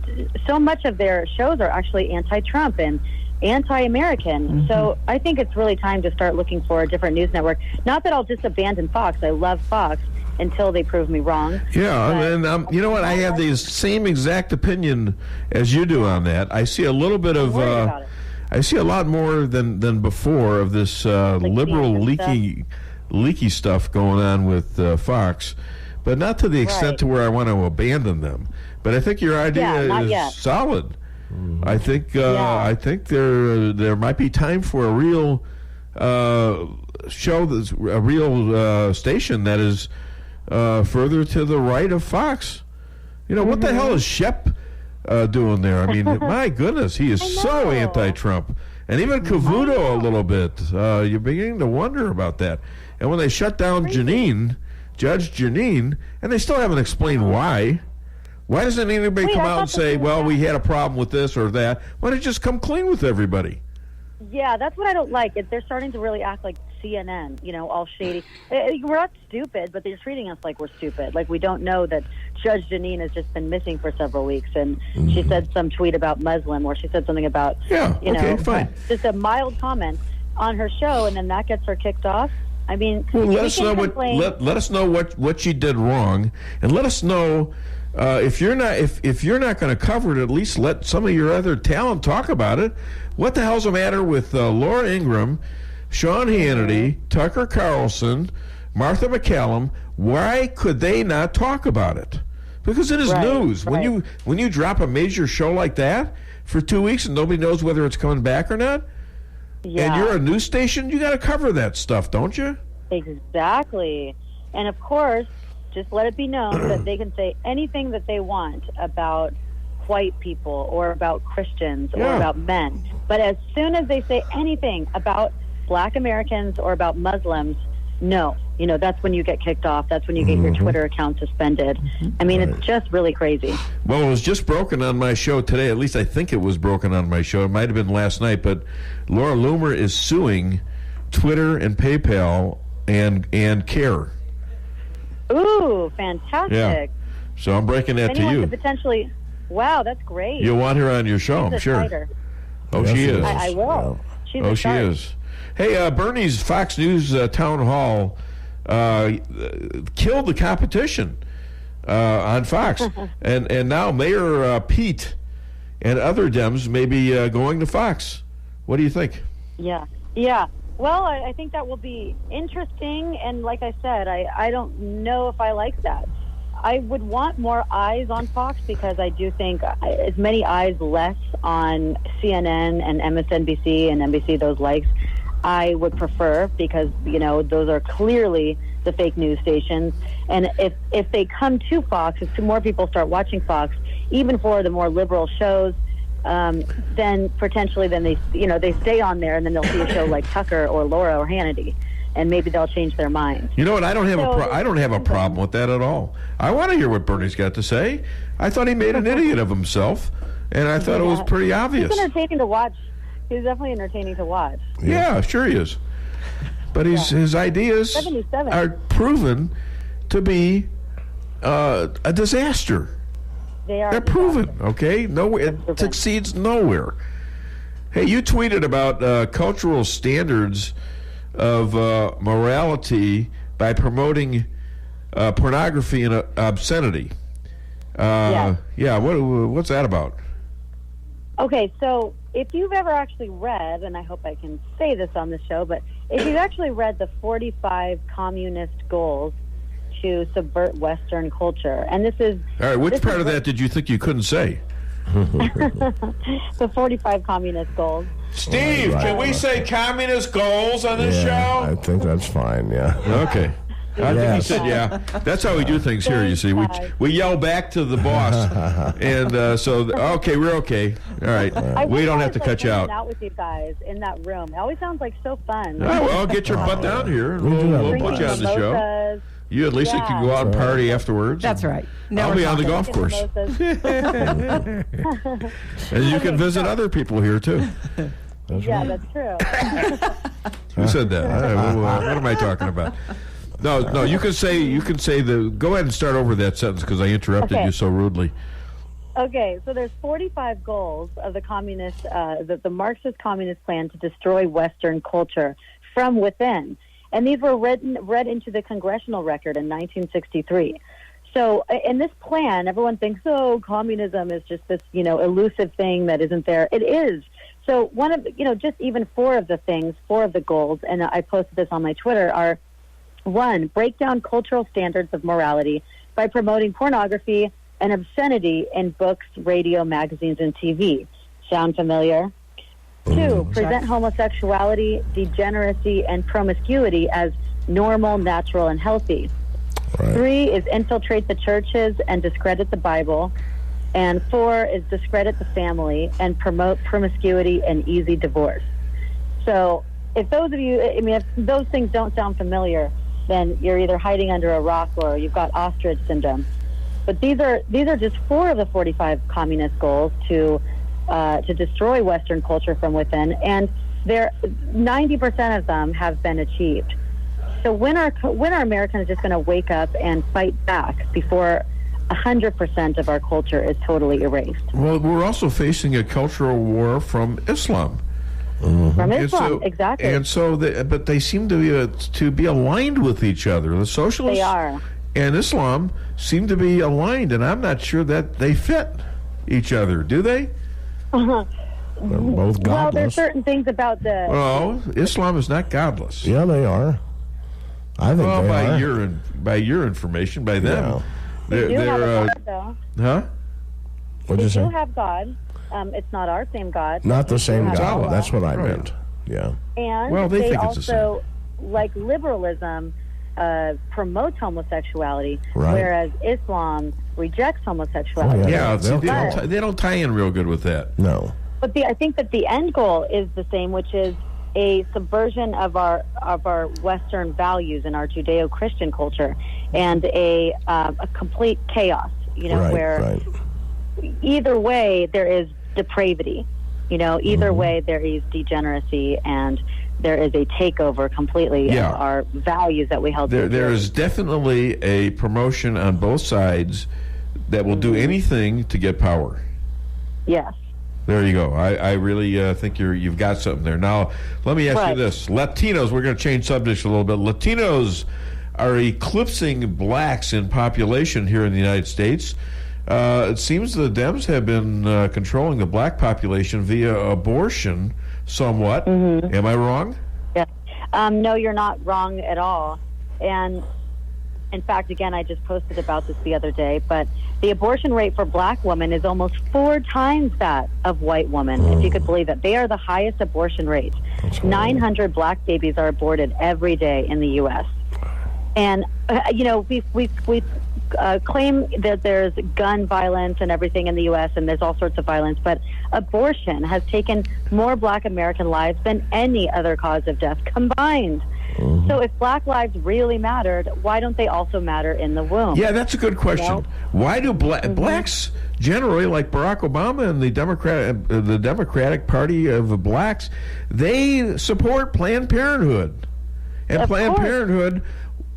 so much of their shows are actually anti-Trump and anti-American. Mm-hmm. So I think it's really time to start looking for a different news network. Not that I'll just abandon Fox. I love Fox until they prove me wrong. Yeah, and you know what? I have the same exact opinion as you do on that. I see a little bit of... I see a lot more than before of this liberal leaky stuff going on with Fox, but not to the extent to where I want to abandon them. But I think your idea is solid. I think there might be time for a real show, that's a real station that is further to the right of Fox. What the hell is Shep doing there? I mean, my goodness, he is so anti-Trump. And even Cavuto a little bit. You're beginning to wonder about that. And when they shut down Judge Janine, and they still haven't explained why. Why doesn't anybody come out and say, well, we had a problem with this or that? Why don't they just come clean with everybody? Yeah, that's what I don't like. They're starting to really act like CNN, all shady. We're not stupid, but they're treating us like we're stupid. Like we don't know that Judge Janine has just been missing for several weeks, and she said some tweet about Muslim, or she said something about, just a mild comment on her show, and then that gets her kicked off. I mean, let us know what she did wrong, and let us know if you're not going to cover it, at least let some of your other talent talk about it. What the hell's the matter with Laura Ingraham, Sean Hannity, Tucker Carlson, Martha McCallum? Why could they not talk about it? Because it is news. Right. When you drop a major show like that for 2 weeks and nobody knows whether it's coming back or not, and you're a news station, you got to cover that stuff, don't you? Exactly. And of course, just let it be known that they can say anything that they want about white people or about Christians or about men. But as soon as they say anything about Black Americans or about Muslims, no. You know, that's when you get kicked off. That's when you get your Twitter account suspended. I mean, it's just really crazy. Well, it was just broken on my show today. At least I think it was broken on my show. It might have been last night. But Laura Loomer is suing Twitter and PayPal and CARE. Ooh, fantastic. Yeah. So I'm breaking that to you. Could potentially, wow, that's great. You'll want her on your show, I'm sure. Fighter. Oh, yes, she is. I will. She's she is. Hey, Bernie's Fox News town hall killed the competition on Fox. and now Mayor Pete and other Dems may be going to Fox. What do you think? Yeah. Well, I think that will be interesting, and like I said, I don't know if I like that. I would want more eyes on Fox because I do think as many eyes less on CNN and MSNBC and NBC, those likes, I would prefer because, you know, those are clearly the fake news stations. And if they come to Fox, if more people start watching Fox, even for the more liberal shows, then potentially they stay on there and then they'll see a show like Tucker or Laura or Hannity, and maybe they'll change their mind. You know what? I don't have a problem with that at all. I want to hear what Bernie's got to say. I thought he made an idiot of himself, and I thought it was pretty obvious. He's entertaining to watch. He's definitely entertaining to watch. Yeah, sure he is. But his ideas 77. are proven to be a disaster. They're proven, okay? Nowhere, it succeeds nowhere. Hey, you tweeted about cultural standards of morality by promoting pornography and obscenity. Yeah, what's that about? Okay, so if you've ever actually read, and I hope I can say this on the show, but if you've actually read the 45 communist goals to subvert Western culture, and this is... All right, which part of that did you think you couldn't say? The 45 communist goals. Steve, can we say communist goals on this show? I think that's fine, yeah. Okay. I think he said, yeah. That's how we do things here, you see. We yell back to the boss. And okay, we're okay. All right. We don't have to cut you out. Out with you guys in that room. It always sounds like so fun. Oh, well, get your butt down here. We'll put you on the show. You at least can go out and party afterwards. That's right. I'll be on the golf course. And you can visit other people here, too. That's true. Who said that? What am I talking about? No, you can say go ahead and start over that sentence because I interrupted you so rudely. Okay, so there's 45 goals of the communist, the Marxist communist plan to destroy Western culture from within. And these were read into the congressional record in 1963. So in this plan, everyone thinks, communism is just this, elusive thing that isn't there. It is. So one of, just even four of the goals, and I posted this on my Twitter, are 1, break down cultural standards of morality by promoting pornography and obscenity in books, radio, magazines, and TV. Sound familiar? 2, present homosexuality, degeneracy, and promiscuity as normal, natural, and healthy. Right. 3 is infiltrate the churches and discredit the Bible. And 4 is discredit the family and promote promiscuity and easy divorce. So if those of you, if those things don't sound familiar, then you're either hiding under a rock or you've got ostrich syndrome. But these are just 4 of the 45 communist goals to destroy Western culture from within, and 90% of them have been achieved. So when are Americans just going to wake up and fight back before 100% of our culture is totally erased? Well, we're also facing a cultural war from Islam. From Islam, exactly. And so, but they seem to be aligned with each other. The socialists, they are. and Islam seem to be aligned, and I'm not sure that they fit each other. Do they? They're both godless. Well, there's certain things about the. Well, Islam is not godless. Yeah, they are. I think they are. By your information, by them. Yeah. They do have a God, though. Huh? What'd you say? They do have God. It's not our same God. Not the same have God. Allah. That's what I meant. Yeah. And Well, they think also, it's the like liberalism, promotes homosexuality, Right. whereas Islam rejects homosexuality. Yeah, see, But- they don't tie in real good with that. No. But I think that the end goal is the same, which is a subversion of our Western values and our Judeo-Christian culture, and a complete chaos. Where either way there is depravity. Either way there is degeneracy, and there is a takeover completely of our values that we held. There is definitely a promotion on both sides that will do anything to get power. Yes. There you go. I really think you've got something there. Now, let me ask you this. Latinos, we're going to change subjects a little bit. Latinos are eclipsing blacks in population here in the United States. It seems the Dems have been controlling the black population via abortion somewhat. Am I wrong? Yes. No, you're not wrong at all. And in fact, again, I just posted about this the other day, but the abortion rate for black women is almost 4 times that of white women, if you could believe it. They are the highest abortion rate. 900 black babies are aborted every day in the U.S. And, we claim that there's gun violence and everything in the U.S., and there's all sorts of violence, but abortion has taken more black American lives than any other cause of death combined. So if black lives really mattered, why don't they also matter in the womb? Yeah, that's a good question. Why do blacks generally, like Barack Obama and the Democratic Party of the blacks, they support Planned Parenthood? And Planned Parenthood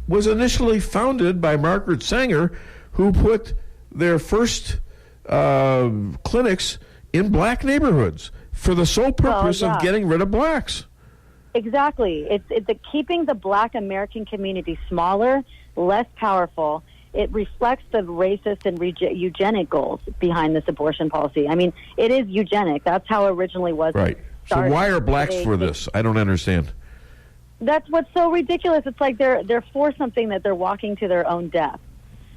was initially founded by Margaret Sanger, who put their first clinics in black neighborhoods for the sole purpose of getting rid of blacks. Exactly. It's keeping the black American community smaller, less powerful. It reflects the racist and eugenic goals behind this abortion policy. I mean, it is eugenic. That's how it originally was. Right. So why are blacks for this? I don't understand. That's what's so ridiculous. It's like they're for something that they're walking to their own death.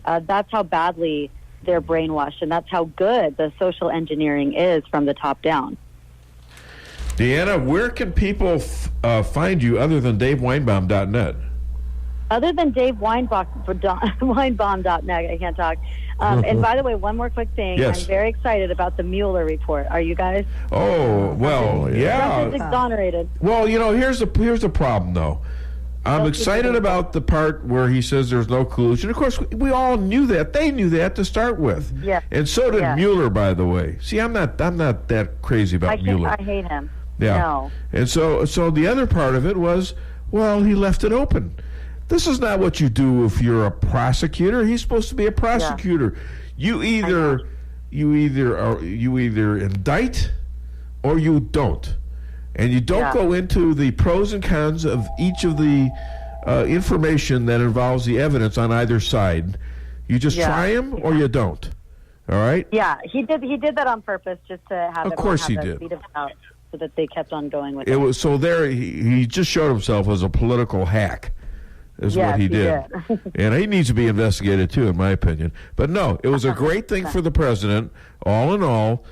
That's how badly they're brainwashed, and that's how good the social engineering is from the top down. DeAnna, where can people find you other than DaveWeinbaum.net? Other than DaveWeinbaum.net, I can't talk. And by the way, one more quick thing. Yes. I'm very excited about the Mueller report. Are you guys? Oh, well, yeah. Trump's exonerated. Well, here's the problem, though. I'm excited about the part where he says there's no collusion. Of course, we all knew that. They knew that to start with. Yeah. And so did Mueller, by the way. See, I'm not that crazy about Mueller. I hate him. Yeah. No. And so the other part of it was, well, he left it open. This is not what you do if you're a prosecutor. He's supposed to be a prosecutor. Yeah. You either indict or you don't. And you don't go into the pros and cons of each of the information that involves the evidence on either side. You just try him or you don't. All right? Yeah, he did that on purpose just to have Of course he did. Beat him out so that they kept on going with it. It was so there. He just showed himself as a political hack. Is what he did. And he needs to be investigated too, in my opinion. But no, it was a great thing for the president. All in all,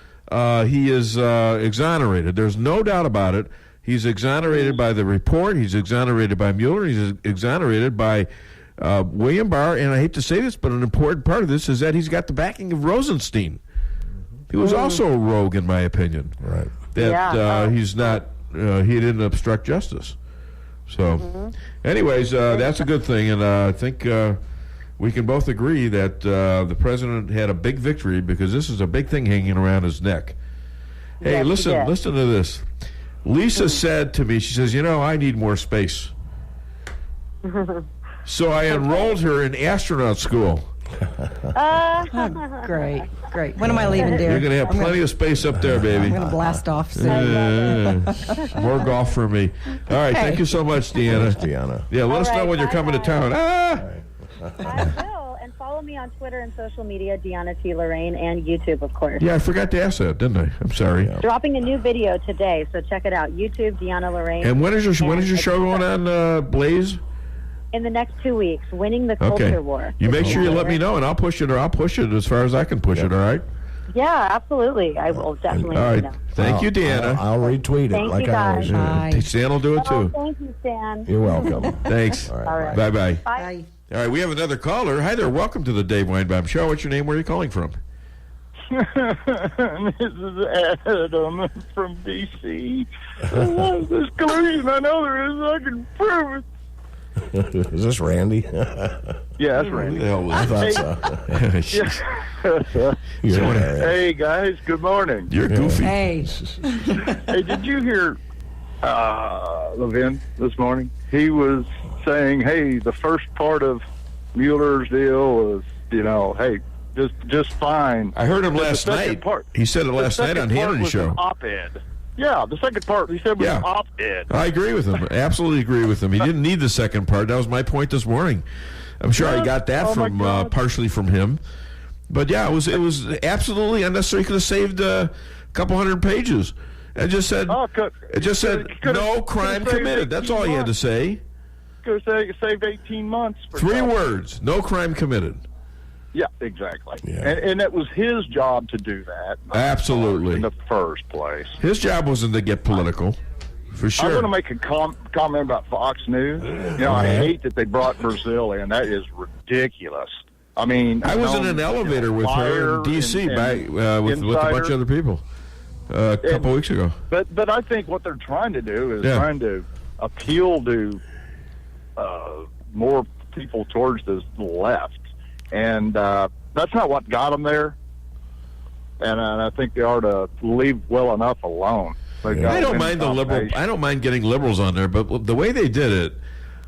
he is exonerated. There's no doubt about it. He's exonerated by the report. He's exonerated by Mueller. He's exonerated by William Barr. And I hate to say this, but an important part of this is that he's got the backing of Rosenstein. He was also a rogue, in my opinion. Right. That he's not. He didn't obstruct justice. So, anyways, that's a good thing, and I think we can both agree that the president had a big victory because this is a big thing hanging around his neck. Hey, listen to this. Lisa said to me, she says, I need more space. So I enrolled her in astronaut school. Great. When am I leaving, dear? You're going to have plenty of space up there, baby. I'm going to blast off soon. More golf for me. All right, thank you so much, DeAnna. DeAnna. Yeah, let us know when you're coming to town. I will. follow me on Twitter and social media, DeAnna T. Lorraine, and YouTube, of course. Yeah, I forgot to ask that, didn't I? I'm sorry. Dropping a new video today, so check it out. YouTube, DeAnna Lorraine. And when is your show going on, Blaze? In the next 2 weeks, Winning the Culture War. You make sure you let me know, and I'll push it as far as I can push it, all right? Yeah, absolutely. I will definitely all right. let you know. Thank you, DeAnna. I'll retweet it Thank like you, I always guys. do. Stan will do it, too. Thank you, Stan. You're welcome. Thanks. All right. Bye-bye. Bye. All right, we have another caller. Hi there. Welcome to the Dave Weinbaum Show. What's your name? Where are you calling from? This is Adam from D.C. This collusion, I know there is. I can prove it. Is this Randy? Yeah, that's Randy. I thought so. Hey, guys. Good morning. You're goofy. Hey. Hey, did you hear Levin this morning? He was saying, hey, the first part of Mueller's deal was, hey, just fine. I heard him But the last second night. part- He said it the last night on second part Hannity's was show. an op-ed. Yeah, the second part he said was an op-ed. I agree with him. Absolutely agree with him. He didn't need the second part. That was my point this morning. I'm sure I got that from partially from him. But yeah, it was absolutely unnecessary. He could have saved a couple hundred pages. And just said no crime committed. That's all he had to say. Could have saved 18 months. For 3 words. No crime committed. Yeah, exactly. Yeah. And it was his job to do that. Absolutely. In the first place. His job wasn't to get political, for sure. I want to make a comment about Fox News. I hate that they brought Brazil in. That is ridiculous. I mean, I was in an elevator with her in D.C. with a bunch of other people a couple weeks ago. But I think what they're trying to do is trying to appeal to more people towards the left. And that's not what got them there. And I think they ought to leave well enough alone. I don't mind the liberal. I don't mind getting liberals on there, but the way they did it,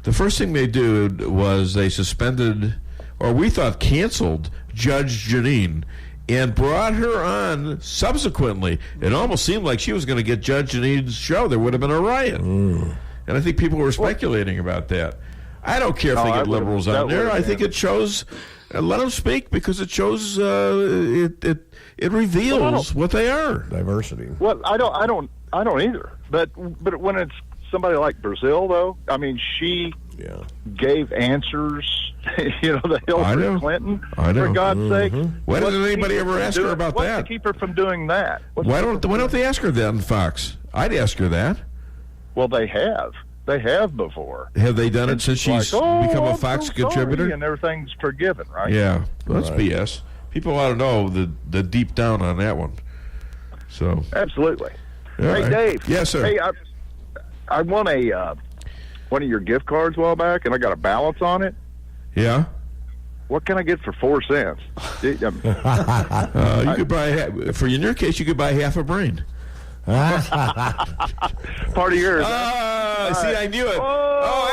the first thing they did was they suspended, or we thought canceled, Judge Jeanine, and brought her on subsequently. It almost seemed like she was going to get Judge Jeanine's show. There would have been a riot. And I think people were speculating about that. I don't care if they get liberals on there. I think it shows. Let them speak because it shows. It reveals what they are. Diversity. Well, I don't either. But when it's somebody like Brazil, though, I mean, she gave answers. The Hillary Clinton. I know. For God's sake. Why doesn't anybody ever ask her about that? What's to keep her from doing that? Why don't they ask her that on Fox? I'd ask her that. Well, they have. They have before. Have they done it since she's become a Fox contributor? And everything's forgiven, right? Yeah, well, that's BS. People ought to know the deep down on that one. So absolutely. Hey, right. Dave. Yes, sir. Hey, I won one of your gift cards a while back, and I got a balance on it. Yeah. What can I get for 4 cents? You could buy in your case, you could buy half a brain. Part of yours. See, I knew it.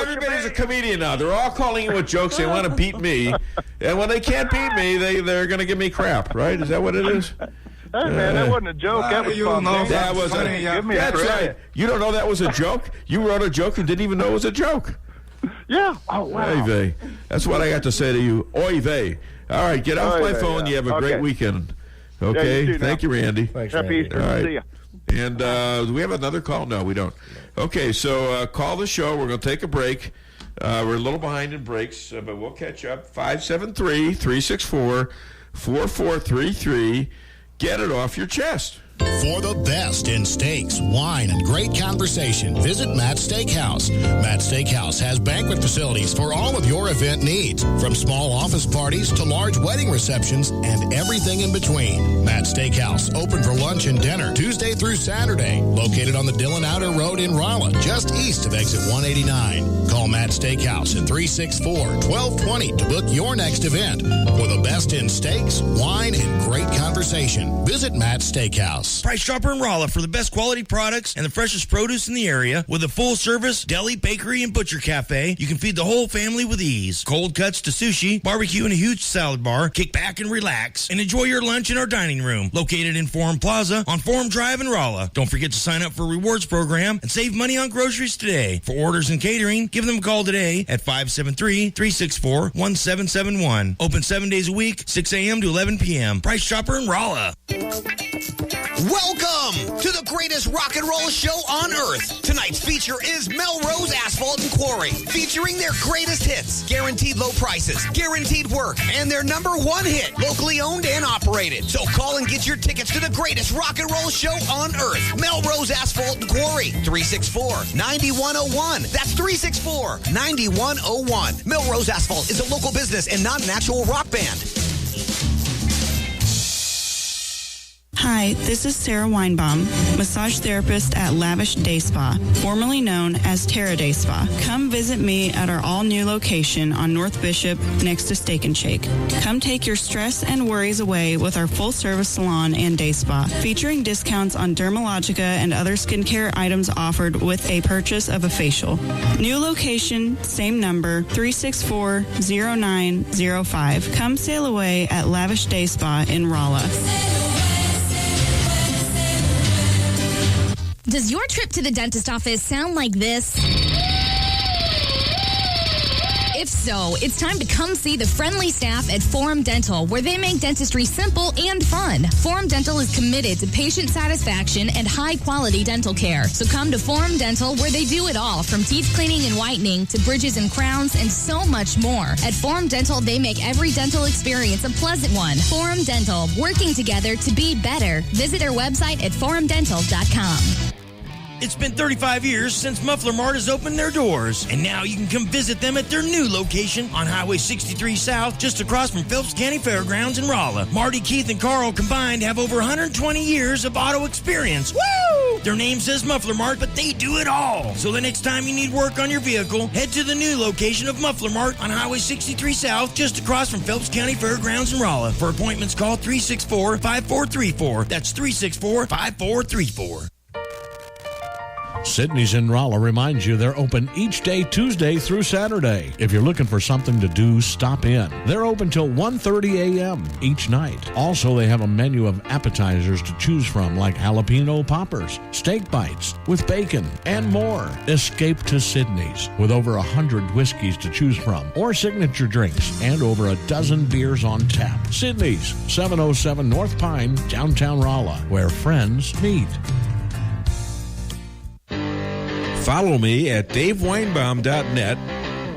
Everybody's a comedian now. They're all calling you with jokes. They want to beat me, and when they can't beat me, they're going to give me crap. Right? Is that what it is? Hey, man, that wasn't a joke. That was fun. That was funny. Give me that's right. You don't know that was a joke? You wrote a joke and didn't even know it was a joke. Yeah. Oh, wow. Oy vey. That's what I got to say to you. Oy vey. All right, get off my phone. You have a great weekend. Okay? You Thank you, Randy. Thanks, Happy Easter. All right. See ya. And do we have another call? No, we don't. Okay, so call the show. We're going to take a break. We're a little behind in breaks, but we'll catch up. 573-364-4433. Get it off your chest. For the best in steaks, wine, and great conversation, visit Matt's Steakhouse. Matt's Steakhouse has banquet facilities for all of your event needs, from small office parties to large wedding receptions and everything in between. Matt's Steakhouse, open for lunch and dinner Tuesday through Saturday, located on the Dillon Outer Road in Rolla, just east of exit 189. Call Matt's Steakhouse at 364-1220 to book your next event. For the best in steaks, wine, and great conversation, visit Matt's Steakhouse. House. Price Chopper in Rolla for the best quality products and the freshest produce in the area with a full-service deli, bakery, and butcher cafe. You can feed the whole family with ease. Cold cuts to sushi, barbecue, and a huge salad bar. Kick back and relax and enjoy your lunch in our dining room located in Forum Plaza on Forum Drive in Rolla. Don't forget to sign up for rewards program and save money on groceries today. For orders and catering, give them a call today at 573-364-1771. Open 7 days a week, 6 a.m. to 11 p.m. Price Chopper in Rolla. Welcome to the greatest rock and roll show on earth. Tonight's feature is Melrose Asphalt and Quarry, featuring their greatest hits, guaranteed low prices, guaranteed work, and their r1 hit, locally owned and operated. So call and get your tickets to the greatest rock and roll show on earth. Melrose Asphalt and Quarry, 364-9101. That's 364-9101. Melrose Asphalt is a local business and not an actual rock band. Hi, this is Sarah Weinbaum, massage therapist at Lavish Day Spa, formerly known as Terra Day Spa. Come visit me at our all-new location on North Bishop next to Steak and Shake. Come take your stress and worries away with our full-service salon and day spa, featuring discounts on Dermalogica and other skincare items offered with a purchase of a facial. New location, same number, 364-0905. Come sail away at Lavish Day Spa in Rolla. Does your trip to the dentist office sound like this? If so, it's time to come see the friendly staff at Forum Dental, where they make dentistry simple and fun. Forum Dental is committed to patient satisfaction and high-quality dental care. So come to Forum Dental, where they do it all, from teeth cleaning and whitening to bridges and crowns and so much more. At Forum Dental, they make every dental experience a pleasant one. Forum Dental, working together to be better. Visit their website at forumdental.com. It's been 35 years since Muffler Mart has opened their doors, and now you can come visit them at their new location on Highway 63 South, just across from Phelps County Fairgrounds in Rolla. Marty, Keith, and Carl combined have over 120 years of auto experience. Woo! Their name says Muffler Mart, but they do it all. So the next time you need work on your vehicle, head to the new location of Muffler Mart on Highway 63 South, just across from Phelps County Fairgrounds in Rolla. For appointments, call 364-5434. That's 364-5434. Sydney's in Rolla reminds you they're open each day, Tuesday through Saturday. If you're looking for something to do, stop in. They're open till 1:30 a.m. each night. Also, they have a menu of appetizers to choose from, like jalapeno poppers, steak bites with bacon, and more. Escape to Sydney's with over 100 whiskeys to choose from, or signature drinks, and over a dozen beers on tap. Sydney's, 707 North Pine, downtown Rolla, where friends meet. Follow me at DaveWeinbaum.net,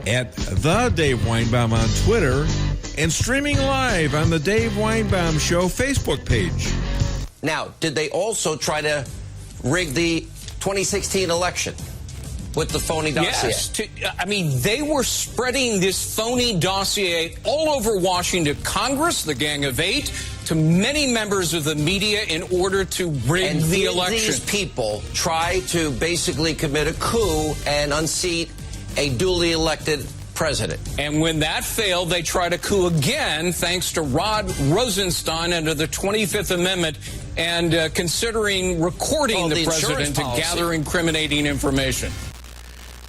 at The Dave Weinbaum on Twitter, and streaming live on the Dave Weinbaum Show Facebook page. Now, did they also try to rig the 2016 election with the phony dossier? Yes. They were spreading this phony dossier all over Washington, Congress, the Gang of Eight, to many members of the media in order to rig the election. These people try to basically commit a coup and unseat a duly elected president. And when that failed, they tried a coup again, thanks to Rod Rosenstein under the 25th Amendment and considering recording the president to gather incriminating information.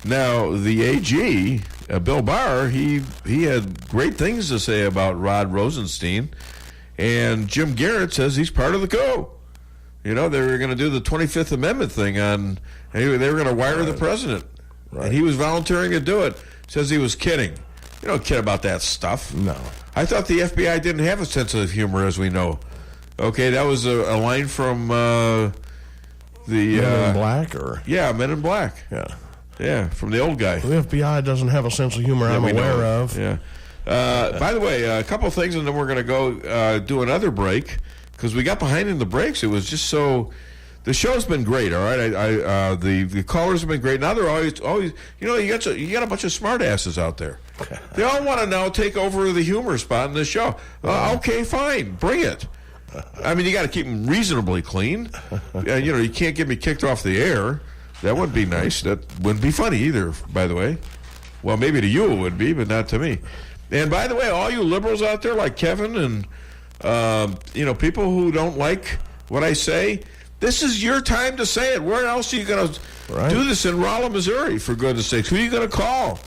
Now, the AG, Bill Barr, he had great things to say about Rod Rosenstein. And Jim Garrett says he's part of the coup. You know, they were going to do the 25th Amendment thing on, they were going to wire the president. Right. And he was volunteering to do it. Says he was kidding. You don't kid about that stuff. No. I thought the FBI didn't have a sense of humor, as we know. Okay, that was a line from the... Men in Black? Or? Yeah, Men in Black. Yeah. Yeah, from the old guy. The FBI doesn't have a sense of humor I'm aware of. Yeah. By the way, a couple of things, and then we're going to go do another break, because we got behind in the breaks. It was just so... The show's been great, all right? The callers have been great. Now they're always you got a bunch of smartasses out there. They all want to now take over the humor spot in the show. Okay, fine. Bring it. I mean, you got to keep them reasonably clean. You can't get me kicked off the air. That wouldn't be nice. That wouldn't be funny either, by the way. Well, maybe to you it would be, but not to me. And by the way, all you liberals out there like Kevin and, people who don't like what I say, this is your time to say it. Where else are you going to do this in Rolla, Missouri, for goodness sakes? Who are you going to call?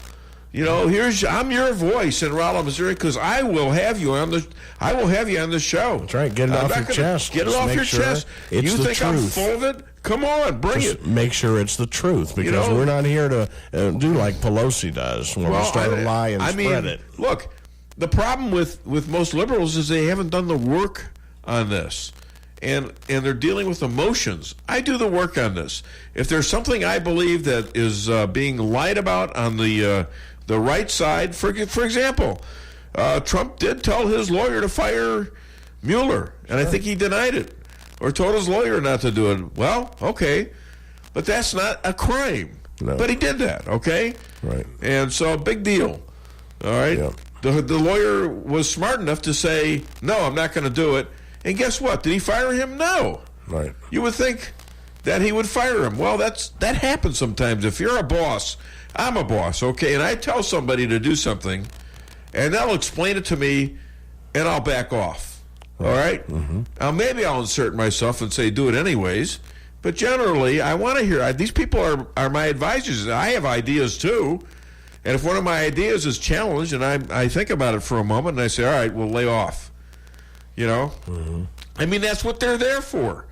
You know, I'm your voice in Rolla, Missouri, because I will have you on the show. That's right. Get it off your chest. Get it off your chest. You think I'm full of it? Come on, bring it. Make sure it's the truth, because we're not here to do like Pelosi does when we start to lie and spread it. Look, the problem with most liberals is they haven't done the work on this. And they're dealing with emotions. I do the work on this. If there's something I believe that is being lied about on the right side, for example, Trump did tell his lawyer to fire Mueller, and I think he denied it, or told his lawyer not to do it. Well, okay, but that's not a crime. No. But he did that, okay? Right. And so, big deal. All right? Yeah. The lawyer was smart enough to say, no, I'm not going to do it. And guess what? Did he fire him? No. Right. You would think that he would fire him. Well, that happens sometimes. If you're a boss, I'm a boss, okay, and I tell somebody to do something, and they'll explain it to me, and I'll back off. All right? Mm-hmm. Now, maybe I'll insert myself and say do it anyways, but generally, I want to hear. These people are my advisors. I have ideas, too, and if one of my ideas is challenged, and I think about it for a moment, and I say, all right, we'll lay off. You know? Mm-hmm. I mean, that's what they're there for.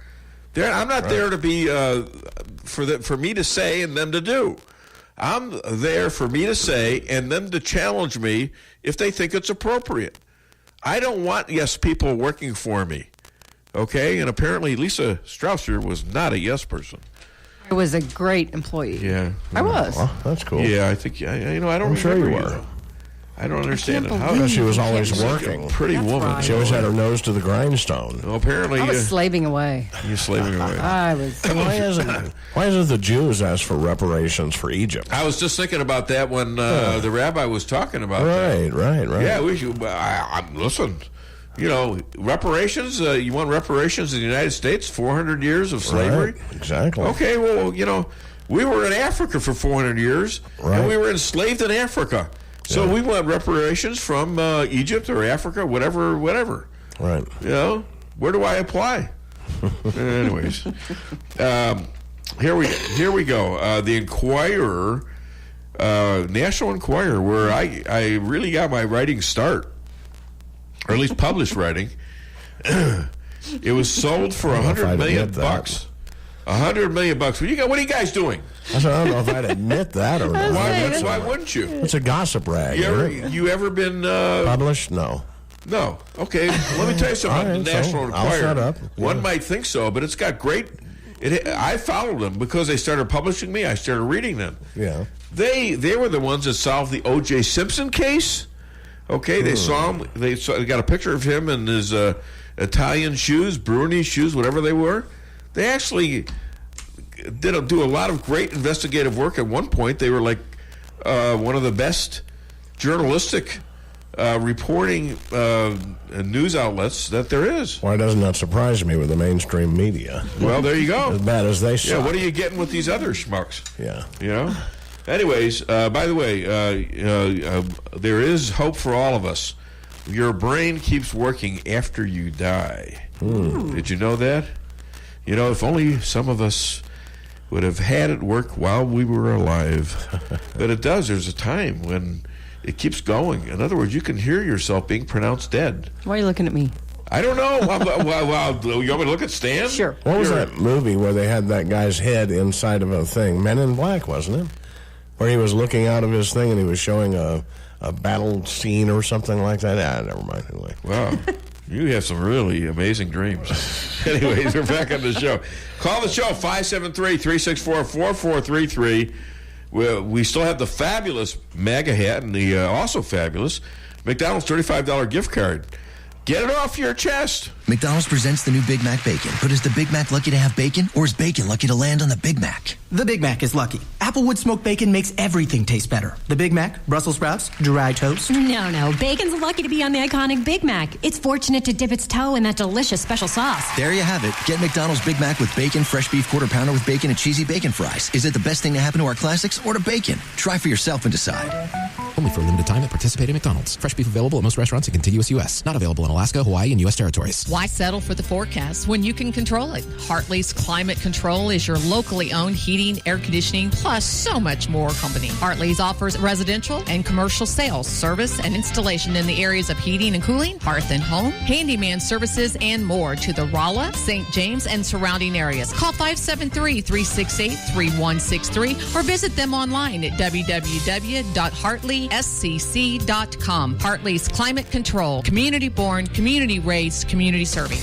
I'm not there to be for me to say and them to do. I'm there for me to say and them to challenge me if they think it's appropriate. I don't want yes people working for me. Okay? And apparently Lisa Strausser was not a yes person. I was a great employee. Yeah. I was. Well, that's cool. Yeah, I think, I don't I'm sure you were. I don't understand it. How she was always working. Like a pretty woman. Right. She always had her nose to the grindstone. Well, apparently I was slaving away. You're slaving away. I was. Why isn't the Jews asked for reparations for Egypt? I was just thinking about that when the rabbi was talking about that. Right. Yeah, we should. Listen, you know, reparations. You want reparations in the United States? 400 years of slavery. Right, exactly. Okay, well, you know, we were in Africa for 400 years, and we were enslaved in Africa. So we want reparations from Egypt or Africa, whatever. Right. You know, where do I apply? Anyways, here we go. The Enquirer, National Enquirer, where I really got my writing start, or at least published writing. It was sold for $100 million. $100 million. What are you guys doing? I don't know if I'd admit that or not. Why wouldn't you? It's a gossip rag. You ever been published? No. No. Okay. Let me tell you something about the National Enquirer. I'll shut up. One might think so, but it's got great. I followed them because they started publishing me. I started reading them. Yeah. They were the ones that solved the O.J. Simpson case. Okay. They saw him. They got a picture of him in his Italian shoes, Bruni shoes, whatever they were. They actually do a lot of great investigative work. At one point, they were like one of the best journalistic reporting news outlets that there is. Why doesn't that surprise me with the mainstream media? Well, there you go. As bad as they suck. Yeah, what are you getting with these other schmucks? Yeah. You know? Anyways, by the way, there is hope for all of us. Your brain keeps working after you die. Did you know that? You know, if only some of us would have had it work while we were alive. But it does. There's a time when it keeps going. In other words, you can hear yourself being pronounced dead. Why are you looking at me? I don't know. Well, you want me to look at Stan? Sure. What was that movie where they had that guy's head inside of a thing? Men in Black, wasn't it? Where he was looking out of his thing and he was showing a battle scene or something like that. Never mind. Anyway. Wow. You have some really amazing dreams. Anyways, we're back on the show. Call the show, 573-364-4433. We still have the fabulous MAGA hat and the also fabulous McDonald's $35 gift card. Get it off your chest. McDonald's presents the new Big Mac Bacon. But is the Big Mac lucky to have bacon, or is bacon lucky to land on the Big Mac? The Big Mac is lucky. Applewood smoked bacon makes everything taste better. The Big Mac, Brussels sprouts, dry toast. No. Bacon's lucky to be on the iconic Big Mac. It's fortunate to dip its toe in that delicious special sauce. There you have it. Get McDonald's Big Mac with bacon, fresh beef quarter pounder with bacon, and cheesy bacon fries. Is it the best thing to happen to our classics or to bacon? Try for yourself and decide. Only for a limited time at participating McDonald's. Fresh beef available at most restaurants in contiguous U.S. Not available in Alaska, Hawaii, and U.S. territories. Why settle for the forecast when you can control it? Hartley's Climate Control is your locally owned heating, air conditioning, plus so much more company. Hartley's offers residential and commercial sales, service, and installation in the areas of heating and cooling, hearth and home, handyman services, and more to the Rolla, St. James, and surrounding areas. Call 573-368-3163 or visit them online at www.hartleyscc.com. Hartley's Climate Control. Community born, community raised, community serving.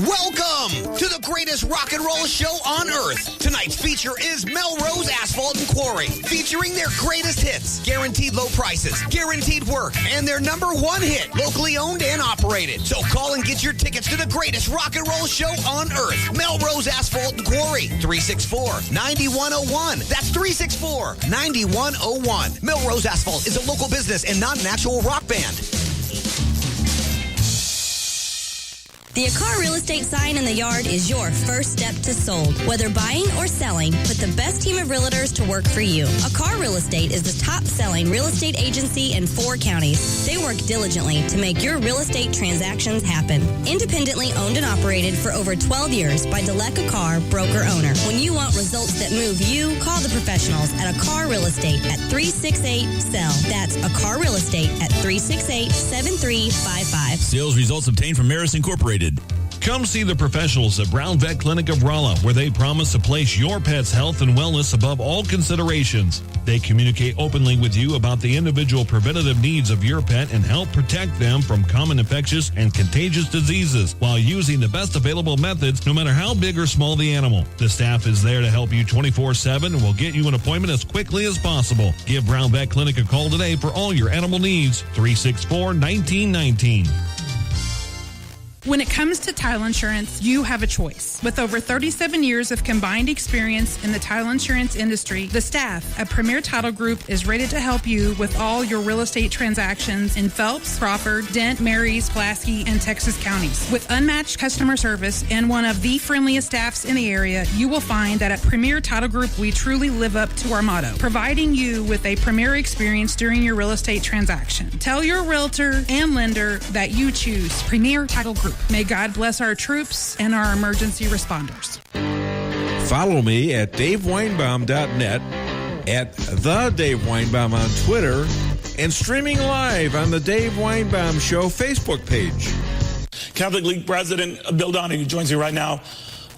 Welcome to the greatest rock and roll show on earth. Tonight's feature is Melrose Asphalt and Quarry, featuring their greatest hits, guaranteed low prices, guaranteed work, and their R1 hit, locally owned and operated. So call and get your tickets to the greatest rock and roll show on earth. Melrose Asphalt and Quarry, 364-9101. That's 364-9101. Melrose Asphalt is a local business and not an actual rock band. The Akar Real Estate sign in the yard is your first step to sold. Whether buying or selling, put the best team of realtors to work for you. Akar Real Estate is the top-selling real estate agency in 4 counties. They work diligently to make your real estate transactions happen. Independently owned and operated for over 12 years by Delek Akar, broker-owner. When you want results that move you, call the professionals at Akar Real Estate at 368-SELL. That's Akar Real Estate at 368-7355. Sales results obtained from Maris Incorporated. Come see the professionals at Brown Vet Clinic of Rolla, where they promise to place your pet's health and wellness above all considerations. They communicate openly with you about the individual preventative needs of your pet and help protect them from common infectious and contagious diseases while using the best available methods, no matter how big or small the animal. The staff is there to help you 24/7 and will get you an appointment as quickly as possible. Give Brown Vet Clinic a call today for all your animal needs. 364-1919. When it comes to title insurance, you have a choice. With over 37 years of combined experience in the title insurance industry, the staff at Premier Title Group is ready to help you with all your real estate transactions in Phelps, Crawford, Dent, Marys, Pulaski, and Texas counties. With unmatched customer service and one of the friendliest staffs in the area, you will find that at Premier Title Group, we truly live up to our motto, providing you with a premier experience during your real estate transaction. Tell your realtor and lender that you choose Premier Title Group. May God bless our troops and our emergency responders. Follow me at DaveWeinbaum.net, at The Dave Weinbaum on Twitter, and streaming live on the Dave Weinbaum Show Facebook page. Catholic League President Bill Donahue joins me right now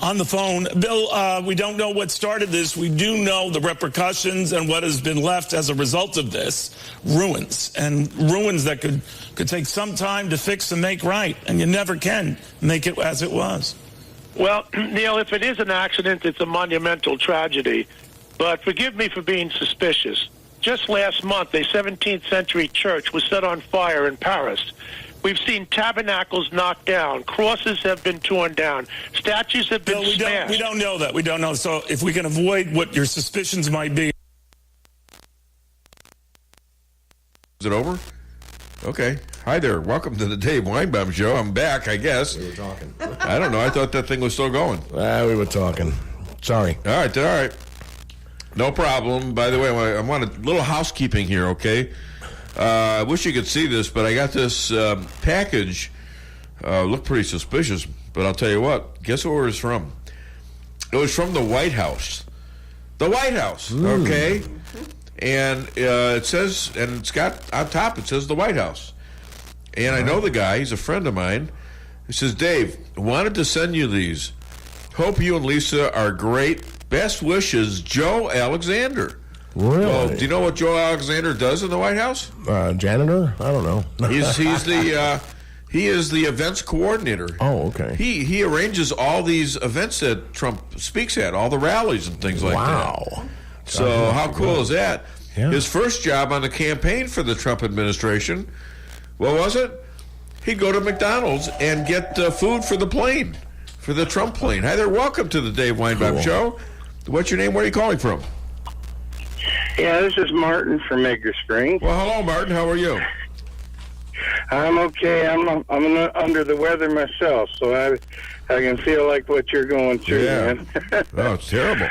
on the phone. Bill, we don't know what started this. We do know the repercussions and what has been left as a result of this. Ruins, and ruins that could take some time to fix and make right, and you never can make it as it was. Well, Neil, if it is an accident, it's a monumental tragedy. But forgive me for being suspicious. Just last month, a 17th century church was set on fire in Paris. We've seen tabernacles knocked down. Crosses have been torn down. Statues have been smashed. We don't know that. We don't know. So if we can avoid what your suspicions might be. Is it over? Okay. Hi there. Welcome to the Dave Weinbaum Show. I'm back, I guess. We were talking. I don't know. I thought that thing was still going. We were talking. Sorry. All right. No problem. By the way, I want a little housekeeping here, okay? I wish you could see this, but I got this package. Looked pretty suspicious, but I'll tell you what. Guess where it was from? It was from the White House. The White House, okay? And it says, and it's got on top, it says the White House. And I know the guy. He's a friend of mine. He says, Dave, wanted to send you these. Hope you and Lisa are great. Best wishes, Joe Alexander. Really? Well, do you know what Joe Alexander does in the White House? Janitor? I don't know. He is the events coordinator. Oh, okay. He arranges all these events that Trump speaks at, all the rallies and things like that. Wow. So how cool is that? Yeah. His first job on the campaign for the Trump administration, what was it? He'd go to McDonald's and get food for the plane, for the Trump plane. Hi there, welcome to the Dave Weinbaum Show. What's your name? Where are you calling from? Yeah, this is Martin from Maker Springs. Well, hello, Martin. How are you? I'm okay. I'm under the weather myself, so I can feel like what you're going through, man. Oh, it's terrible.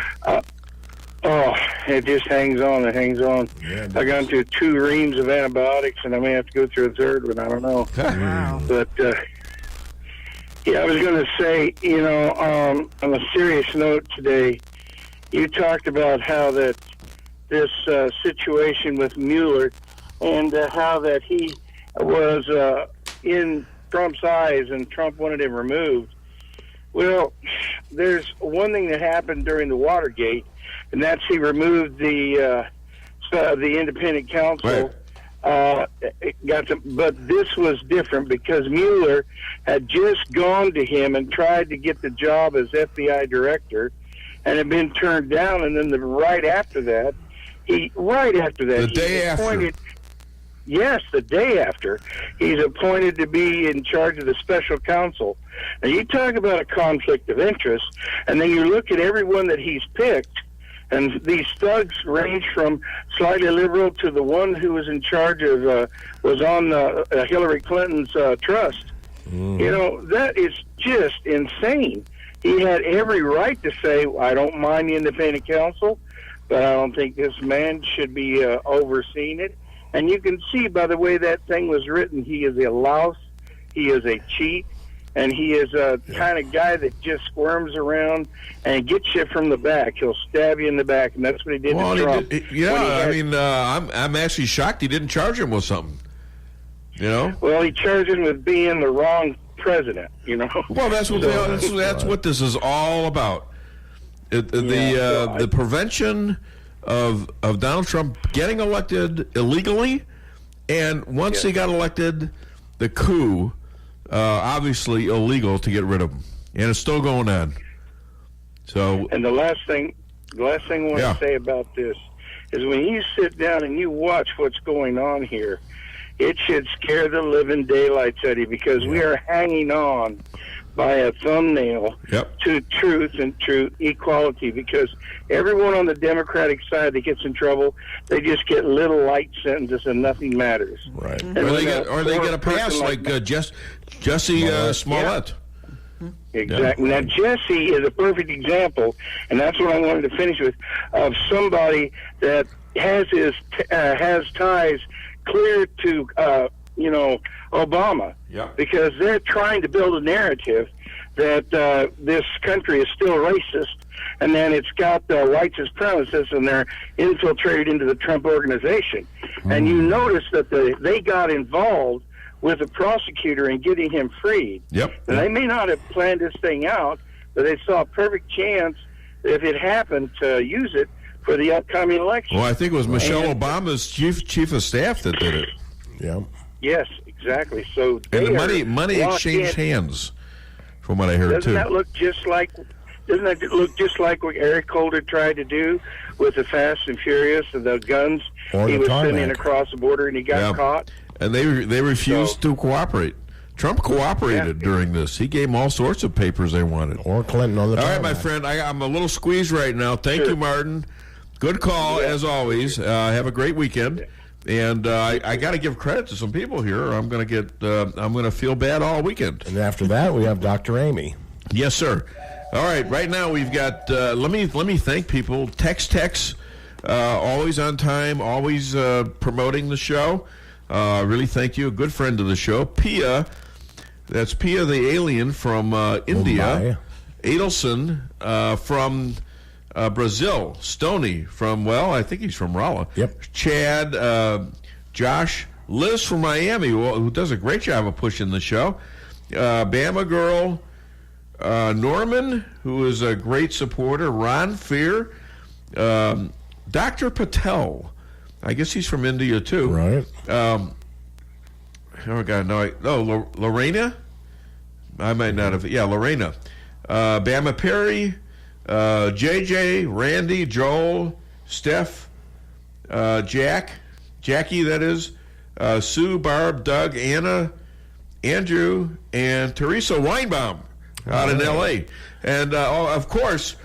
Oh, it just hangs on and hangs on. Yeah, I got into 2 reams of antibiotics, and I may have to go through a third one. I don't know. Wow. But, yeah, I was going to say, on a serious note today, you talked about how that this situation with Mueller and how that he was in Trump's eyes and Trump wanted him removed. Well, there's one thing that happened during the Watergate, and that's he removed the independent counsel. Right. But this was different because Mueller had just gone to him and tried to get the job as FBI director, and had been turned down. And then right after that, the day after, he's appointed to be in charge of the special counsel. Now, you talk about a conflict of interest, and then you look at everyone that he's picked, and these thugs range from slightly liberal to the one who was in charge of, was on Hillary Clinton's trust. That is just insane. He had every right to say, I don't mind the independent counsel, but I don't think this man should be overseeing it. And you can see by the way that thing was written, he is a louse, he is a cheat, and he is a kind of guy that just squirms around and gets you from the back. He'll stab you in the back, and that's what he did to Trump. I'm actually shocked he didn't charge him with something. Well, he charged him with being the wrong president. Well, that's what this is all about. The prevention of Donald Trump getting elected illegally, and once he got elected, the coup, obviously illegal to get rid of him, and it's still going on. So, and the last thing I want to say about this is when you sit down and you watch what's going on here, it should scare the living daylights out of you, because we are hanging on by a thumbnail to truth and true equality, because everyone on the Democratic side that gets in trouble, they just get little light sentences and nothing matters. Right. And or they get a pass like Jesse Smollett. Exactly. Now, Jesse is a perfect example, and that's what I wanted to finish with, of somebody that has has ties clear to Obama, because they're trying to build a narrative that this country is still racist, and then it's got white supremacists, and they're infiltrated into the Trump organization. And you notice that they got involved with the prosecutor in getting him freed. And they may not have planned this thing out, but they saw a perfect chance, if it happened, to use it for the upcoming election. Well, I think it was Michelle Obama's chief of staff that did it. Yes, exactly. So and the money exchanged hands, from what I heard Doesn't that look just like what Eric Holder tried to do with the Fast and Furious and the guns he was sending across the border, and he got caught? And they refused to cooperate. Trump cooperated during this. He gave them all sorts of papers they wanted. Or Clinton on the All right, my friend, I'm a little squeezed right now. Thank you, Martin. Good call, as always. Have a great weekend. And I got to give credit to some people here, or I'm going to feel bad all weekend. And after that, we have Dr. Amy. Yes, sir. All right. Right now, we've got. Let me thank people. Tex, always on time, always promoting the show. Really, thank you. A good friend of the show, Pia. That's Pia the alien from India. Adelson from Brazil. Stoney from, I think he's from Rolla. Chad, Josh, Liz from Miami, who does a great job of pushing the show. Bama Girl, Norman, who is a great supporter. Ron Fear, Dr. Patel. I guess he's from India too. Right. Lorraine? I might not have. Yeah, Lorraine. Bama Perry, JJ, Randy, Joel, Steph, Jackie, that is, Sue, Barb, Doug, Anna, Andrew, and Teresa Weinbaum out in L.A. And, of course,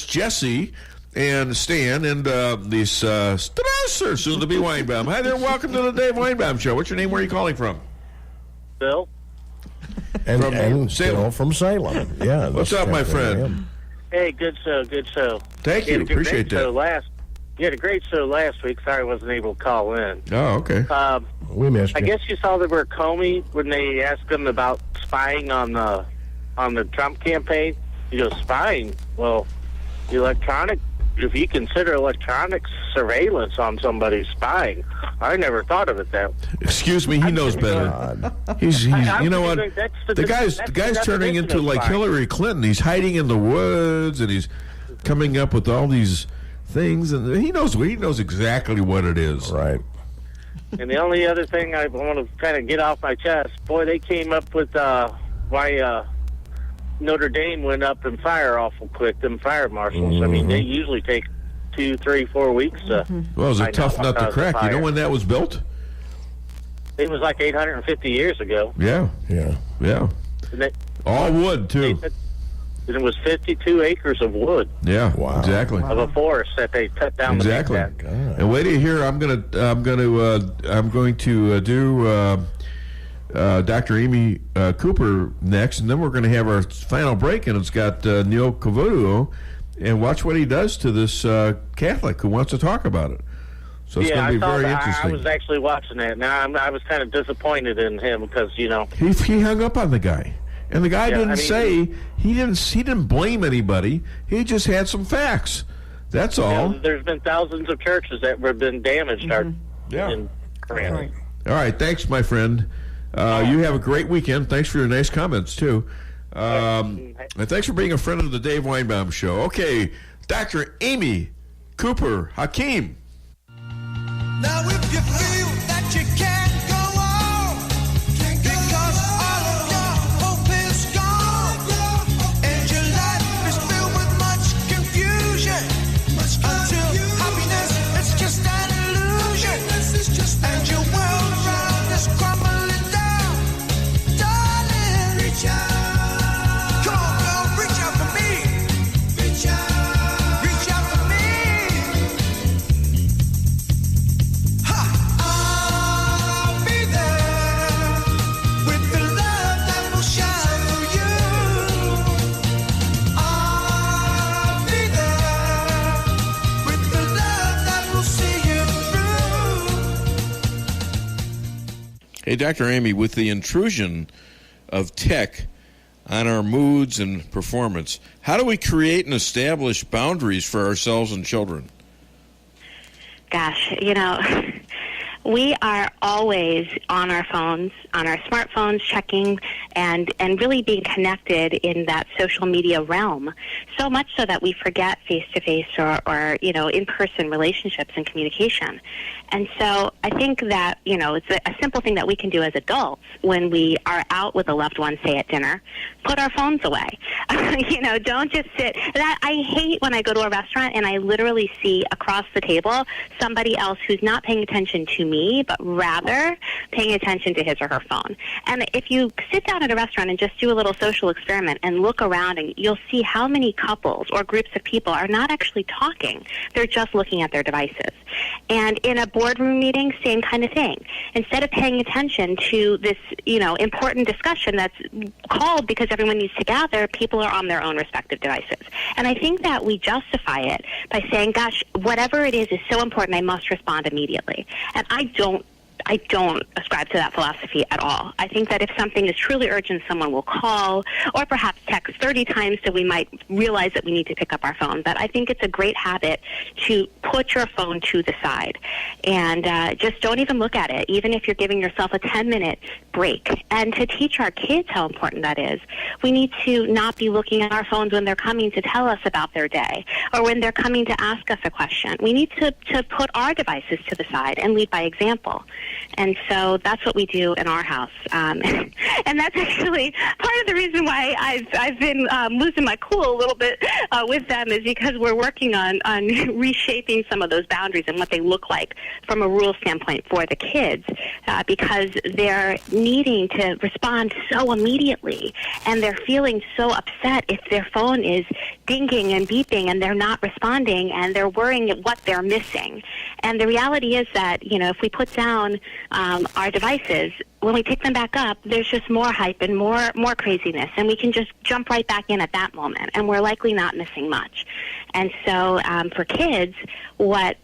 Jesse and Stan and the Strasser, soon to be Weinbaum. Hi there, welcome to the Dave Weinbaum Show. What's your name? Where are you calling from? Bill. And Bill from Salem. Yeah. What's up, my friend? Hey, good show. Thank you. Appreciate that. You had a great show last week. Sorry I wasn't able to call in. Oh, okay. We missed you. I guess you saw the word Comey when they asked him about spying on the Trump campaign. He goes, spying? Well, if you consider electronic surveillance on somebody spying, I never thought of it that way. Excuse me, he knows better. He's you know what? The guy's turning into like Hillary Clinton. He's hiding in the woods and he's coming up with all these things, and he knows exactly what it is. Right. And the only other thing I want to kind of get off my chest, boy, they came up with why Notre Dame went up in fire awful quick, them fire marshals. Mm-hmm. I mean, they usually take 2, 3, 4 weeks to... Well, it was a tough nut to crack. You know when that was built? It was like 850 years ago. Yeah. And all wood, too. And it was 52 acres of wood. Yeah, wow. Exactly. Of a forest that they cut down. Exactly. And wait till you hear. I'm going to do Dr. Amy Cooper next, and then we're going to have our final break, and it's got Neil Cavuto, and watch what he does to this Catholic who wants to talk about it. So it's going to be very interesting. I was actually watching that. Now I was kind of disappointed in him because he hung up on the guy. And the guy he didn't blame anybody. He just had some facts. That's all. There's been thousands of churches that have been damaged. In Iran. All right. Thanks, my friend. You have a great weekend. Thanks for your nice comments, too. And thanks for being a friend of the Dave Weinbaum Show. Okay, Dr. Amy Cooper Hakim. Now, if you feel that you can't go on, because all of your hope is gone, and your life is filled with much confusion, until happiness is just an illusion, and your world around is crumbling down, darling, reach out. Come on, girl, reach out for me. Reach out for me. I'll be there with the love that will shine for you. I'll be there with the love that will see you through. Hey, Dr. Amy, with the intrusion of tech on our moods and performance, how do we create and establish boundaries for ourselves and children? Gosh, we are always on our phones, on our smartphones, checking and really being connected in that social media realm, so much so that we forget face-to-face or in-person relationships and communication. And so I think that, it's a simple thing that we can do as adults when we are out with a loved one, say at dinner, put our phones away. Don't just sit. I hate when I go to a restaurant and I literally see across the table somebody else who's not paying attention to me, but rather paying attention to his or her phone. And if you sit down at a restaurant and just do a little social experiment and look around, and you'll see how many couples or groups of people are not actually talking. They're just looking at their devices. And in a boardroom meeting, same kind of thing. Instead of paying attention to this, important discussion that's called because everyone needs to gather, people are on their own respective devices. And I think that we justify it by saying, gosh, whatever it is so important, I must respond immediately. And I don't ascribe to that philosophy at all. I think that if something is truly urgent, someone will call or perhaps text 30 times so we might realize that we need to pick up our phone. But I think it's a great habit to put your phone to the side and just don't even look at it, even if you're giving yourself a 10-minute break. And to teach our kids how important that is, we need to not be looking at our phones when they're coming to tell us about their day or when they're coming to ask us a question. We need to put our devices to the side and lead by example. And so that's what we do in our house. And that's actually part of the reason why I've been losing my cool a little bit with them, is because we're working on reshaping some of those boundaries and what they look like from a rule standpoint for the kids, because they're needing to respond so immediately, and they're feeling so upset if their phone is dinging and beeping and they're not responding, and they're worrying at what they're missing. And the reality is that, if we put down our devices, when we pick them back up, there's just more hype and more craziness, and we can just jump right back in at that moment, and we're likely not missing much. And so for kids, what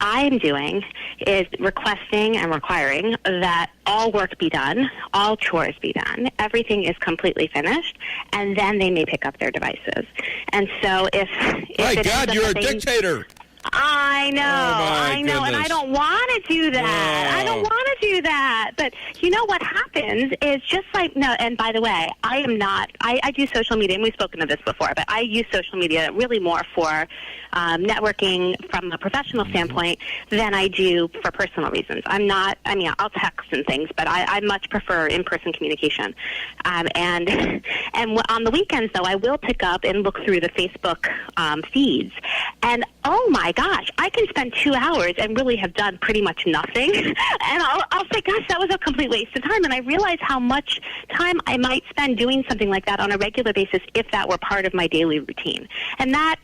I'm doing is requesting and requiring that all work be done, all chores be done, everything is completely finished, and then they may pick up their devices. And so if my God, you're a dictator. I know, and I don't want to do that. I don't want to do that. But you know what happens is just like, no, and by the way, I do social media, and we've spoken of this before, but I use social media really more for networking from a professional standpoint than I do for personal reasons. I'll text and things, but I much prefer in-person communication. And on the weekends, though, I will pick up and look through the Facebook feeds. And, oh, my gosh, I can spend 2 hours and really have done pretty much nothing. And I'll say, gosh, that was a complete waste of time. And I realize how much time I might spend doing something like that on a regular basis if that were part of my daily routine. And that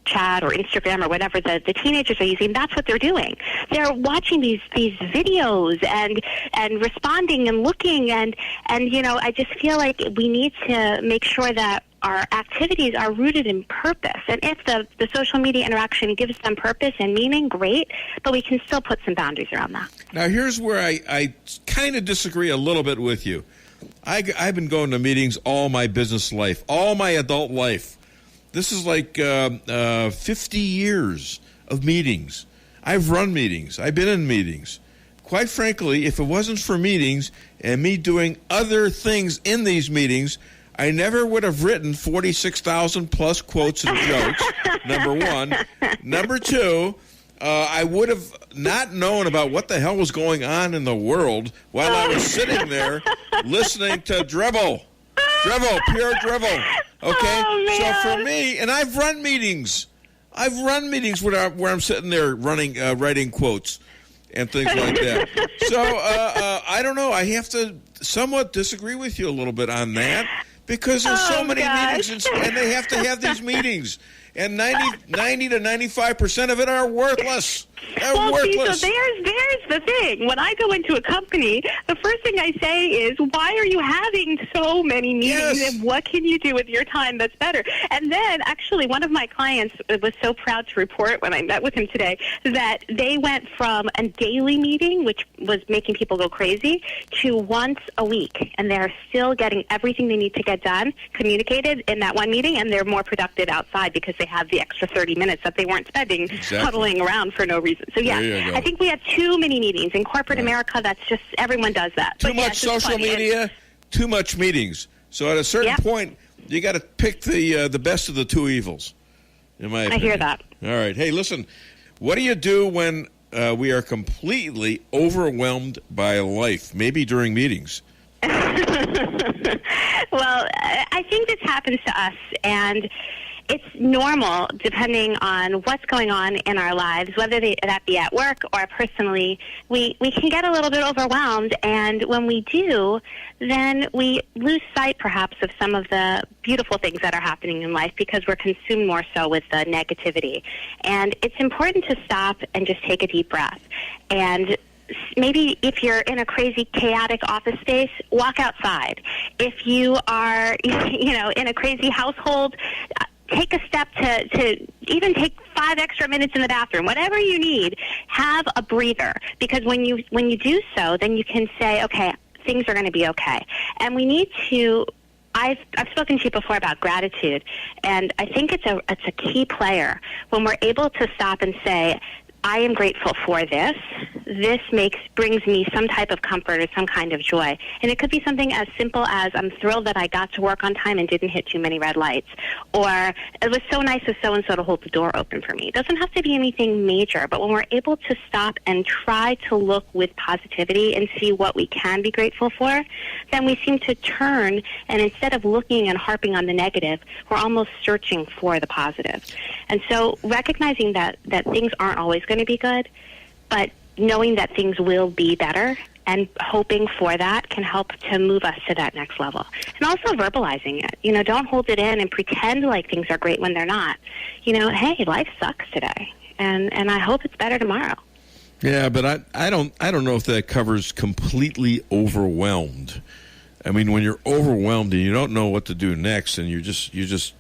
chat or Instagram or whatever the teenagers are using, that's what they're doing. They're watching these videos and responding and looking and I just feel like we need to make sure that our activities are rooted in purpose. And if the social media interaction gives them purpose and meaning, great, but we can still put some boundaries around that. Now, here's where I kind of disagree a little bit with you. I've been going to meetings all my business life, all my adult life. This is like 50 years of meetings. I've run meetings. I've been in meetings. Quite frankly, if it wasn't for meetings and me doing other things in these meetings, I never would have written 46,000 plus quotes and jokes, number one. Number two, I would have not known about what the hell was going on in the world while I was sitting there listening to drivel, pure drivel. Okay? So for me, and I've run meetings. Where I'm sitting there writing quotes and things like that. So I don't know. I have to somewhat disagree with you a little bit on that. Because there's so many meetings, and they have to have these meetings. And 90 to 95% of it are worthless. They're worthless. See, so there's the thing. When I go into a company, the first thing I say is, why are you having so many meetings, and what can you do with your time that's better? And then, actually, one of my clients was so proud to report when I met with him today that they went from a daily meeting, which was making people go crazy, to once a week. And they're still getting everything they need to get done, communicated in that one meeting, and they're more productive outside because they have the extra 30 minutes that they weren't spending huddling around for no reason. So, yeah, I think we have too many meetings. In corporate America, that's just, everyone does that. Too much social media, too much meetings. So at a certain point, you got to pick the best of the two evils, in my opinion. I hear that. All right. Hey, listen, what do you do when we are completely overwhelmed by life, maybe during meetings? Well, I think this happens to us, and it's normal depending on what's going on in our lives, whether that be at work or personally. We can get a little bit overwhelmed, and when we do, then we lose sight perhaps of some of the beautiful things that are happening in life because we're consumed more so with the negativity. And it's important to stop and just take a deep breath. And maybe if you're in a crazy, chaotic office space, walk outside. If you are, in a crazy household, take a step to even take 5 extra minutes in the bathroom, whatever you need. Have a breather, because when you do so, then you can say, okay, things are going to be okay. And we need to. I've spoken to you before about gratitude, and I think it's a key player when we're able to stop and say, I am grateful for this. This brings me some type of comfort or some kind of joy. And it could be something as simple as, I'm thrilled that I got to work on time and didn't hit too many red lights. Or, it was so nice of so-and-so to hold the door open for me. It doesn't have to be anything major, but when we're able to stop and try to look with positivity and see what we can be grateful for, then we seem to turn, and instead of looking and harping on the negative, we're almost searching for the positive. And so recognizing that things aren't always going to be good, but knowing that things will be better and hoping for that can help to move us to that next level. And also verbalizing it. Don't hold it in and pretend like things are great when they're not. Hey, life sucks today, and I hope it's better tomorrow. Yeah, but I don't know if that covers completely overwhelmed. I mean, when you're overwhelmed and you don't know what to do next, and you're just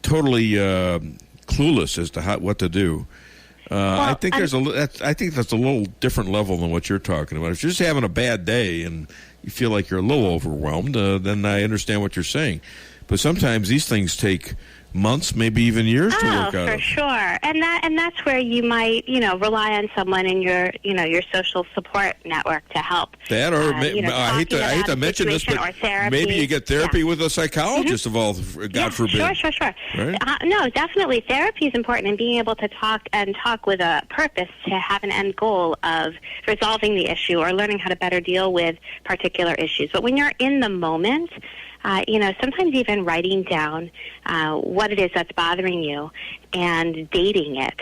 totally clueless as to what to do. I think that's a little different level than what you're talking about. If you're just having a bad day and you feel like you're a little overwhelmed, then I understand what you're saying. But sometimes these things take months, maybe even years to work out. For sure. And that's where you might, rely on someone in your social support network to help. That or I hate to mention this, but maybe you get therapy with a psychologist of all, God forbid. Sure. Right? No, definitely. Therapy is important, and being able to talk with a purpose to have an end goal of resolving the issue or learning how to better deal with particular issues. But when you're in the moment, sometimes even writing down what it is that's bothering you and dating it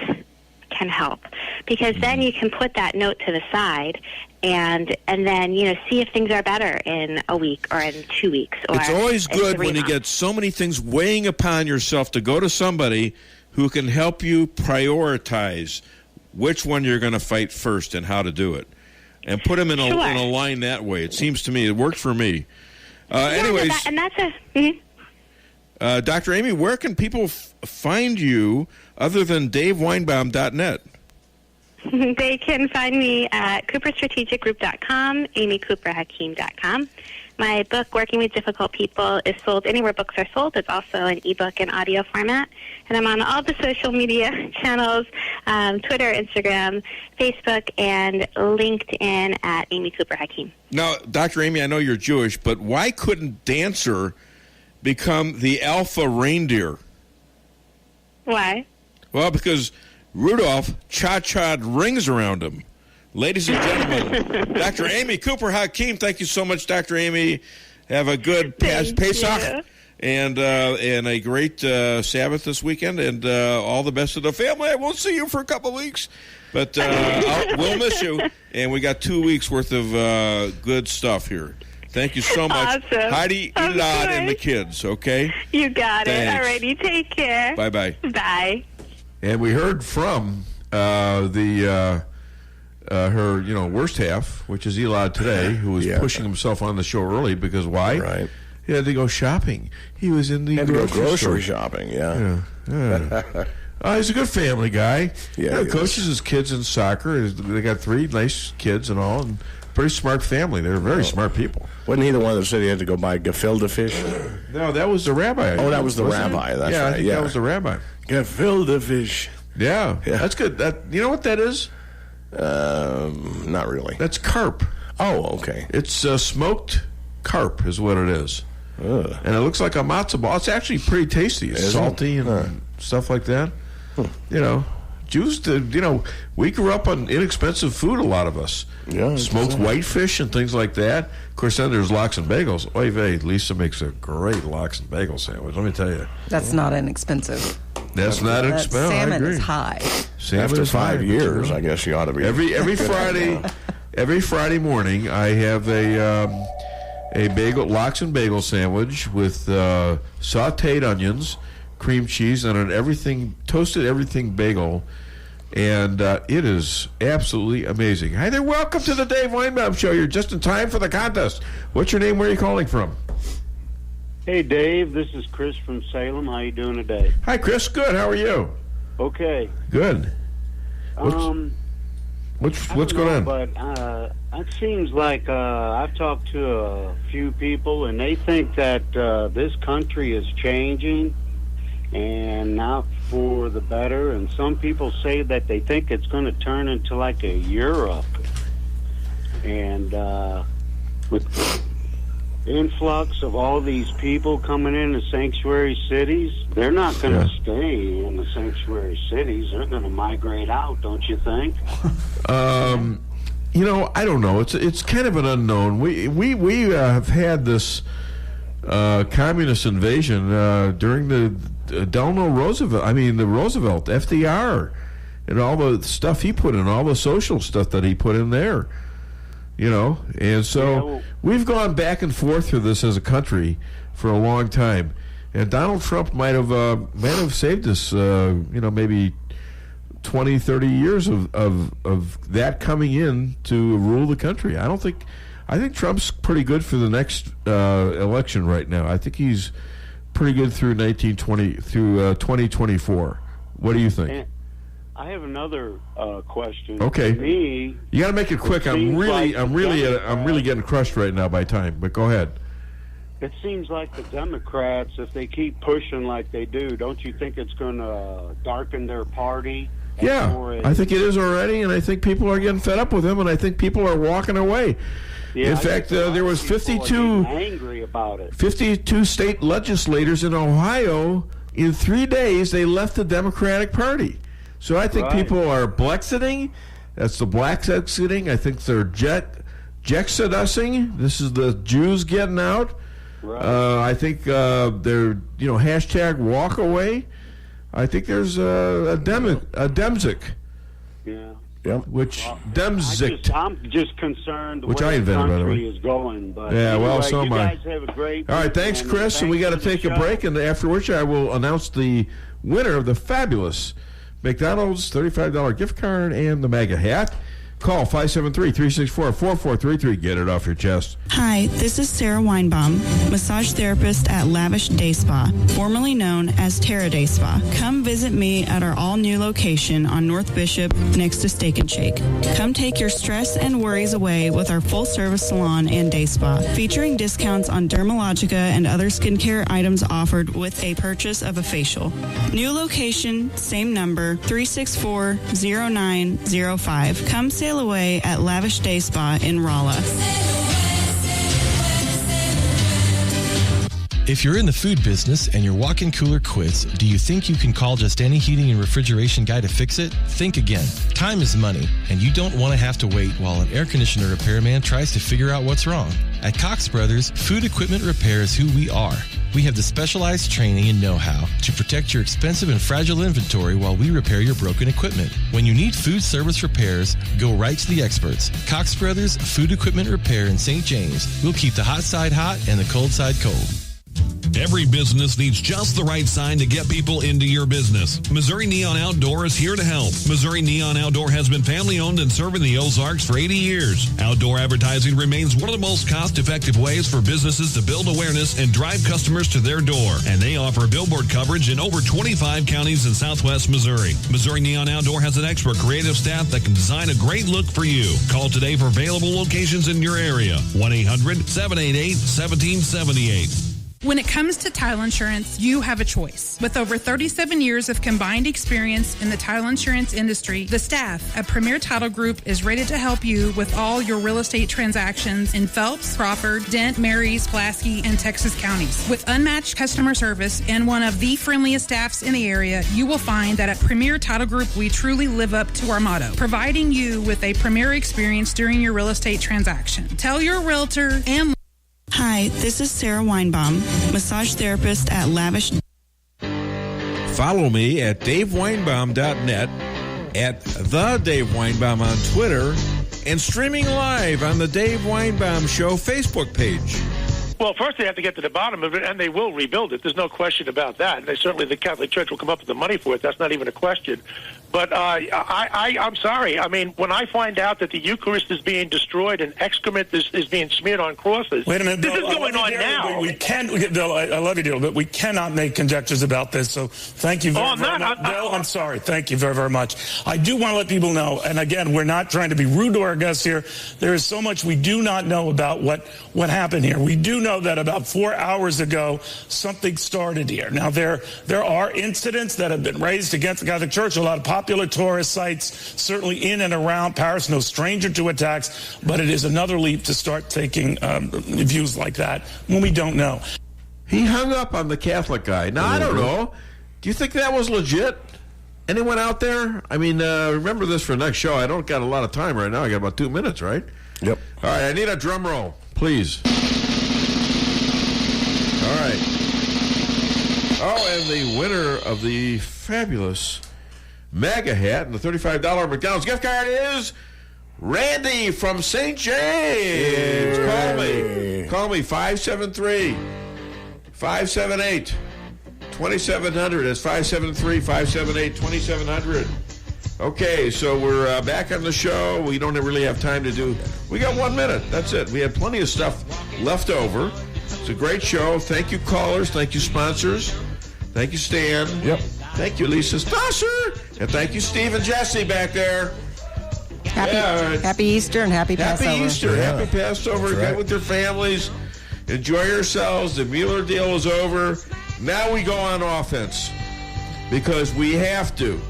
can help, because then you can put that note to the side and then see if things are better in a week or in 2 weeks. Or it's always good when you months. get so many things weighing upon yourself to go to somebody who can help you prioritize which one you're going to fight first and how to do it, and put them in a line that way. It seems to me it worked for me. Anyways, Dr. Amy, where can people find you other than DaveWeinbaum.net? They can find me at CooperStrategicGroup.com, AmyCooperHakim.com. My book, Working with Difficult People, is sold anywhere books are sold. It's also an ebook and audio format. And I'm on all the social media channels, Twitter, Instagram, Facebook, and LinkedIn at Amy Cooper Hakim. Now, Dr. Amy, I know you're Jewish, but why couldn't Dancer become the alpha reindeer? Why? Well, because Rudolph cha-cha'd rings around him. Ladies and gentlemen, Dr. Amy Cooper Hakim, thank you so much, Dr. Amy. Have a good Pesach and a great Sabbath this weekend, and all the best to the family. I won't see you for a couple of weeks, but we'll miss you. And we got 2 weeks worth of good stuff here. Thank you so much. Awesome. Heidi, Elad, and the kids, okay? You got it. Thanks. All righty, take care. Bye-bye. Bye. And we heard from her worst half, which is Elad today, who was pushing himself on the show early because why? Right. He had to go shopping. He was in the grocery store. shopping, yeah. He's a good family guy. Yeah, coaches his kids in soccer. They got 3 nice kids and all, and pretty smart family. They're very smart people. Wasn't he the one that said he had to go buy gefilte fish? No, that was the rabbi. Oh, that was the rabbi. That's I right. think that was the rabbi. Gefilte fish. Yeah, that's good. You know what that is? Not really. That's carp. Oh, okay. It's smoked carp is what it is. And it looks like a matzo ball. It's actually pretty tasty. It's salty and stuff like that. Jews, we grew up on inexpensive food, a lot of us. Yeah. Smoked whitefish and things like that. Of course, then there's lox and bagels. Oy vey, Lisa makes a great lox and bagel sandwich, let me tell you. That's not inexpensive. That's not expensive. Salmon is high. After 5 years, I guess you ought to be. Every Friday morning, I have a bagel, lox and bagel sandwich with sautéed onions, cream cheese, and an toasted everything bagel, and it is absolutely amazing. Hi there, welcome to the Dave Weinbaum Show. You're just in time for the contest. What's your name? Where are you calling from? Hey, Dave, this is Chris from Salem. How you doing today? Hi, Chris. Good. How are you? Okay. Good. What's going on? But it seems like I've talked to a few people, and they think that this country is changing, and not for the better. And some people say that they think it's going to turn into like a Europe, and with influx of all these people coming into sanctuary cities, they're not going to stay in the sanctuary cities. They're going to migrate out, don't you think? I don't know. It's kind of an unknown. We have had this communist invasion during the Delano Roosevelt. I mean, the Roosevelt, FDR, and all the stuff he put in, all the social stuff that he put in there. And so we've gone back and forth through this as a country for a long time, and Donald Trump might have saved us, maybe 20, 30 years of that coming in to rule the country. I think Trump's pretty good for the next election right now. I think he's pretty good through 2024. What do you think? And I have another question. Okay. To me, you got to make it quick. I'm really getting crushed right now by time. But go ahead. It seems like the Democrats, if they keep pushing like they do, don't you think it's going to darken their party? Yeah, I think it is already, and I think people are getting fed up with him, and I think people are walking away. Yeah, in fact, there was 52 angry about it. 52 state legislators in Ohio. In 3 days, they left the Democratic Party. So I think people are Blexiting. That's the blacks exiting. I think they're Jexodusing. This is the Jews getting out. I think they're, hashtag walk away. I think there's a Demzik. Yeah. Yep. Which Demzik. I'm just concerned the which way I invented, the by the country way. is going. But yeah, anyway, well, so am I. You guys have a great All right, thanks, Chris. And we got to take a break, and after which I will announce the winner of the fabulous McDonald's $35 gift card and the MAGA hat. Call 573-364-4433. Get it off your chest. Hi, this is Sarah Weinbaum, massage therapist at Lavish Day Spa, formerly known as Terra Day Spa. Come visit me at our all-new location on North Bishop next to Steak and Shake. Come take your stress and worries away with our full-service salon and day spa, featuring discounts on Dermalogica and other skincare items offered with a purchase of a facial. New location, same number, 364-0905. Come sail away at Lavish Day Spa in Rolla. If you're in the food business and your walk-in cooler quits, do you think you can call just any heating and refrigeration guy to fix it? Think again. Time is money, and you don't want to have to wait while an air conditioner repairman tries to figure out what's wrong. At Cox Brothers, food equipment repair is who we are. We have the specialized training and know-how to protect your expensive and fragile inventory while we repair your broken equipment. When you need food service repairs, go right to the experts. Cox Brothers Food Equipment Repair in St. James. We'll keep the hot side hot and the cold side cold. Every business needs just the right sign to get people into your business. Missouri Neon Outdoor is here to help. Missouri Neon Outdoor has been family-owned and serving the Ozarks for 80 years. Outdoor advertising remains one of the most cost-effective ways for businesses to build awareness and drive customers to their door. And they offer billboard coverage in over 25 counties in southwest Missouri. Missouri Neon Outdoor has an expert creative staff that can design a great look for you. Call today for available locations in your area. 1-800-788-1778. When it comes to title insurance, you have a choice. With over 37 years of combined experience in the title insurance industry, the staff at Premier Title Group is ready to help you with all your real estate transactions in Phelps, Crawford, Dent, Marys, Pulaski, and Texas counties. With unmatched customer service and one of the friendliest staffs in the area, you will find that at Premier Title Group, we truly live up to our motto, providing you with a premier experience during your real estate transaction. Tell your realtor and Hi, this is Sarah Weinbaum, massage therapist at Lavish. Follow me at DaveWeinbaum.net, at The Dave Weinbaum on Twitter, and streaming live on the Dave Weinbaum Show Facebook page. Well, first they have to get to the bottom of it, and they will rebuild it. There's no question about that. They certainly, the Catholic Church will come up with the money for it. That's not even a question. But I'm sorry. I mean, when I find out that the Eucharist is being destroyed and excrement is being smeared on crosses, wait a minute, this Bill, is going on now. We can't, Bill, I love you, dear, but we cannot make conjectures about this. So thank you very much. Bill, I'm sorry. Thank you very, very much. I do want to let people know, and again, we're not trying to be rude to our guests here. There is so much we do not know about what happened here. We do know that about 4 hours ago, something started here. Now, there are incidents that have been raised against the Catholic Church, a lot of popular tourist sites, certainly in and around Paris, no stranger to attacks, but it is another leap to start taking views like that when we don't know. He hung up on the Catholic guy. Now, I don't know. Do you think that was legit? Anyone out there? I mean, remember this for next show. I don't got a lot of time right now. I got about 2 minutes, right? Yep. All right, I need a drum roll, please. All right. Oh, and the winner of the fabulous MAGA hat and the $35 McDonald's gift card is Randy from St. James. Yay. Call me 573-578-2700. That's 573-578-2700. Okay, so we're back on the show. We don't really have time to do... We got 1 minute. That's it. We had plenty of stuff left over. It's a great show. Thank you, callers. Thank you, sponsors. Thank you, Stan. Yep. Thank you, Lisa Stasser. And thank you, Steve and Jesse back there. Happy Easter and happy Passover. Happy Easter. Yeah. Happy Passover. That's Get right. with your families. Enjoy yourselves. The Mueller deal is over. Now we go on offense because we have to.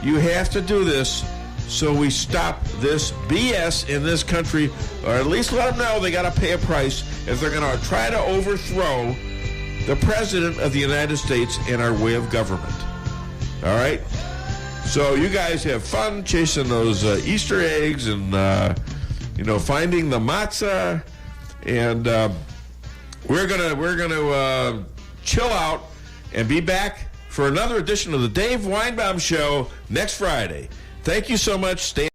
You have to do this so we stop this BS in this country, or at least let them know they got to pay a price if they're going to try to overthrow the President of the United States and our way of government. All right? So you guys have fun chasing those Easter eggs and, finding the matzah. And we're gonna chill out and be back for another edition of the Dave Weinbaum Show next Friday. Thank you so much. Stay